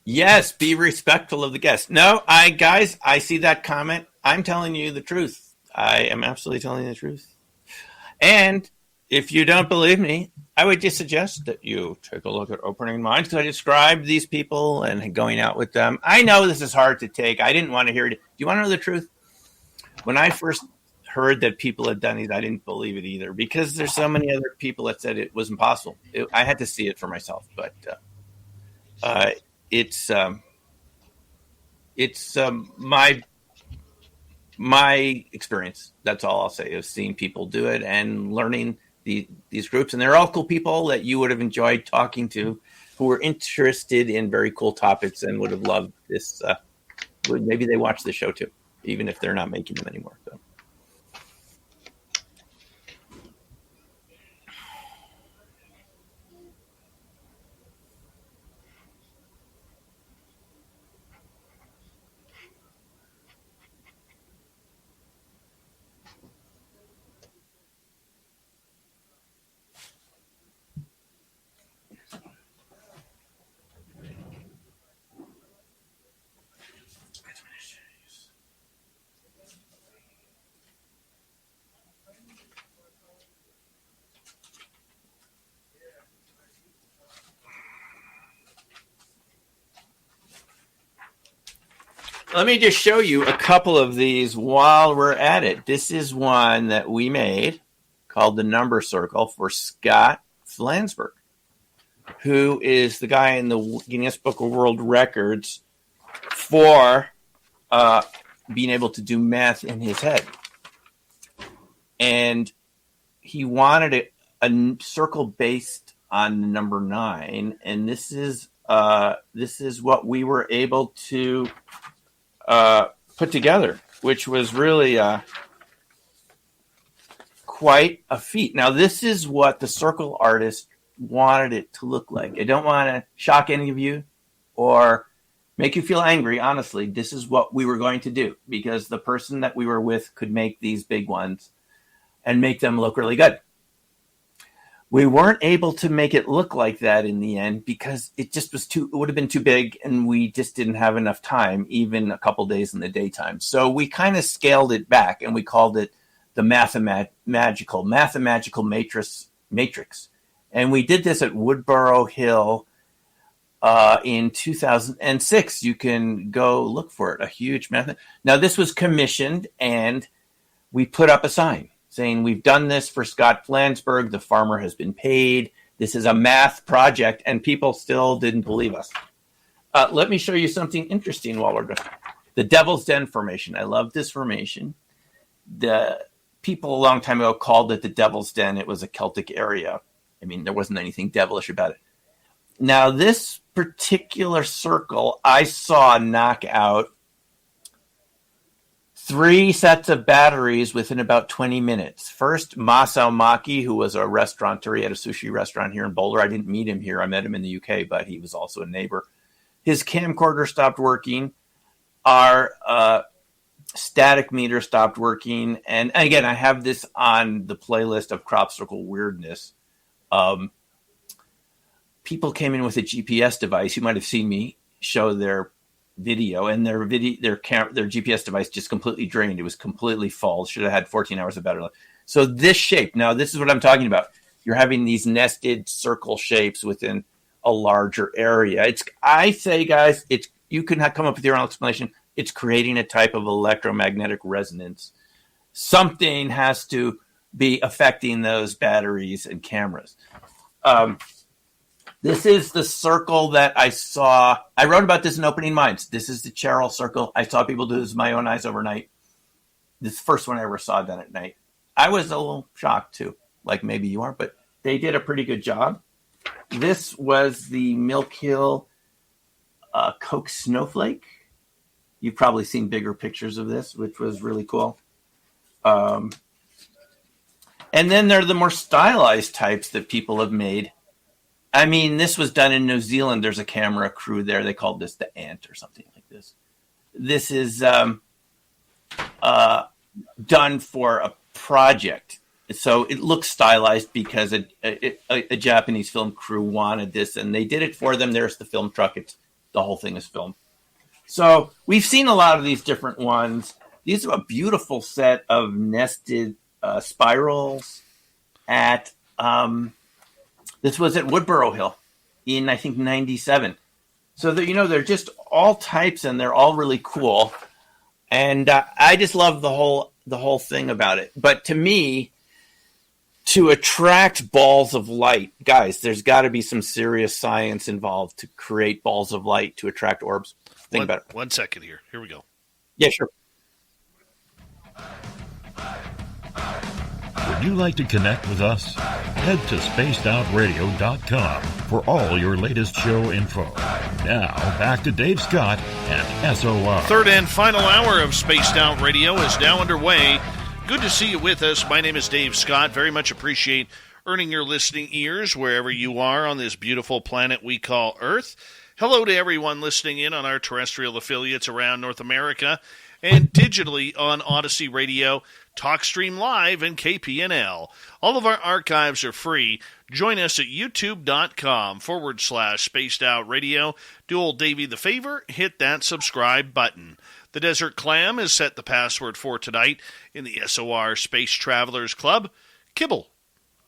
Yes, be respectful of the guest. No, guys, I see that comment. I'm telling you the truth. I am absolutely telling you the truth. And if you don't believe me, I would just suggest that you take a look at Opening Minds, because I described these people and going out with them. I know this is hard to take. I didn't want to hear it. Do you want to know the truth? When I first heard that people had done it, I didn't believe it either, because there's so many other people that said it was impossible. I had to see it for myself, but it's my experience. That's all I'll say, is seeing people do it and learning these groups. And they're all cool people that you would have enjoyed talking to, who were interested in very cool topics and would have loved this. Maybe they watch the show too, even if they're not making them anymore. So. Let me just show you a couple of these while we're at it. This is one that we made called the number circle for Scott Flansburgh, who is the guy in the Guinness Book of World Records for being able to do math in his head. And he wanted a circle based on the number 9. And this is what we were able to put together, which was really quite a feat. Now, this is what the circle artist wanted it to look like. I don't want to shock any of you or make you feel angry. Honestly, this is what we were going to do, because the person that we were with could make these big ones and make them look really good. We weren't able to make it look like that in the end, because it just was it would have been too big, and we just didn't have enough time, even a couple days in the daytime. So we kind of scaled it back, and we called it the mathematical matrix. And we did this at Woodborough Hill in 2006. You can go look for it. A huge math. Now, this was commissioned, and we put up a sign saying, "We've done this for Scott Flansburgh. The farmer has been paid. This is a math project," and people still didn't believe us. Let me show you something interesting while we're going. The Devil's Den formation. I love this formation. The people a long time ago called it the Devil's Den. It was a Celtic area. I mean, there wasn't anything devilish about it. Now, this particular circle, I saw knock out 3 sets of batteries within about 20 minutes. First, Masao Maki, who was a restaurateur. He had a sushi restaurant here in Boulder. I didn't meet him here. I met him in the UK, but he was also a neighbor. His camcorder stopped working. Our static meter stopped working. And again, I have this on the playlist of Crop Circle Weirdness. People came in with a GPS device. You might have seen me show their video, and their GPS device just completely drained. It was completely full. Should have had 14 hours of battery life. So this shape, now this is what I'm talking about. You're having these nested circle shapes within a larger area. I say, guys, you can come up with your own explanation. it's creating a type of electromagnetic resonance. Something has to be affecting those batteries and cameras. This is the circle that I saw. I wrote about this in Opening Minds. This is the Cheryl circle. I saw people do this with my own eyes overnight. This is the first one I ever saw done at night. I was a little shocked too, like maybe you are, but they did a pretty good job. This was the Milk Hill Coke Snowflake. You've probably seen bigger pictures of this, which was really cool. And then there are the more stylized types that people have made. I mean, this was done in New Zealand. There's a camera crew there. They called this the Ant or something like this. This is done for a project. So it looks stylized because a Japanese film crew wanted this, and they did it for them. There's the film truck. The whole thing is filmed. So we've seen a lot of these different ones. These are a beautiful set of nested spirals at this was at Woodborough Hill in, I think, 97. So they're just all types, and they're all really cool. And I just love the whole thing about it. But to me, to attract balls of light, guys, there's got to be some serious science involved to create balls of light to attract orbs. Think about it. 1 second here. Here we go. Yeah, sure. Would you like to connect with us? Head to spacedoutradio.com for all your latest show info. Now, back to Dave Scott and SOR. Third and final hour of Spaced Out Radio is now underway. Good to see you with us. My name is Dave Scott. Very much appreciate earning your listening ears wherever you are on this beautiful planet we call Earth. Hello to everyone listening in on our terrestrial affiliates around North America and digitally on Odyssey Radio, TalkStream Live, and KPNL. All of our archives are free. Join us at youtube.com/Spaced Out Radio. Do old Davey the favor, hit that subscribe button. The Desert Clam has set the password for tonight in the SOR Space Travelers Club. Kibble.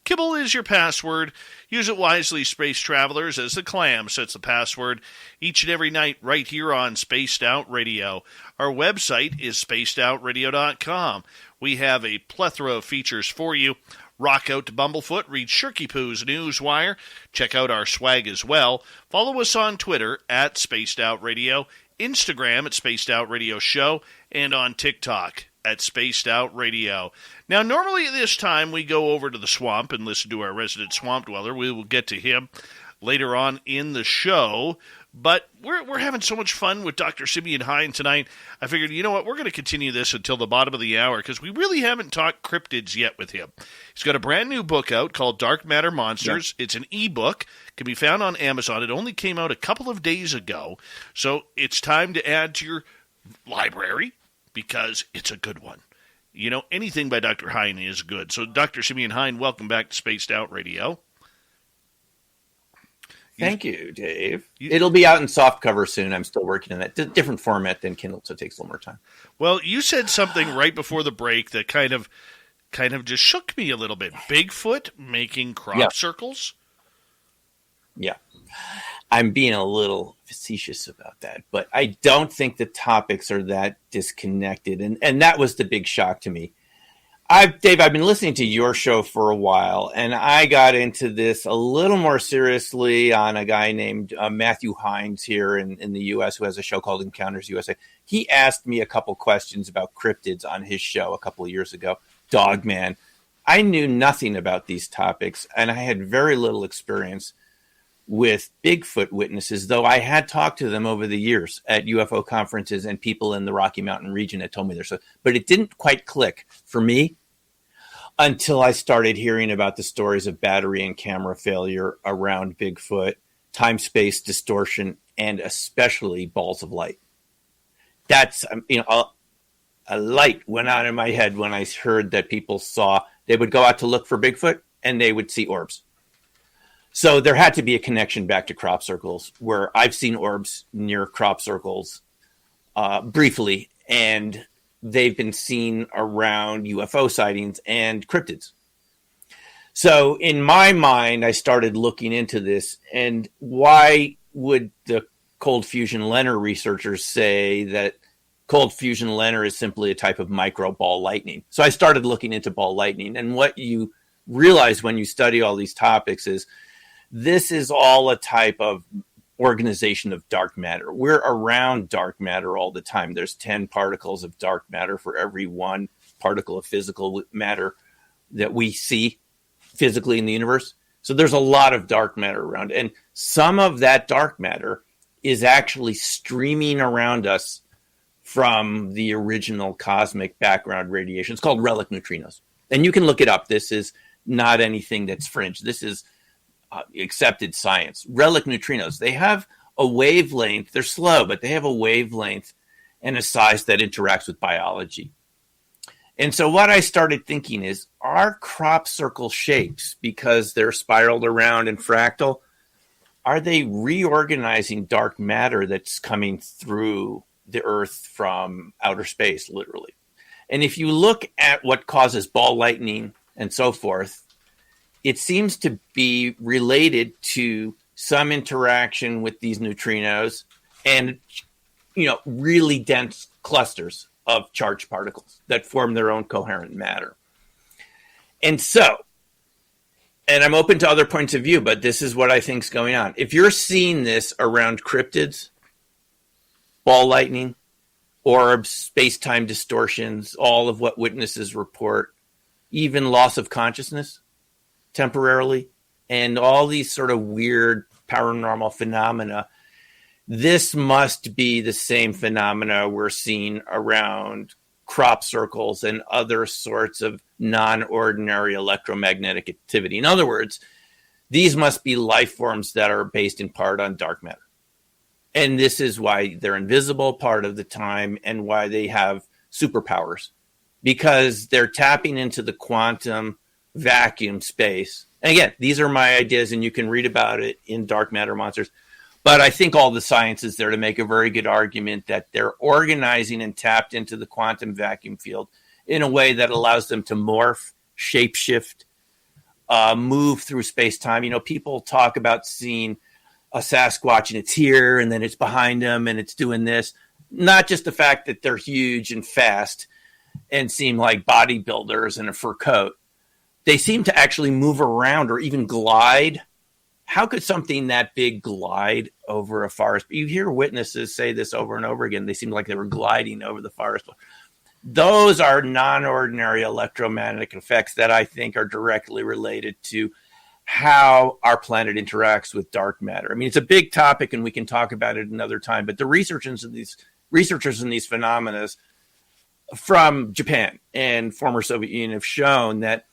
Kibble is your password. Use it wisely, space travelers, as the Clam sets the password each and every night right here on Spaced Out Radio. Our website is spacedoutradio.com. We have a plethora of features for you. Rock out to Bumblefoot, read Shirky Poo's Newswire. Check out our swag as well. Follow us on Twitter at Spaced Out Radio, Instagram at Spaced Out Radio Show, and on TikTok at Spaced Out Radio. Now, normally at this time, we go over to the swamp and listen to our resident swamp dweller. We will get to him later on in the show. But we're having so much fun with Dr. Simeon Hein tonight. I figured, you know what, we're going to continue this until the bottom of the hour because we really haven't talked cryptids yet with him. He's got a brand new book out called Dark Matter Monsters. Yep. It's an ebook. Can be found on Amazon. It only came out a couple of days ago. So it's time to add to your library because it's a good one. You know, anything by Dr. Hein is good. So Dr. Simeon Hein, welcome back to Spaced Out Radio. Thank you, Dave. It'll be out in softcover soon. I'm still working on that. Different format than Kindle, so it takes a little more time. Well, you said something right before the break that kind of just shook me a little bit. Bigfoot making crop circles? Yeah. I'm being a little facetious about that, but I don't think the topics are that disconnected. And that was the big shock to me. Dave, I've been listening to your show for a while, and I got into this a little more seriously on a guy named Matthew Hines here in the U.S. who has a show called Encounters USA. He asked me a couple questions about cryptids on his show a couple of years ago. Dogman. I knew nothing about these topics, and I had very little experience with Bigfoot witnesses, though I had talked to them over the years at UFO conferences and people in the Rocky Mountain region that told me there's but it didn't quite click for me until I started hearing about the stories of battery and camera failure around Bigfoot, time-space distortion, and especially balls of light. That's, a light went out in my head when I heard that people they would go out to look for Bigfoot and they would see orbs. So there had to be a connection back to crop circles where I've seen orbs near crop circles briefly, and they've been seen around UFO sightings and cryptids. So in my mind, I started looking into this, and why would the cold fusion Leonard researchers say that cold fusion LENR is simply a type of micro ball lightning. So I started looking into ball lightning. And what you realize when you study all these topics is this is all a type of organization of dark matter. We're around dark matter all the time. There's 10 particles of dark matter for every 1 particle of physical matter that we see physically in the universe. So there's a lot of dark matter around. And some of that dark matter is actually streaming around us from the original cosmic background radiation. It's called relic neutrinos. And you can look it up. This is not anything that's fringe. This is accepted science. Relic neutrinos, they have a wavelength. They're slow, but they have a wavelength and a size that interacts with biology. And so what I started thinking is, are crop circle shapes, because they're spiraled around and fractal, are they reorganizing dark matter that's coming through the Earth from outer space, literally? And if you look at what causes ball lightning and so forth, it seems to be related to some interaction with these neutrinos and, really dense clusters of charged particles that form their own coherent matter. And so, and I'm open to other points of view, but this is what I think is going on. If you're seeing this around cryptids, ball lightning, orbs, space-time distortions, all of what witnesses report, even loss of consciousness temporarily, and all these sort of weird paranormal phenomena, this must be the same phenomena we're seeing around crop circles and other sorts of non-ordinary electromagnetic activity. In other words, these must be life forms that are based in part on dark matter. And this is why they're invisible part of the time and why they have superpowers, because they're tapping into the quantum vacuum space. And again, these are my ideas, and you can read about it in Dark Matter Monsters. But I think all the science is there to make a very good argument that they're organizing and tapped into the quantum vacuum field in a way that allows them to morph, shapeshift, move through space-time. People talk about seeing a Sasquatch and it's here and then it's behind them and it's doing this. Not just the fact that they're huge and fast and seem like bodybuilders in a fur coat. They seem to actually move around or even glide. How could something that big glide over a forest? You hear witnesses say this over and over again. They seem like they were gliding over the forest. Those are non-ordinary electromagnetic effects that I think are directly related to how our planet interacts with dark matter. I mean, it's a big topic and we can talk about it another time, but the researchers in these phenomena from Japan and former Soviet Union have shown that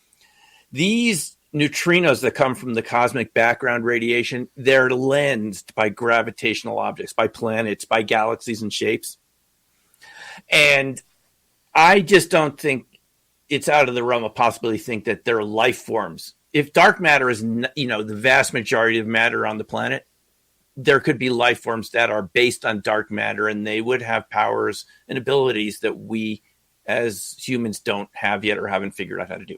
these neutrinos that come from the cosmic background radiation, they're lensed by gravitational objects, by planets, by galaxies and shapes. And I just don't think it's out of the realm of possibility to think that they're life forms. If dark matter is, the vast majority of matter on the planet, there could be life forms that are based on dark matter, and they would have powers and abilities that we as humans don't have yet or haven't figured out how to do.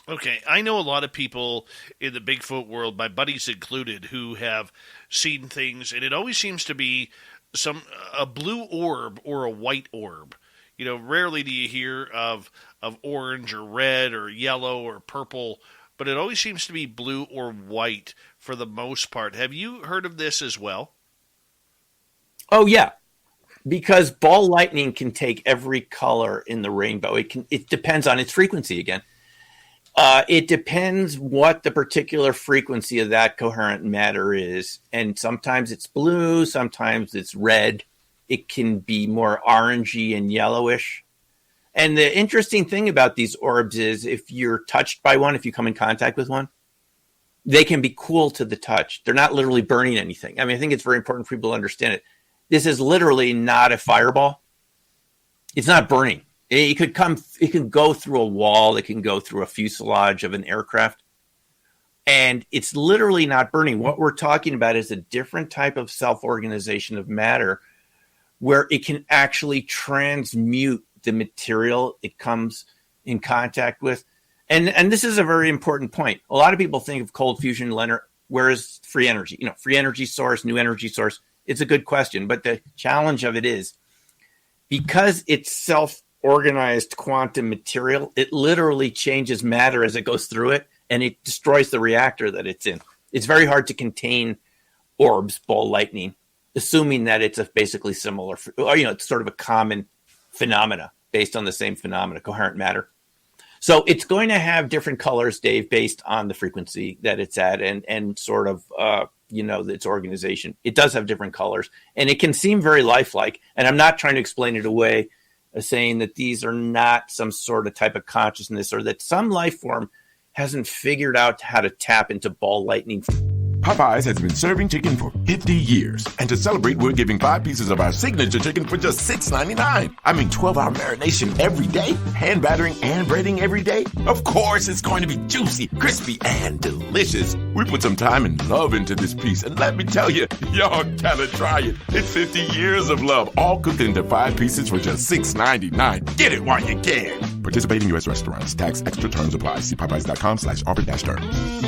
Okay, I know a lot of people in the Bigfoot world, my buddies included, who have seen things, and it always seems to be a blue orb or a white orb. Rarely do you hear of orange or red or yellow or purple, but it always seems to be blue or white for the most part. Have you heard of this as well? Oh, yeah. Because ball lightning can take every color in the rainbow. It depends on its frequency again. It depends what the particular frequency of that coherent matter is. And sometimes it's blue, sometimes it's red. It can be more orangey and yellowish. And the interesting thing about these orbs is if you're touched by one, if you come in contact with one, they can be cool to the touch. They're not literally burning anything. I mean, I think it's very important for people to understand it. This is literally not a fireball. It's not burning. It can go through a wall. It can go through a fuselage of an aircraft. And it's literally not burning. What we're talking about is a different type of self-organization of matter where it can actually transmute the material it comes in contact with. And this is a very important point. A lot of people think of cold fusion LENR, where is free energy? Free energy source, new energy source. It's a good question. But the challenge of it is because it's self-organized quantum material, it literally changes matter as it goes through it, and it destroys the reactor that it's in. It's very hard to contain orbs, ball lightning, assuming that it's a basically similar, or, it's sort of a common phenomena based on the same phenomena, coherent matter. So it's going to have different colors, Dave, based on the frequency that it's at and sort of, its organization. It does have different colors, and it can seem very lifelike. And I'm not trying to explain it away as saying that these are not some sort of type of consciousness or that some life form hasn't figured out how to tap into ball lightning. Popeyes has been serving chicken for 50 years. And to celebrate, we're giving 5 pieces of our signature chicken for just $6.99. I mean, 12-hour marination every day, hand battering and breading every day. Of course, it's going to be juicy, crispy, and delicious. We put some time and love into this piece. And let me tell you, y'all gotta try it. It's 50 years of love, all cooked into 5 pieces for just $6.99. Get it while you can. Participating U.S. restaurants. Tax extra terms apply. See Popeyes.com/offer-terms.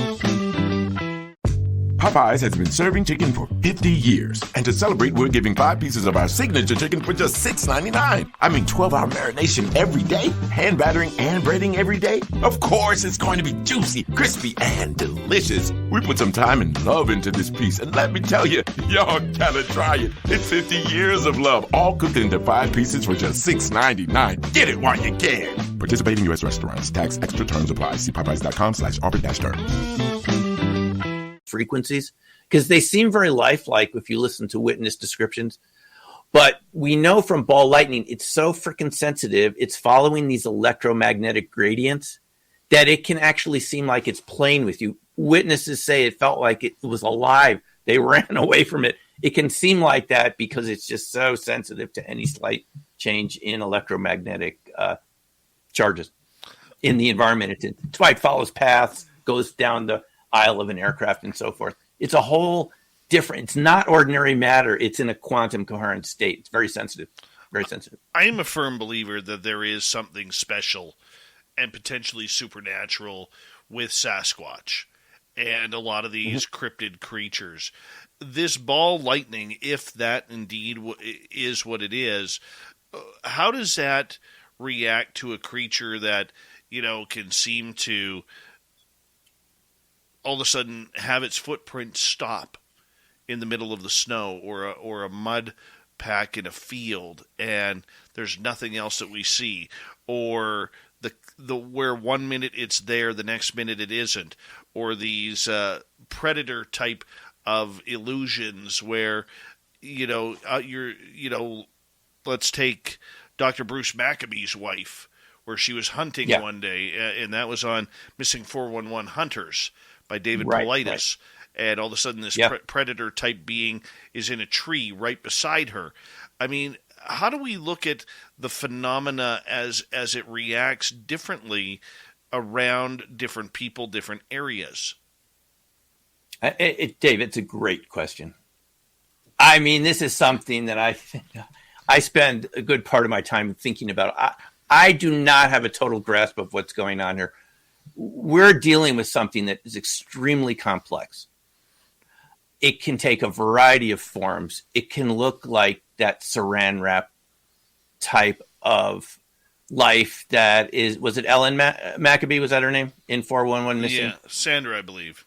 Popeyes has been serving chicken for 50 years. And to celebrate, we're giving 5 pieces of our signature chicken for just $6.99. I mean, 12-hour marination every day, hand battering and breading every day. Of course, it's going to be juicy, crispy, and delicious. We put some time and love into this piece. And let me tell you, y'all gotta try it. It's 50 years of love, all cooked into 5 pieces for just $6.99. Get it while you can. Participating U.S. restaurants. Tax extra terms apply. See Popeyes.com/offer-terms. Frequencies, because they seem very lifelike if you listen to witness descriptions. But we know from ball lightning, it's so freaking sensitive. It's following these electromagnetic gradients that it can actually seem like it's playing with you. Witnesses say it felt like it was alive. They ran away from it. It can seem like that because it's just so sensitive to any slight change in electromagnetic charges in the environment it's in. That's why it follows paths, goes down the aisle of an aircraft and so forth. It's a whole different, it's not ordinary matter. It's in a quantum coherent state. It's very sensitive, very sensitive. I am a firm believer that there is something special and potentially supernatural with Sasquatch and a lot of these cryptid creatures. This ball lightning, if that indeed is what it is, how does that react to a creature that, can seem to all of a sudden have its footprint stop in the middle of the snow or a mud pack in a field and there's nothing else that we see, or the where 1 minute it's there, the next minute it isn't, or these predator type of illusions where let's take Dr. Bruce Maccabee's wife, where she was hunting one day, and that was on Missing 411 Hunters by David Paulides, and all of a sudden this predator-type being is in a tree right beside her. I mean, how do we look at the phenomena as it reacts differently around different people, different areas? Dave, it's a great question. I mean, this is something that I spend a good part of my time thinking about. I do not have a total grasp of what's going on here. We're dealing with something that is extremely complex. It can take a variety of forms. It can look like that saran wrap type of life that is, was it Ellen Maccabee? Was that her name in 411 Missing? Yeah, Sandra, I believe.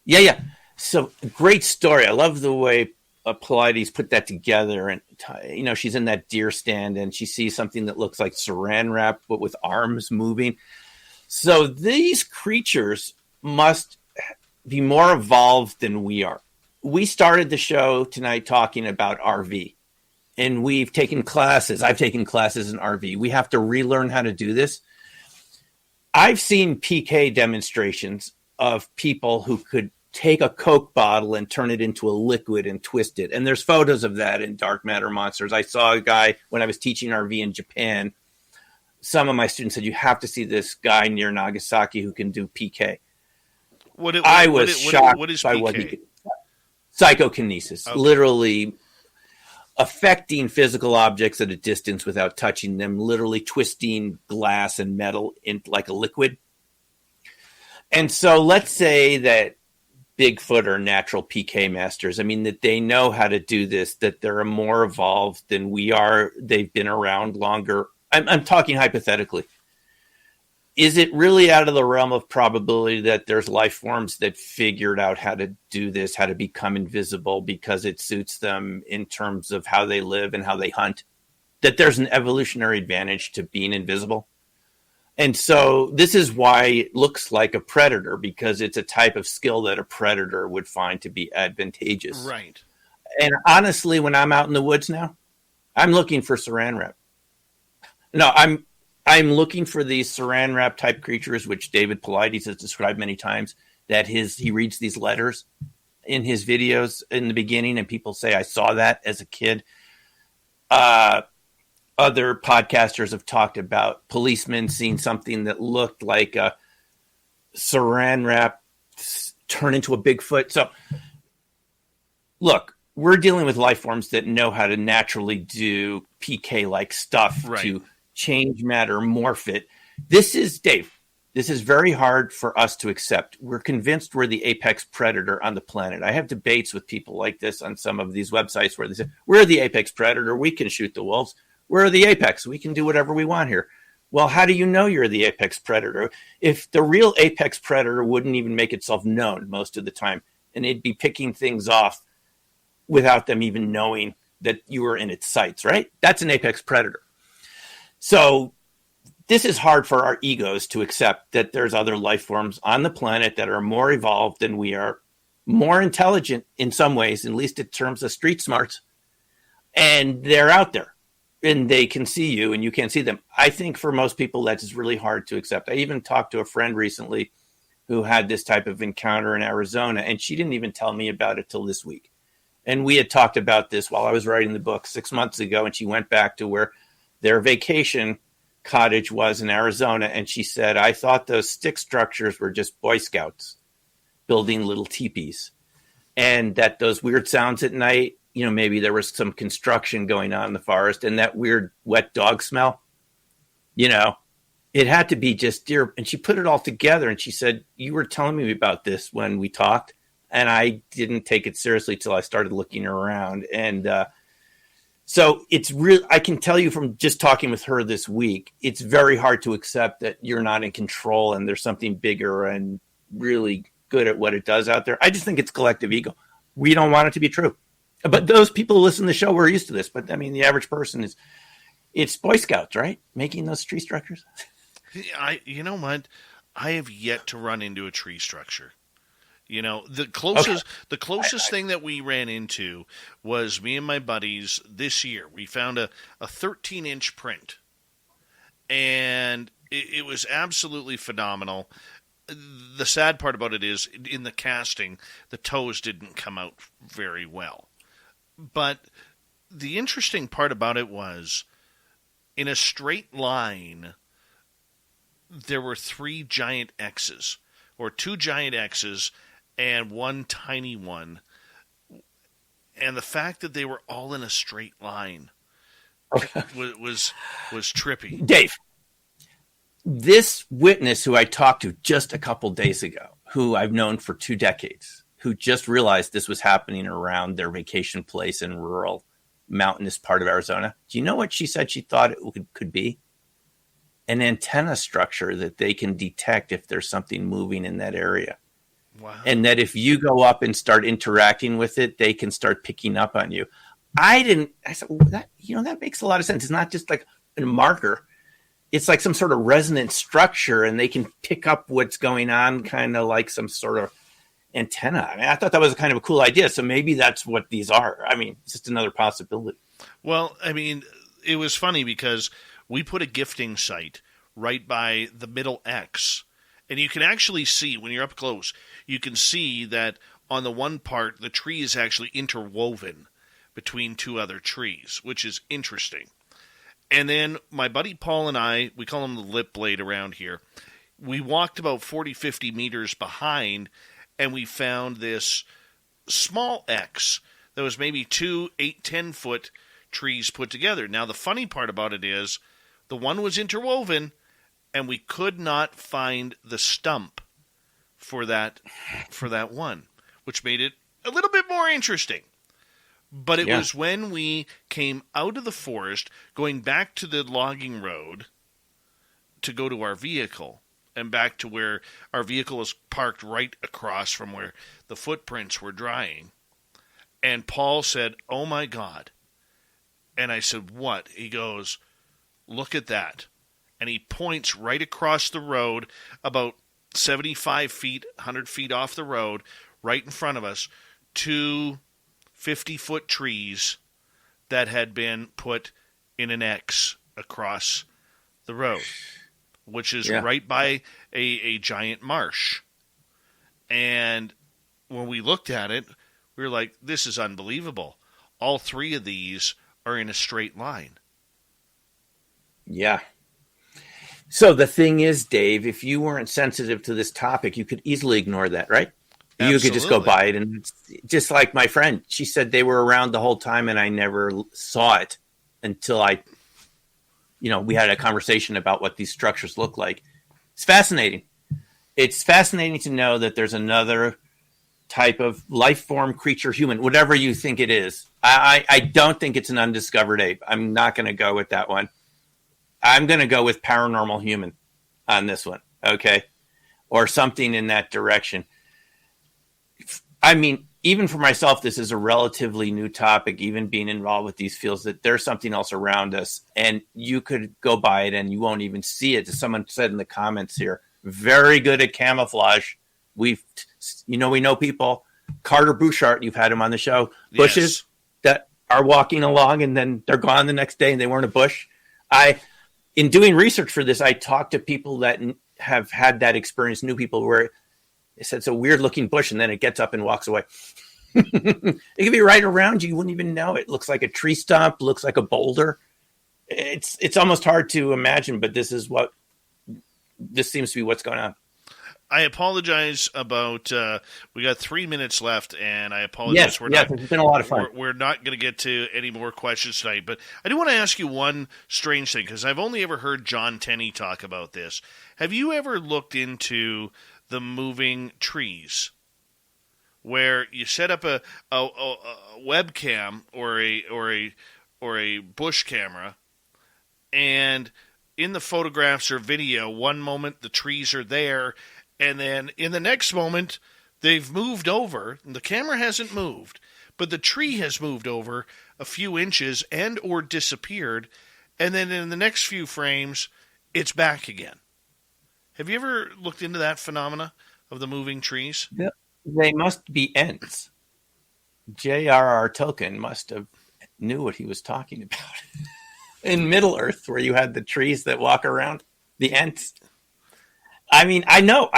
Yeah. So great story. I love the way Paulides put that together. And, she's in that deer stand and she sees something that looks like saran wrap, but with arms moving. So these creatures must be more evolved than we are. We started the show tonight talking about RV, and we've taken classes. I've taken classes in RV. We have to relearn how to do this. I've seen PK demonstrations of people who could take a Coke bottle and turn it into a liquid and twist it. And there's photos of that in Dark Matter Monsters. I saw a guy when I was teaching RV in Japan. Some of my students said, you have to see this guy near Nagasaki who can do PK. I was shocked by what he could. Psychokinesis, literally affecting physical objects at a distance without touching them, literally twisting glass and metal in like a liquid. And so let's say that Bigfoot are natural PK masters. I mean, that they know how to do this, that they're more evolved than we are. They've been around longer. I'm talking hypothetically. Is it really out of the realm of probability that there's life forms that figured out how to do this, how to become invisible because it suits them in terms of how they live and how they hunt? That there's an evolutionary advantage to being invisible? And so this is why it looks like a predator, because it's a type of skill that a predator would find to be advantageous. Right. And honestly, when I'm out in the woods now, I'm looking for saran wrap. No, I'm looking for these saran wrap type creatures, which David Paulides has described many times, that he reads these letters in his videos in the beginning, and people say, I saw that as a kid. Other podcasters have talked about policemen seeing something that looked like a saran wrap turn into a Bigfoot. So, look, we're dealing with life forms that know how to naturally do PK-like stuff to change matter, morph it. This is, Dave, this is very hard for us to accept. We're convinced we're the apex predator on the planet. I have debates with people like this on some of these websites where they say, we're the apex predator. We can shoot the wolves. We're the apex. We can do whatever we want here. Well, how do you know you're the apex predator? If the real apex predator wouldn't even make itself known most of the time, and it'd be picking things off without them even knowing that you were in its sights, right? That's an apex predator. So this is hard for our egos to accept, that there's other life forms on the planet that are more evolved than we are, more intelligent in some ways, at least in terms of street smarts, and they're out there. And they can see you and you can't see them. I think for most people, that's really hard to accept. I even talked to a friend recently who had this type of encounter in Arizona, and she didn't even tell me about it till this week. And we had talked about this while I was writing the book 6 months ago, and she went back to where their vacation cottage was in Arizona. And she said, I thought those stick structures were just Boy Scouts building little teepees, and that those weird sounds at night, you know, maybe there was some construction going on in the forest, and that weird wet dog smell, you know, it had to be just deer. And she put it all together, and she said, you were telling me about this when we talked, and I didn't take it seriously till I started looking around. And so it's real. I can tell you from just talking with her this week, it's very hard to accept that you're not in control and there's something bigger and really good at what it does out there. I just think it's collective ego. We don't want it to be true. But those people who listen to the show, we're used to this. But I mean, the average person it's Boy Scouts, right? Making those tree structures. You know what? I have yet to run into a tree structure. You know, the closest thing that we ran into was me and my buddies this year. We found a 13-inch print, and it was absolutely phenomenal. The sad part about it is, in the casting, the toes didn't come out very well. But the interesting part about it was, in a straight line, there were 3 giant X's, or 2 giant X's, and 1 tiny one. And the fact that they were all in a straight line was trippy. Dave, this witness who I talked to just a couple days ago, who I've known for 2 decades, who just realized this was happening around their vacation place in rural mountainous part of Arizona. Do you know what she said she thought it could be? An antenna structure that they can detect if there's something moving in that area. Wow. And that if you go up and start interacting with it, they can start picking up on you. I said, well, that makes a lot of sense. It's not just like a marker. It's like some sort of resonant structure, and they can pick up what's going on, kind of like some sort of antenna. I mean, I thought that was kind of a cool idea. So maybe that's what these are. I mean, it's just another possibility. Well, I mean, it was funny because we put a gifting site right by the middle X, and you can actually see, when you're up close, you can see that on the one part, the tree is actually interwoven between 2 other trees, which is interesting. And then my buddy Paul and I, we call him the lip blade around here, we walked about 40, 50 meters behind, and we found this small X that was maybe 2 8, 10-foot trees put together. Now, the funny part about it is the one was interwoven, and we could not find the stump for that one. which made it a little bit more interesting. But it was when we came out of the forest, going back to the logging road to go to our vehicle, and back to where our vehicle was parked right across from where the footprints were drying. And Paul said, "Oh my God." And I said, "What?" He goes, "Look at that." And he points right across the road, about 75 feet, 100 feet off the road, right in front of us, 2 50-foot trees that had been put in an X across the road, which is right by a giant marsh. And when we looked at it, we were like, this is unbelievable. All 3 of these are in a straight line. Yeah. So the thing is, Dave, if you weren't sensitive to this topic, you could easily ignore that, right? Absolutely. You could just go by it. And just like my friend, she said they were around the whole time and I never saw it until we had a conversation about what these structures look like. It's fascinating. It's fascinating to know that there's another type of life form, creature, human, whatever you think it is. I don't think it's an undiscovered ape. I'm not going to go with that one. I'm going to go with paranormal human on this one, okay? Or something in that direction. I mean, even for myself, this is a relatively new topic, even being involved with these fields, that there's something else around us, and you could go by it and you won't even see it. As someone said in the comments here, very good at camouflage. We know people. Carter Bouchard, you've had him on the show. Bushes that are walking along and then they're gone the next day and they weren't a bush. In doing research for this, I talked to people that have had that experience, new people where they said it's a weird looking bush and then it gets up and walks away. It could be right around you. You wouldn't even know. It looks like a tree stump, looks like a boulder. It's almost hard to imagine, but this seems to be what's going on. I apologize about we got 3 minutes left, and I apologize. Yes, it's been a lot of fun. We're not going to get to any more questions tonight, but I do want to ask you one strange thing, because I've only ever heard John Tenney talk about this. Have you ever looked into the moving trees, where you set up a webcam or a bush camera, and in the photographs or video, one moment the trees are there, and then in the next moment, they've moved over. The camera hasn't moved, but the tree has moved over a few inches and or disappeared, and then in the next few frames, it's back again. Have you ever looked into that phenomena of the moving trees? Yeah, they must be ents. J.R.R. Tolkien must have knew what he was talking about. In Middle-earth, where you had the trees that walk around, the ents. I mean, I know,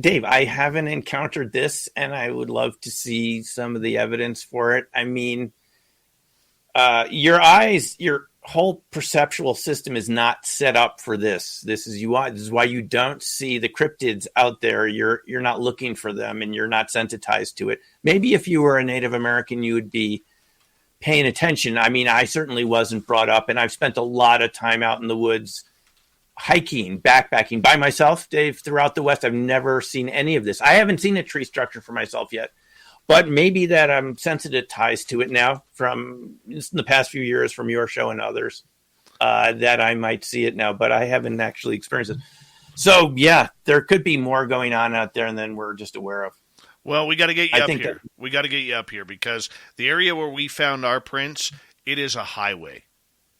Dave, I haven't encountered this, and I would love to see some of the evidence for it. I mean, your whole perceptual system is not set up for this. This is why you don't see the cryptids out there. You're not looking for them, and you're not sensitized to it. Maybe if you were a Native American, you would be paying attention. I mean, I certainly wasn't brought up, and I've spent a lot of time out in the woods hiking, backpacking by myself, Dave, throughout the West. I've never seen any of this. I haven't seen a tree structure for myself yet, but maybe that I'm sensitized to it now from in the past few years from your show and others, that I might see it now, but I haven't actually experienced it. So yeah, there could be more going on out there than we're just aware of. Well, we got to get you up here. We got to get you up here, because the area where we found our prints, it is a highway,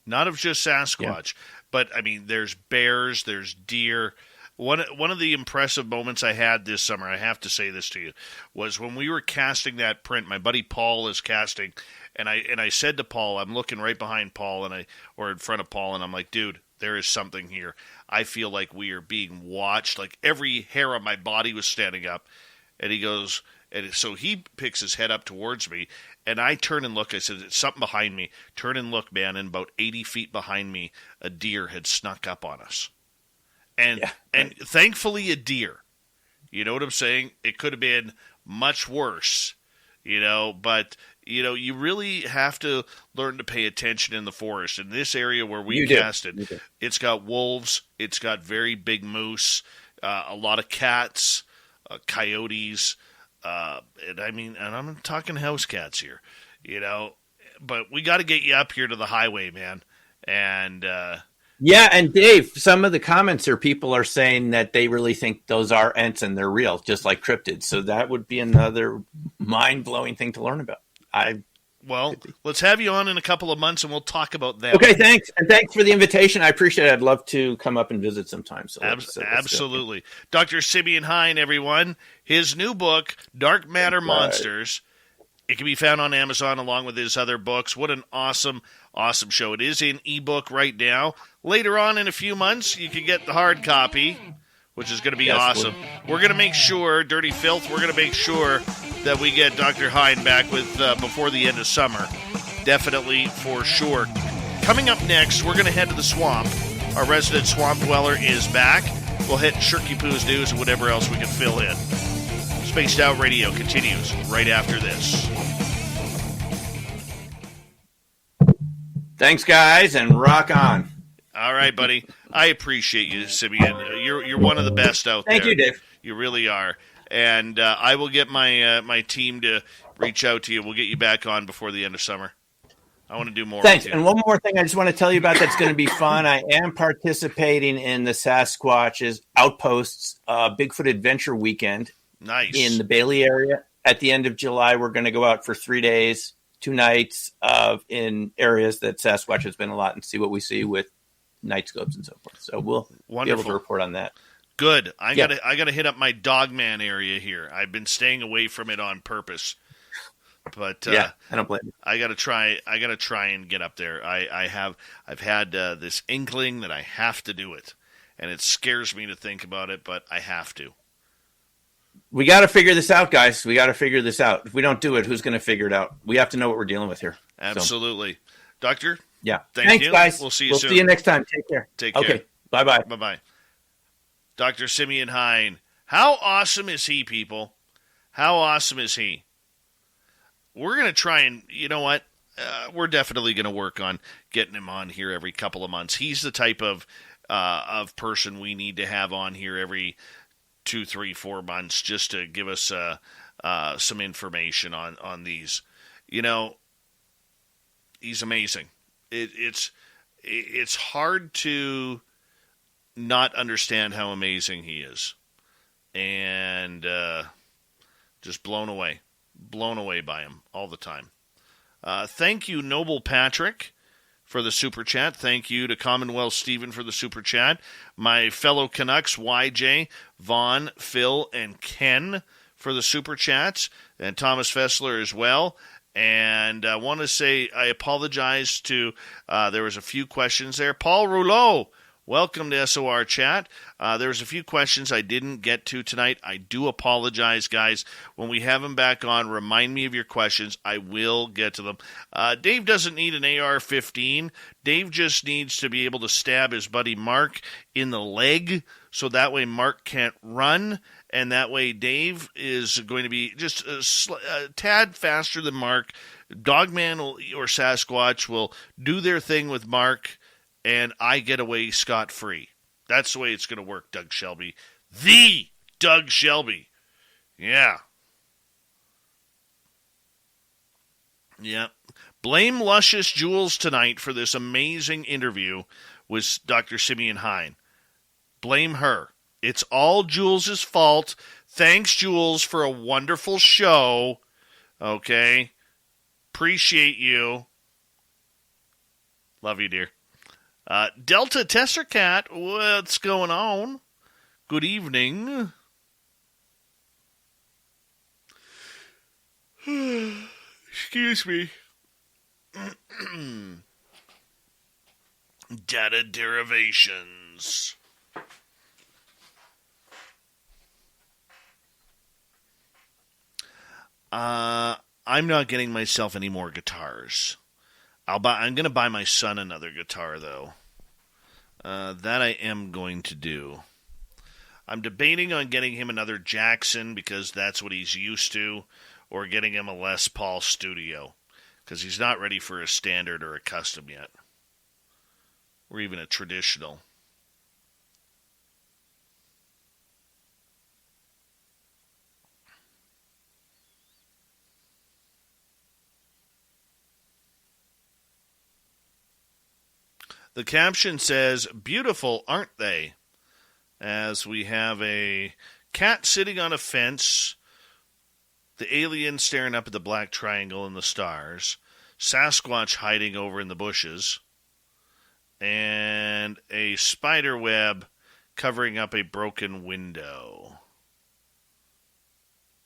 not of just Sasquatch, but I mean, there's bears, there's deer. One of the impressive moments I had this summer, I have to say this to you, was when we were casting that print. My buddy Paul is casting, and I said to Paul, I'm looking right behind Paul or in front of Paul, and I'm like, dude, there is something here. I feel like we are being watched. Like every hair on my body was standing up. And he goes, and so he picks his head up towards me, and I turn and look. I said, it's something behind me. Turn and look, man, and about 80 feet behind me, a deer had snuck up on us. And thankfully a deer. You know what I'm saying? It could have been much worse, but, you really have to learn to pay attention in the forest. In this area where we casted, it's got wolves, it's got very big moose, a lot of cats, coyotes, And I'm talking house cats here, but we got to get you up here to the highway, man. And, yeah, and Dave, some of the comments here, people are saying that they really think those are Ents and they're real, just like cryptids. So that would be another mind-blowing thing to learn about. Well, let's have you on in a couple of months, and we'll talk about that. Okay, thanks. And thanks for the invitation. I appreciate it. I'd love to come up and visit sometime. So absolutely. Dr. Simeon Hein, everyone. His new book, Dark Matter Monsters. It can be found on Amazon along with his other books. What an awesome show. It is in ebook right now. Later on in a few months, you can get the hard copy, which is going to be awesome. We're going to make sure, Dirty Filth, we're going to make sure that we get Dr. Hein back with before the end of summer. Definitely, for sure. Coming up next, we're going to head to the swamp. Our resident swamp dweller is back. We'll hit Shirky Poo's news and whatever else we can fill in. Spaced Out Radio continues right after this. Thanks, guys, and rock on. All right, buddy. I appreciate you, Simeon. You're one of the best out there. Thank you, Dave. You really are. And I will get my team to reach out to you. We'll get you back on before the end of summer. I want to do more. Thanks. With you. And one more thing I just want to tell you about that's going to be fun. I am participating in the Sasquatch's Outposts Bigfoot Adventure Weekend. Nice. In the Bailey area. At the end of July, we're going to go out for 3 days, 2 nights in areas that Sasquatch has been a lot and see what we see with night scopes and so forth. So we'll be able to report on that. Good. I gotta hit up my Dogman area here. I've been staying away from it on purpose. But I don't blame you. I gotta try and get up there. I've had this inkling that I have to do it. And it scares me to think about it, but I have to. We got to figure this out, guys. We got to figure this out. If we don't do it, who's going to figure it out? We have to know what we're dealing with here. Absolutely. So. Doctor? Yeah. Thanks, guys. We'll see you soon. We'll see you next time. Take care. Take care. Okay. Bye-bye. Bye-bye. Dr. Simeon Hein. How awesome is he, people? How awesome is he? We're going to try and, you know what? We're definitely going to work on getting him on here every couple of months. He's the type of person we need to have on here every 2, 3, 4 months just to give us some information on these. He's amazing. It's hard to not understand how amazing he is, and just blown away by him all the time. Thank you, Noble Patrick, for the super chat. Thank you to Commonwealth Stephen for the super chat. My fellow Canucks, YJ, Vaughn, Phil, and Ken for the super chats, and Thomas Fessler as well. And I want to say I apologize to, there was a few questions there. Paul Rouleau, welcome to SOR Chat. There was a few questions I didn't get to tonight. I do apologize, guys. When we have him back on, remind me of your questions. I will get to them. Dave doesn't need an AR-15. Dave just needs to be able to stab his buddy Mark in the leg, so that way Mark can't run, and that way Dave is going to be just a tad faster than Mark. Dogman or Sasquatch will do their thing with Mark, and I get away scot-free. That's the way it's going to work, Doug Shelby. The Doug Shelby. Yeah. Yeah. Blame Luscious Jules tonight for this amazing interview with Dr. Simeon Hein. Blame her. It's all Jules' fault. Thanks, Jules, for a wonderful show. Okay? Appreciate you. Love you, dear. Delta Tester Cat, what's going on? Good evening. Excuse me. Data derivations. I'm not getting myself any more guitars. I'm going to buy my son another guitar, though. That I am going to do. I'm debating on getting him another Jackson because that's what he's used to, or getting him a Les Paul Studio because he's not ready for a standard or a custom yet, or even a traditional. The caption says, "Beautiful, aren't they?" As we have a cat sitting on a fence, the alien staring up at the black triangle and the stars, Sasquatch hiding over in the bushes, and a spider web covering up a broken window.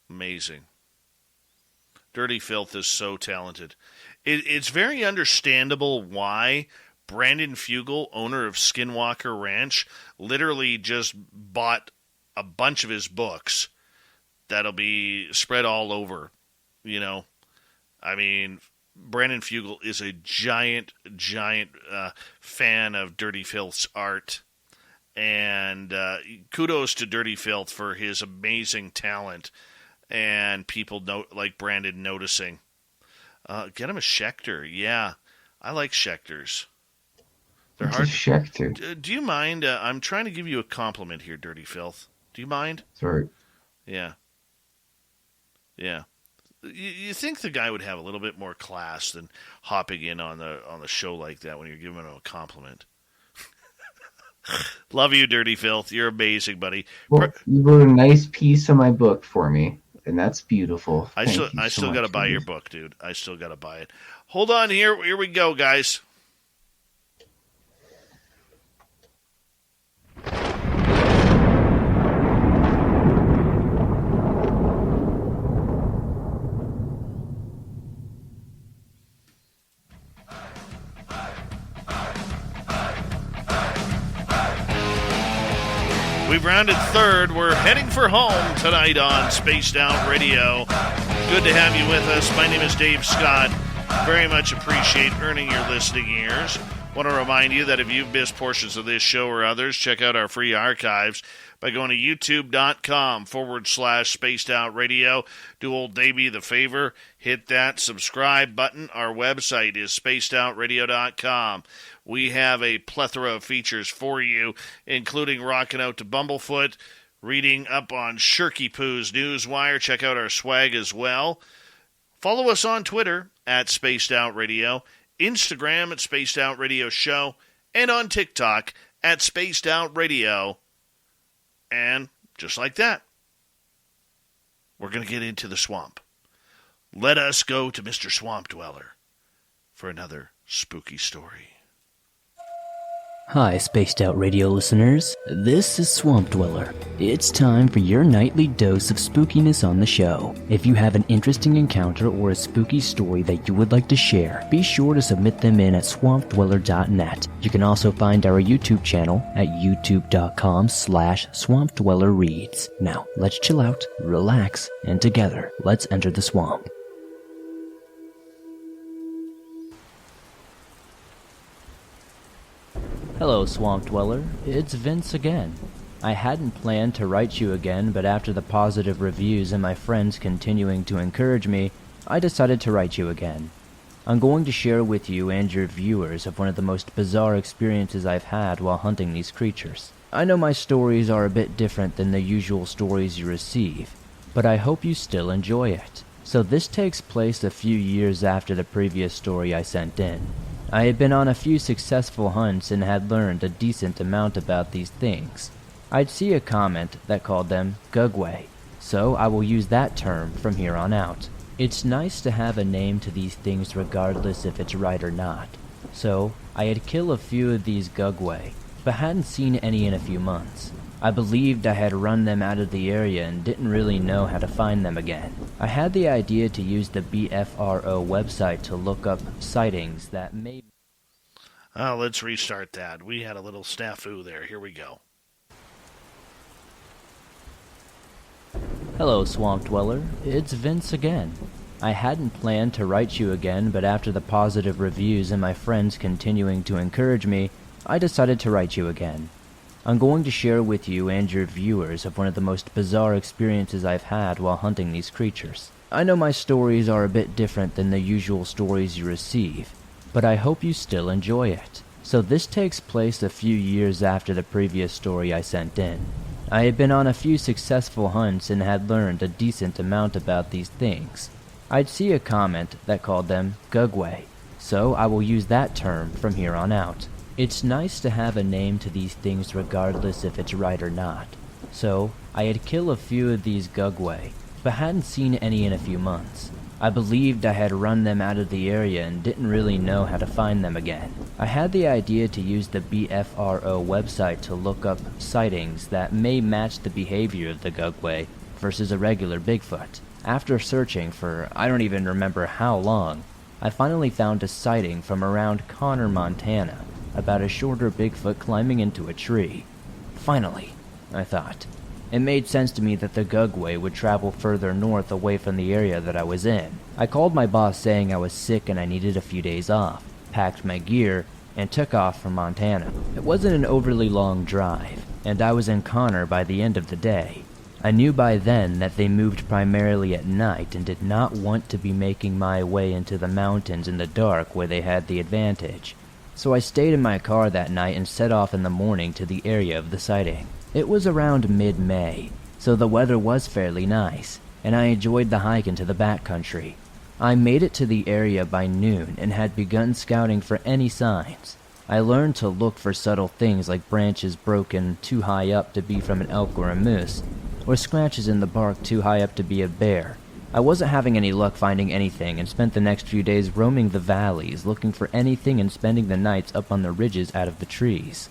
Amazing. Dirty Filth is so talented. It's very understandable why Brandon Fugel, owner of Skinwalker Ranch, literally just bought a bunch of his books that'll be spread all over, you know. I mean, Brandon Fugel is a giant fan of Dirty Filth's art. And kudos to Dirty Filth for his amazing talent and people like Brandon noticing. Get him a Schecter. Yeah, I like Schecters. They're hard. Schecter. Do you mind? I'm trying to give you a compliment here, Dirty Filth. Do you mind? Sorry. Yeah. Yeah. You think the guy would have a little bit more class than hopping in on the show like that when you're giving him a compliment. Love you, Dirty Filth. You're amazing, buddy. Well, you wrote a nice piece of my book for me, and that's beautiful. I still got to buy your book, dude. I still got to buy it. Hold on here. Here we go, guys. We've rounded third. We're heading for home tonight on Spaced Out Radio. Good to have you with us. My name is Dave Scott. Very much appreciate earning your listening ears. Want to remind you that if you've missed portions of this show or others, check out our free archives by going to youtube.com/Spaced Out Radio. Do old Davey the favor. Hit that subscribe button. Our website is spacedoutradio.com. We have a plethora of features for you, including rocking out to Bumblefoot, reading up on Shirky Poo's Newswire. Check out our swag as well. Follow us on Twitter at Spaced Out Radio, Instagram at Spaced Out Radio Show, and on TikTok at Spaced Out Radio. And just like that, we're going to get into the swamp. Let us go to Mr. Swamp Dweller for another spooky story. Hi, Spaced Out Radio listeners. This is Swamp Dweller. It's time for your nightly dose of spookiness on the show. If you have an interesting encounter or a spooky story that you would like to share, be sure to submit them in at swampdweller.net. You can also find our YouTube channel at youtube.com/swampdwellerreads. Now, let's chill out, relax, and together, let's enter the swamp. Hello, Swamp Dweller. It's Vince again. I hadn't planned to write you again, but after the positive reviews and my friends continuing to encourage me, I decided to write you again. I'm going to share with you and your viewers of one of the most bizarre experiences I've had while hunting these creatures. I know my stories are a bit different than the usual stories you receive, but I hope you still enjoy it. So this takes place a few years after the previous story I sent in. I had been on a few successful hunts and had learned a decent amount about these things. I'd see a comment that called them Gugway, so I will use that term from here on out. It's nice to have a name to these things regardless if it's right or not. So, I had killed a few of these Gugway, but hadn't seen any in a few months. I believed I had run them out of the area and didn't really know how to find them again. I had the idea to use the BFRO website to look up sightings that may... Let's restart that. We had a little snafu there. Here we go. Hello, Swamp Dweller. It's Vince again. I hadn't planned to write you again, but after the positive reviews and my friends continuing to encourage me, I decided to write you again. I'm going to share with you and your viewers of one of the most bizarre experiences I've had while hunting these creatures. I know my stories are a bit different than the usual stories you receive, but I hope you still enjoy it. So this takes place a few years after the previous story I sent in. I had been on a few successful hunts and had learned a decent amount about these things. I'd see a comment that called them Gugway, so I will use that term from here on out. It's nice to have a name to these things regardless if it's right or not. So, I had killed a few of these Gugway, but hadn't seen any in a few months. I believed I had run them out of the area and didn't really know how to find them again. I had the idea to use the BFRO website to look up sightings that may match the behavior of the Gugway versus a regular Bigfoot. After searching for I don't even remember how long, I finally found a sighting from around Connor, Montana, about a shorter Bigfoot climbing into a tree. Finally, I thought. It made sense to me that the Gugway would travel further north away from the area that I was in. I called my boss saying I was sick and I needed a few days off, packed my gear, and took off for Montana. It wasn't an overly long drive, and I was in Connor by the end of the day. I knew by then that they moved primarily at night and did not want to be making my way into the mountains in the dark where they had the advantage. So I stayed in my car that night and set off in the morning to the area of the sighting. It was around mid-May, so the weather was fairly nice, and I enjoyed the hike into the backcountry. I made it to the area by noon and had begun scouting for any signs. I learned to look for subtle things like branches broken too high up to be from an elk or a moose, or scratches in the bark too high up to be a bear. I wasn't having any luck finding anything and spent the next few days roaming the valleys looking for anything and spending the nights up on the ridges out of the trees.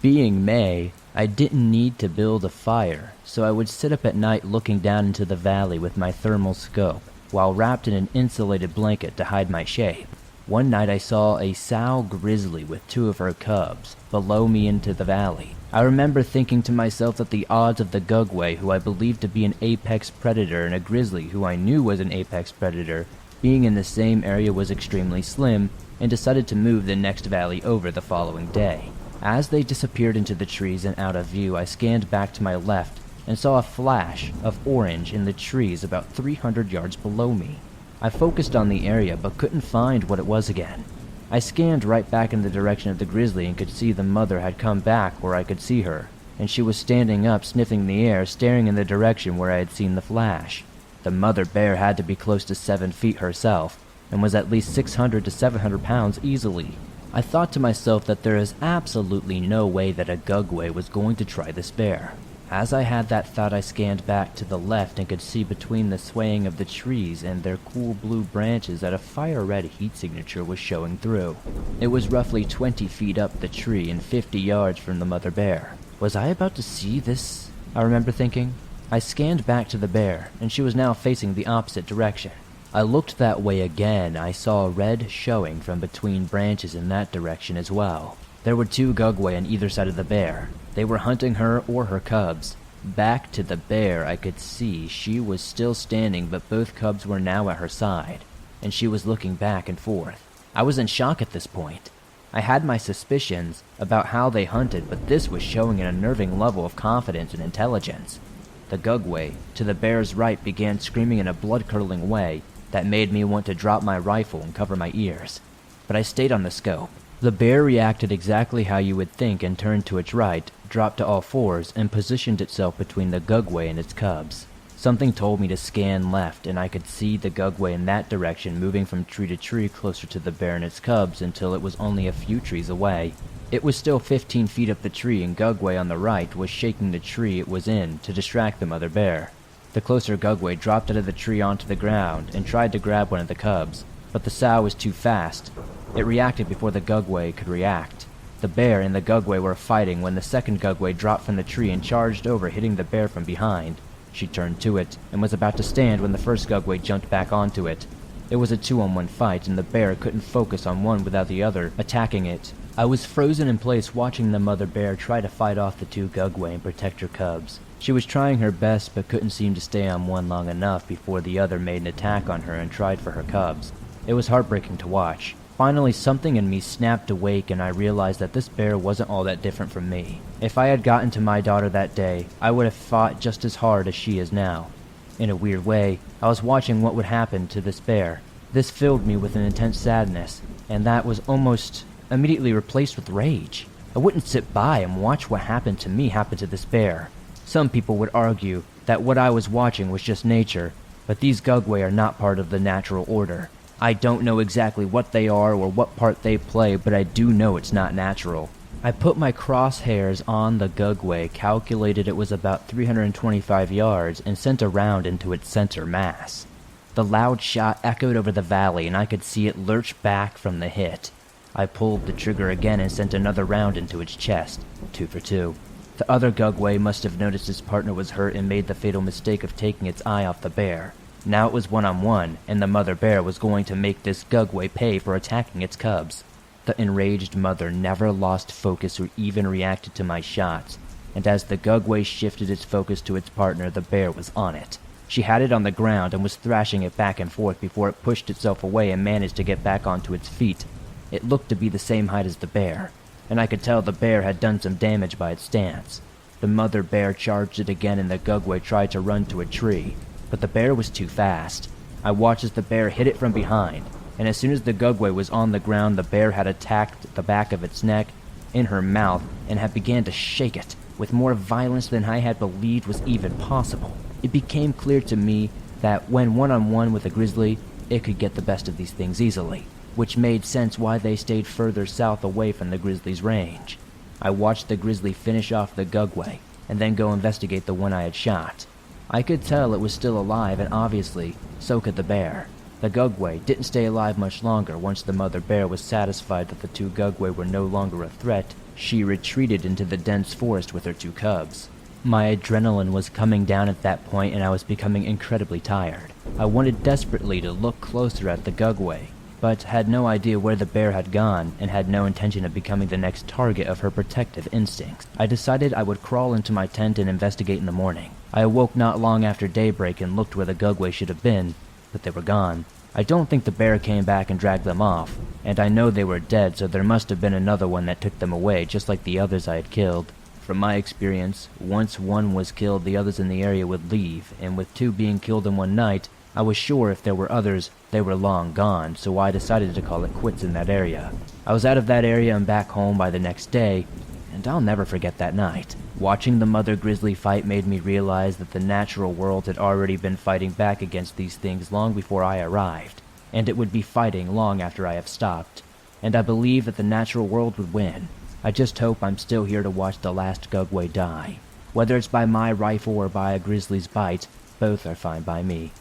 Being May, I didn't need to build a fire, so I would sit up at night looking down into the valley with my thermal scope, while wrapped in an insulated blanket to hide my shape. One night I saw a sow grizzly with 2 of her cubs below me into the valley. I remember thinking to myself that the odds of the Gugway, who I believed to be an apex predator, and a grizzly, who I knew was an apex predator, being in the same area was extremely slim, and decided to move the next valley over the following day. As they disappeared into the trees and out of view, I scanned back to my left and saw a flash of orange in the trees about 300 yards below me. I focused on the area but couldn't find what it was again. I scanned right back in the direction of the grizzly and could see the mother had come back where I could see her, and she was standing up, sniffing the air, staring in the direction where I had seen the flash. The mother bear had to be close to 7 feet herself, and was at least 600 to 700 pounds easily. I thought to myself that there is absolutely no way that a Gugway was going to try this bear. As I had that thought, I scanned back to the left and could see between the swaying of the trees and their cool blue branches that a fire-red heat signature was showing through. It was roughly 20 feet up the tree and 50 yards from the mother bear. Was I about to see this? I remember thinking. I scanned back to the bear, and she was now facing the opposite direction. I looked that way again. I saw red showing from between branches in that direction as well. There were 2 Gugway on either side of the bear. They were hunting her or her cubs. Back to the bear, I could see she was still standing, but both cubs were now at her side, and she was looking back and forth. I was in shock at this point. I had my suspicions about how they hunted, but this was showing an unnerving level of confidence and intelligence. The Gugway, to the bear's right, began screaming in a blood-curdling way that made me want to drop my rifle and cover my ears. But I stayed on the scope. The bear reacted exactly how you would think and turned to its right, dropped to all fours, and positioned itself between the Gugway and its cubs. Something told me to scan left, and I could see the Gugway in that direction moving from tree to tree closer to the bear and its cubs until it was only a few trees away. It was still 15 feet up the tree, and Gugway on the right was shaking the tree it was in to distract the mother bear. The closer Gugway dropped out of the tree onto the ground and tried to grab one of the cubs, but the sow was too fast. It reacted before the Gugway could react. The bear and the Gugway were fighting when the second Gugway dropped from the tree and charged over, hitting the bear from behind. She turned to it and was about to stand when the first Gugway jumped back onto it. It was a 2-on-1 fight, and the bear couldn't focus on one without the other attacking it. I was frozen in place watching the mother bear try to fight off the 2 Gugway and protect her cubs. She was trying her best but couldn't seem to stay on one long enough before the other made an attack on her and tried for her cubs. It was heartbreaking to watch. Finally, something in me snapped awake, and I realized that this bear wasn't all that different from me. If I had gotten to my daughter that day, I would have fought just as hard as she is now. In a weird way, I was watching what would happen to this bear. This filled me with an intense sadness, and that was almost immediately replaced with rage. I wouldn't sit by and watch what happened to me happen to this bear. Some people would argue that what I was watching was just nature, but these Gugway are not part of the natural order. I don't know exactly what they are or what part they play, but I do know it's not natural. I put my crosshairs on the gugway, calculated it was about 325 yards, and sent a round into its center mass. The loud shot echoed over the valley, and I could see it lurch back from the hit. I pulled the trigger again and sent another round into its chest, 2 for 2. The other gugway must have noticed his partner was hurt and made the fatal mistake of taking its eye off the bear. Now it was 1-on-1, and the mother bear was going to make this gugway pay for attacking its cubs. The enraged mother never lost focus or even reacted to my shots, and as the gugway shifted its focus to its partner, the bear was on it. She had it on the ground and was thrashing it back and forth before it pushed itself away and managed to get back onto its feet. It looked to be the same height as the bear, and I could tell the bear had done some damage by its stance. The mother bear charged it again and the gugway tried to run to a tree, but the bear was too fast. I watched as the bear hit it from behind, and as soon as the gugway was on the ground, the bear had attacked the back of its neck, in her mouth, and had began to shake it, with more violence than I had believed was even possible. It became clear to me that when 1-on-1 with a grizzly, it could get the best of these things easily, which made sense why they stayed further south away from the grizzly's range. I watched the grizzly finish off the gugway, and then go investigate the one I had shot. I could tell it was still alive, and obviously, so could the bear. The gugway didn't stay alive much longer. Once the mother bear was satisfied that the 2 gugway were no longer a threat, she retreated into the dense forest with her 2 cubs. My adrenaline was coming down at that point, and I was becoming incredibly tired. I wanted desperately to look closer at the gugway, but had no idea where the bear had gone, and had no intention of becoming the next target of her protective instincts. I decided I would crawl into my tent and investigate in the morning. I awoke not long after daybreak and looked where the gugway should have been, but they were gone. I don't think the bear came back and dragged them off, and I know they were dead, so there must have been another one that took them away, just like the others I had killed. From my experience, once one was killed, the others in the area would leave, and with 2 being killed in one night, I was sure if there were others, they were long gone, so I decided to call it quits in that area. I was out of that area and back home by the next day, and I'll never forget that night. Watching the mother grizzly fight made me realize that the natural world had already been fighting back against these things long before I arrived, and it would be fighting long after I have stopped, and I believe that the natural world would win. I just hope I'm still here to watch the last gugway die. Whether it's by my rifle or by a grizzly's bite, both are fine by me.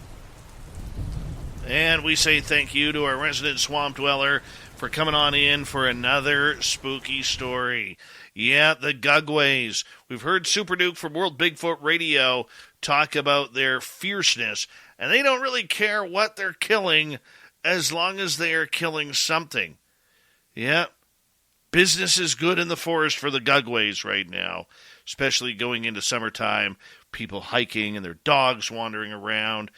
And we say thank you to our resident swamp dweller for coming on in for another spooky story. Yeah, the gugways. We've heard Super Duke from World Bigfoot Radio talk about their fierceness, and they don't really care what they're killing as long as they are killing something. Yeah, business is good in the forest for the gugways right now, especially going into summertime, people hiking and their dogs wandering around.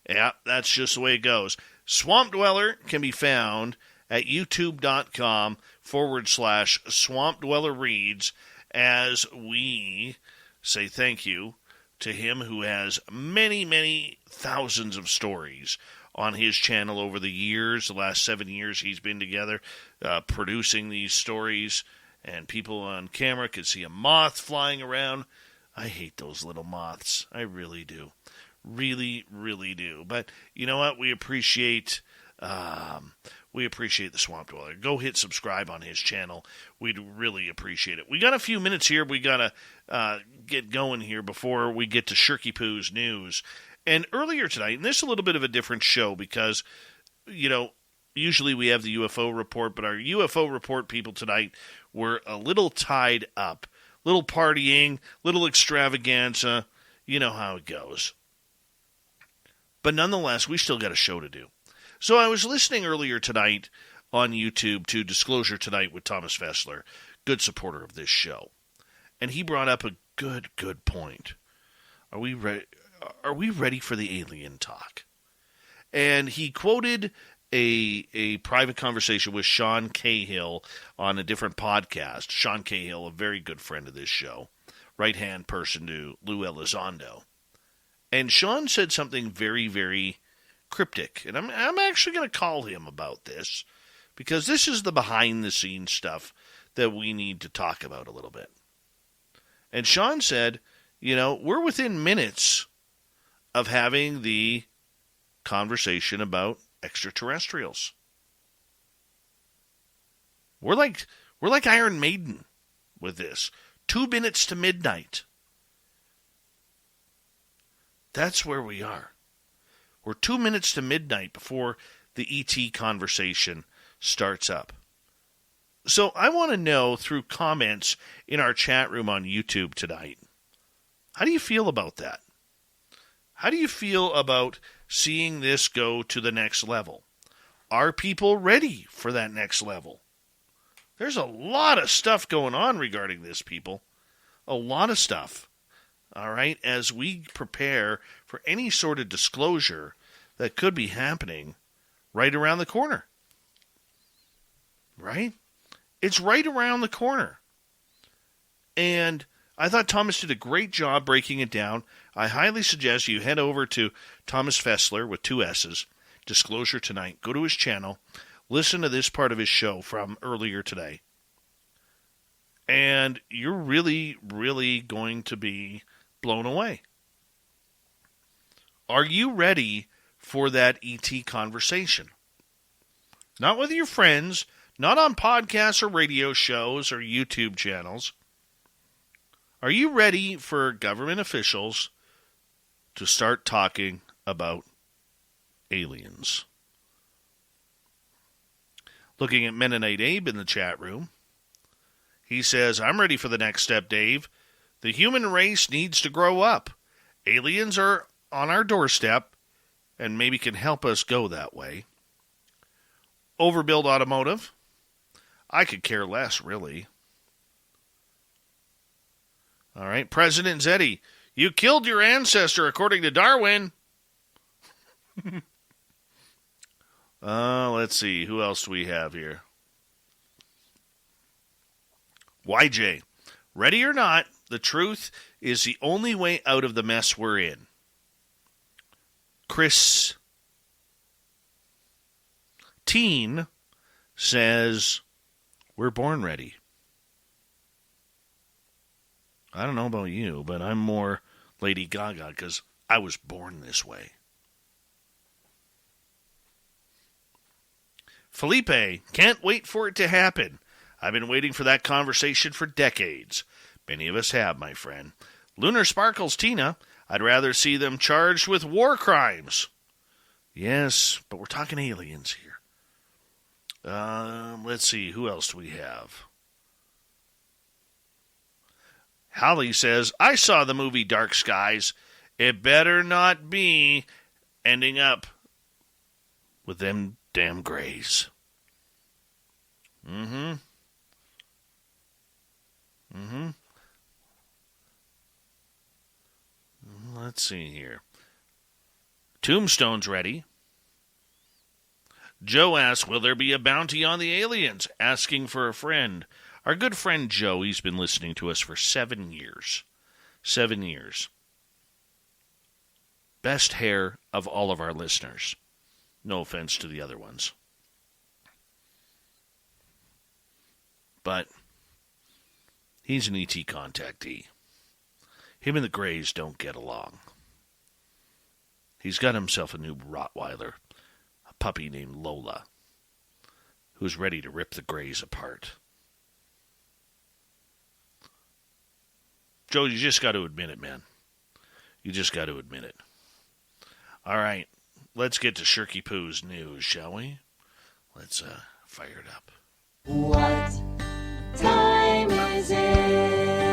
Yeah, that's just the way it goes. Swamp Dweller can be found at youtube.com/Swamp Dweller Reads as we say thank you to him who has many, many thousands of stories on his channel over the years. The last 7 years he's been together producing these stories, and people on camera could see a moth flying around. I hate those little moths. I really do. Really, really do. But you know what? We appreciate the Swamp Dweller. Go hit subscribe on his channel. We'd really appreciate it. We got a few minutes here. We got to get going here before we get to Shirky Poo's news. And earlier tonight, and this is a little bit of a different show because, you know, usually we have the UFO report, but our UFO report people tonight were a little tied up. Little partying, little extravaganza. You know how it goes. But nonetheless, we still got a show to do. So I was listening earlier tonight on YouTube to Disclosure Tonight with Thomas Fessler, good supporter of this show. And he brought up a good point. Are we ready for the alien talk? And he quoted a private conversation with Sean Cahill on a different podcast. Sean Cahill, a very good friend of this show, right-hand person to Lou Elizondo. And Sean said something very, very cryptic. And I'm actually going to call him about this because this is the behind-the-scenes stuff that we need to talk about a little bit. And Sean said, you know, we're within minutes of having the conversation about extraterrestrials. We're like Iron Maiden with this. 2 minutes to midnight. That's where we are. We're 2 minutes to midnight before the ET conversation starts up. So I want to know through comments in our chat room on YouTube tonight, how do you feel about that? How do you feel about seeing this go to the next level? Are people ready for that next level? There's a lot of stuff going on regarding this, people. A lot of stuff. All right, as we prepare for any sort of disclosure that could be happening right around the corner. Right? It's right around the corner. And I thought Thomas did a great job breaking it down. I highly suggest you head over to Thomas Fessler with 2 S's, Disclosure Tonight. Go to his channel. Listen to this part of his show from earlier today. And you're really, really going to be blown away. Are you ready for that ET conversation? Not with your friends, not on podcasts or radio shows or YouTube channels. Are you ready for government officials to start talking about aliens? Looking at Mennonite Abe in the chat room, he says, I'm ready for the next step, Dave. The human race needs to grow up. Aliens are on our doorstep and maybe can help us go that way. Overbuild Automotive. I could care less, really. All right, President Zeddy, you killed your ancestor according to Darwin. Let's see, who else do we have here? YJ, ready or not, the truth is the only way out of the mess we're in. Chris Teen says, we're born ready. I don't know about you, but I'm more Lady Gaga because I was born this way. Felipe, can't wait for it to happen. I've been waiting for that conversation for decades. Many of us have, my friend. Lunar Sparkles Tina, I'd rather see them charged with war crimes. Yes, but we're talking aliens here. Let's see, who else do we have? Holly says, I saw the movie Dark Skies. It better not be ending up with them damn grays. Let's see here. Tombstone's ready. Joe asks, will there be a bounty on the aliens? Asking for a friend. Our good friend Joe, he's been listening to us for 7 years. 7 years. Best hair of all of our listeners. No offense to the other ones. But he's an ET contactee. Him and the Greys don't get along. He's got himself a new Rottweiler, a puppy named Lola, who's ready to rip the Greys apart. Joe, you just got to admit it, man. You just got to admit it. All right, let's get to Shirky Poo's news, shall we? Let's fire it up. What time is it?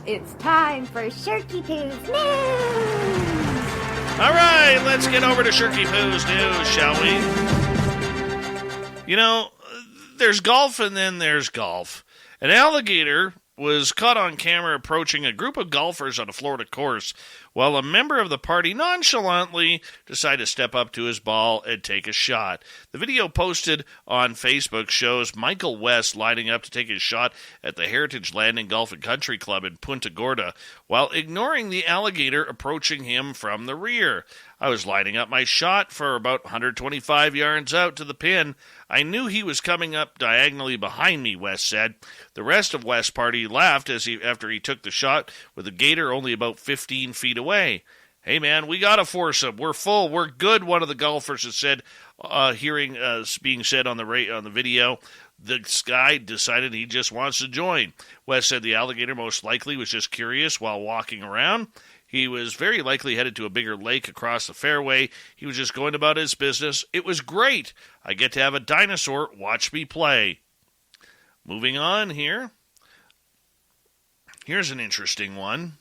It's time for Shirky Poo's news! All right, let's get over to Shirky Poo's news, shall we? You know, there's golf and then there's golf. An alligator was caught on camera approaching a group of golfers on a Florida course while a member of the party nonchalantly decided to step up to his ball and take a shot. The video posted on Facebook shows Michael West lining up to take his shot at the Heritage Landing Golf and Country Club in Punta Gorda while ignoring the alligator approaching him from the rear. I was lining up my shot for about 125 yards out to the pin. I knew he was coming up diagonally behind me, West said. The rest of West's party laughed after he took the shot with the gator only about 15 feet away. Hey, man, we got a foursome. We're full. We're good, one of the golfers has said, hearing being said on the video. This guy decided he just wants to join. Wes said the alligator most likely was just curious while walking around. He was very likely headed to a bigger lake across the fairway. He was just going about his business. It was great. I get to have a dinosaur watch me play. Moving on here. Here's an interesting one.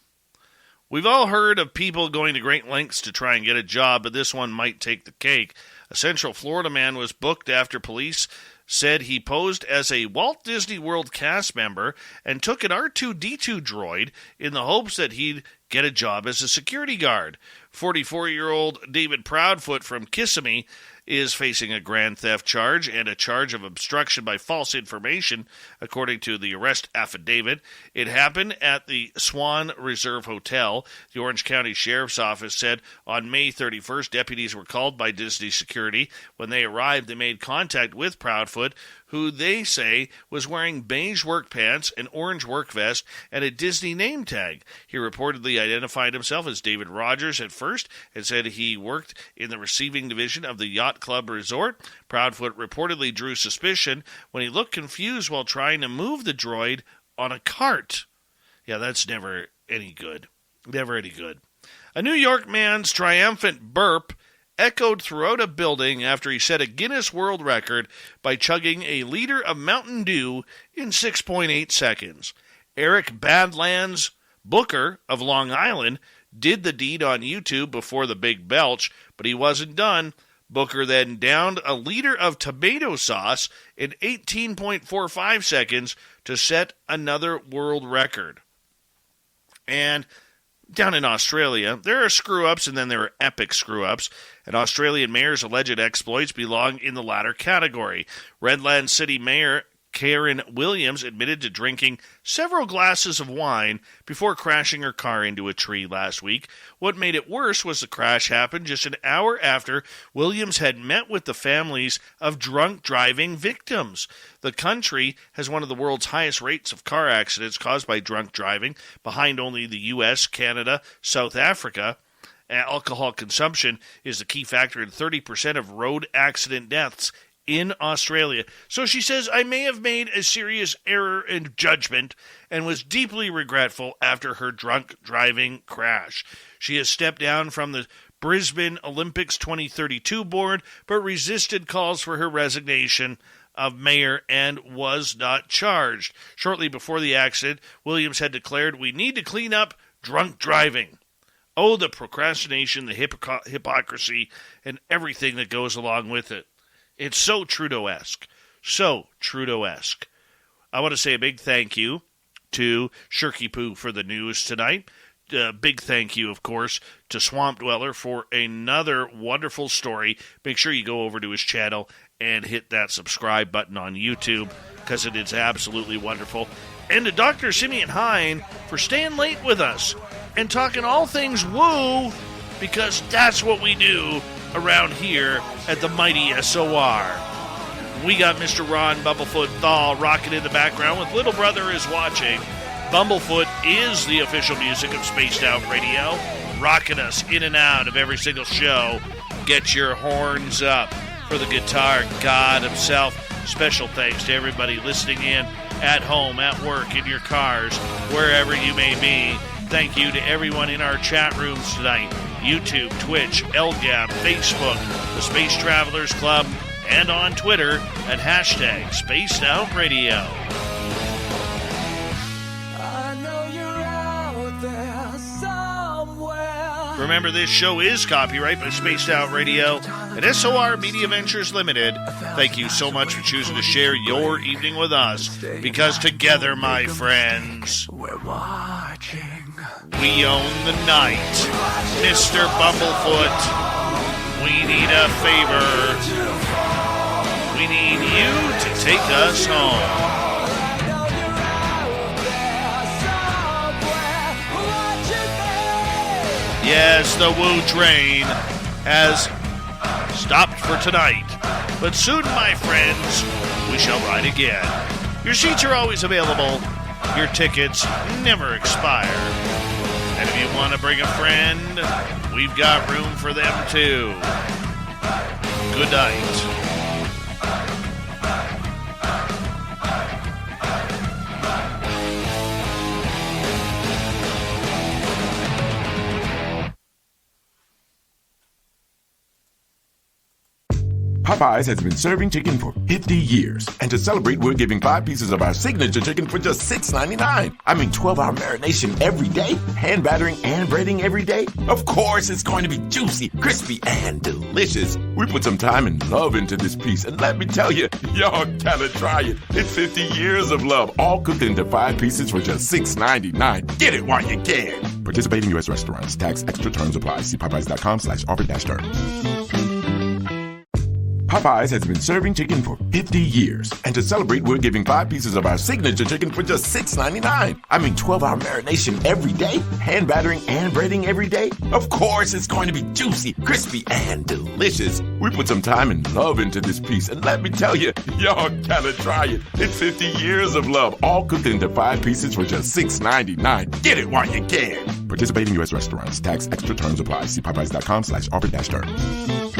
We've all heard of people going to great lengths to try and get a job, but this one might take the cake. A Central Florida man was booked after police said he posed as a Walt Disney World cast member and took an R2-D2 droid in the hopes that he'd get a job as a security guard. 44-year-old David Proudfoot from Kissimmee is facing a grand theft charge and a charge of obstruction by false information, according to the arrest affidavit. It happened at the Swan Reserve Hotel. The Orange County Sheriff's Office said on May 31st, deputies were called by Disney Security. When they arrived, they made contact with Proudfoot, who they say was wearing beige work pants, an orange work vest, and a Disney name tag. He reportedly identified himself as David Rogers at first and said he worked in the receiving division of the Yacht Club Resort. Proudfoot reportedly drew suspicion when he looked confused while trying to move the droid on a cart. Yeah, that's never any good. Never any good. A New York man's triumphant burp echoed throughout a building after he set a Guinness World Record by chugging a liter of Mountain Dew in 6.8 seconds. Eric Badlands Booker of Long Island did the deed on YouTube before the big belch, but he wasn't done. Booker then downed a liter of tomato sauce in 18.45 seconds to set another world record. And down in Australia, there are screw-ups and then there are epic screw-ups. An Australian mayor's alleged exploits belong in the latter category. Redland City Mayor Karen Williams admitted to drinking several glasses of wine before crashing her car into a tree last week. What made it worse was the crash happened just an hour after Williams had met with the families of drunk driving victims. The country has one of the world's highest rates of car accidents caused by drunk driving, behind only the U.S., Canada, South Africa. Alcohol consumption is the key factor in 30% of road accident deaths in Australia. So she says, I may have made a serious error in judgment and was deeply regretful after her drunk driving crash. She has stepped down from the Brisbane Olympics 2032 board, but resisted calls for her resignation of mayor and was not charged. Shortly before the accident, Williams had declared, we need to clean up drunk driving. Oh, the procrastination, the hypocrisy, and everything that goes along with it. It's so Trudeau-esque. So Trudeau-esque. I want to say a big thank you to Shirky Poo for the news tonight. Big thank you, of course, to Swamp Dweller for another wonderful story. Make sure you go over to his channel and hit that subscribe button on YouTube, because it is absolutely wonderful. And to Dr. Simeon Hein for staying late with us and talking all things woo, because that's what we do around here at the mighty SOR. We got Mr. Ron Bumblefoot Thal rocking in the background with Little Brother is Watching. Bumblefoot is the official music of Spaced Out Radio, rocking us in and out of every single show. Get your horns up for the guitar god himself. Special thanks to everybody listening in at home, at work, in your cars, wherever you may be. Thank you to everyone in our chat rooms tonight. YouTube, Twitch, LGAB, Facebook, the Space Travelers Club, and on Twitter at hashtag Spaced Out Radio. I know you're out there somewhere. Remember, this show is copyright by Spaced Out Radio and SOR Media Ventures Limited. Thank you so much for choosing to share your evening with us, because together, my friends, We're watching. we own the night. Mr. Bumblefoot, we need a favor. We need you to take us home. Yes, the Woo train has stopped for tonight, but soon, my friends, we shall ride again. Your seats are always available. Your tickets never expire. And if you want to bring a friend, We've got room for them too. Good night. Popeyes has been serving chicken for 50 years. And to celebrate, we're giving 5 pieces of our signature chicken for just $6.99. I mean, 12-hour marination every day, hand battering and breading every day. Of course, it's going to be juicy, crispy, and delicious. We put some time and love into this piece, and let me tell you, y'all gotta try it. It's 50 years of love, all cooked into 5 pieces for just $6.99. Get it while you can. Participating U.S. restaurants. Tax extra terms apply. See Popeyes.com/offer-terms. Popeyes has been serving chicken for 50 years. And to celebrate, we're giving 5 pieces of our signature chicken for just $6.99. I mean, 12-hour marination every day, hand battering and breading every day. Of course, it's going to be juicy, crispy, and delicious. We put some time and love into this piece, and let me tell you, y'all gotta try it. It's 50 years of love, all cooked into 5 pieces for just $6.99. Get it while you can. Participating U.S. restaurants. Tax extra terms apply. See Popeyes.com/offer-terms.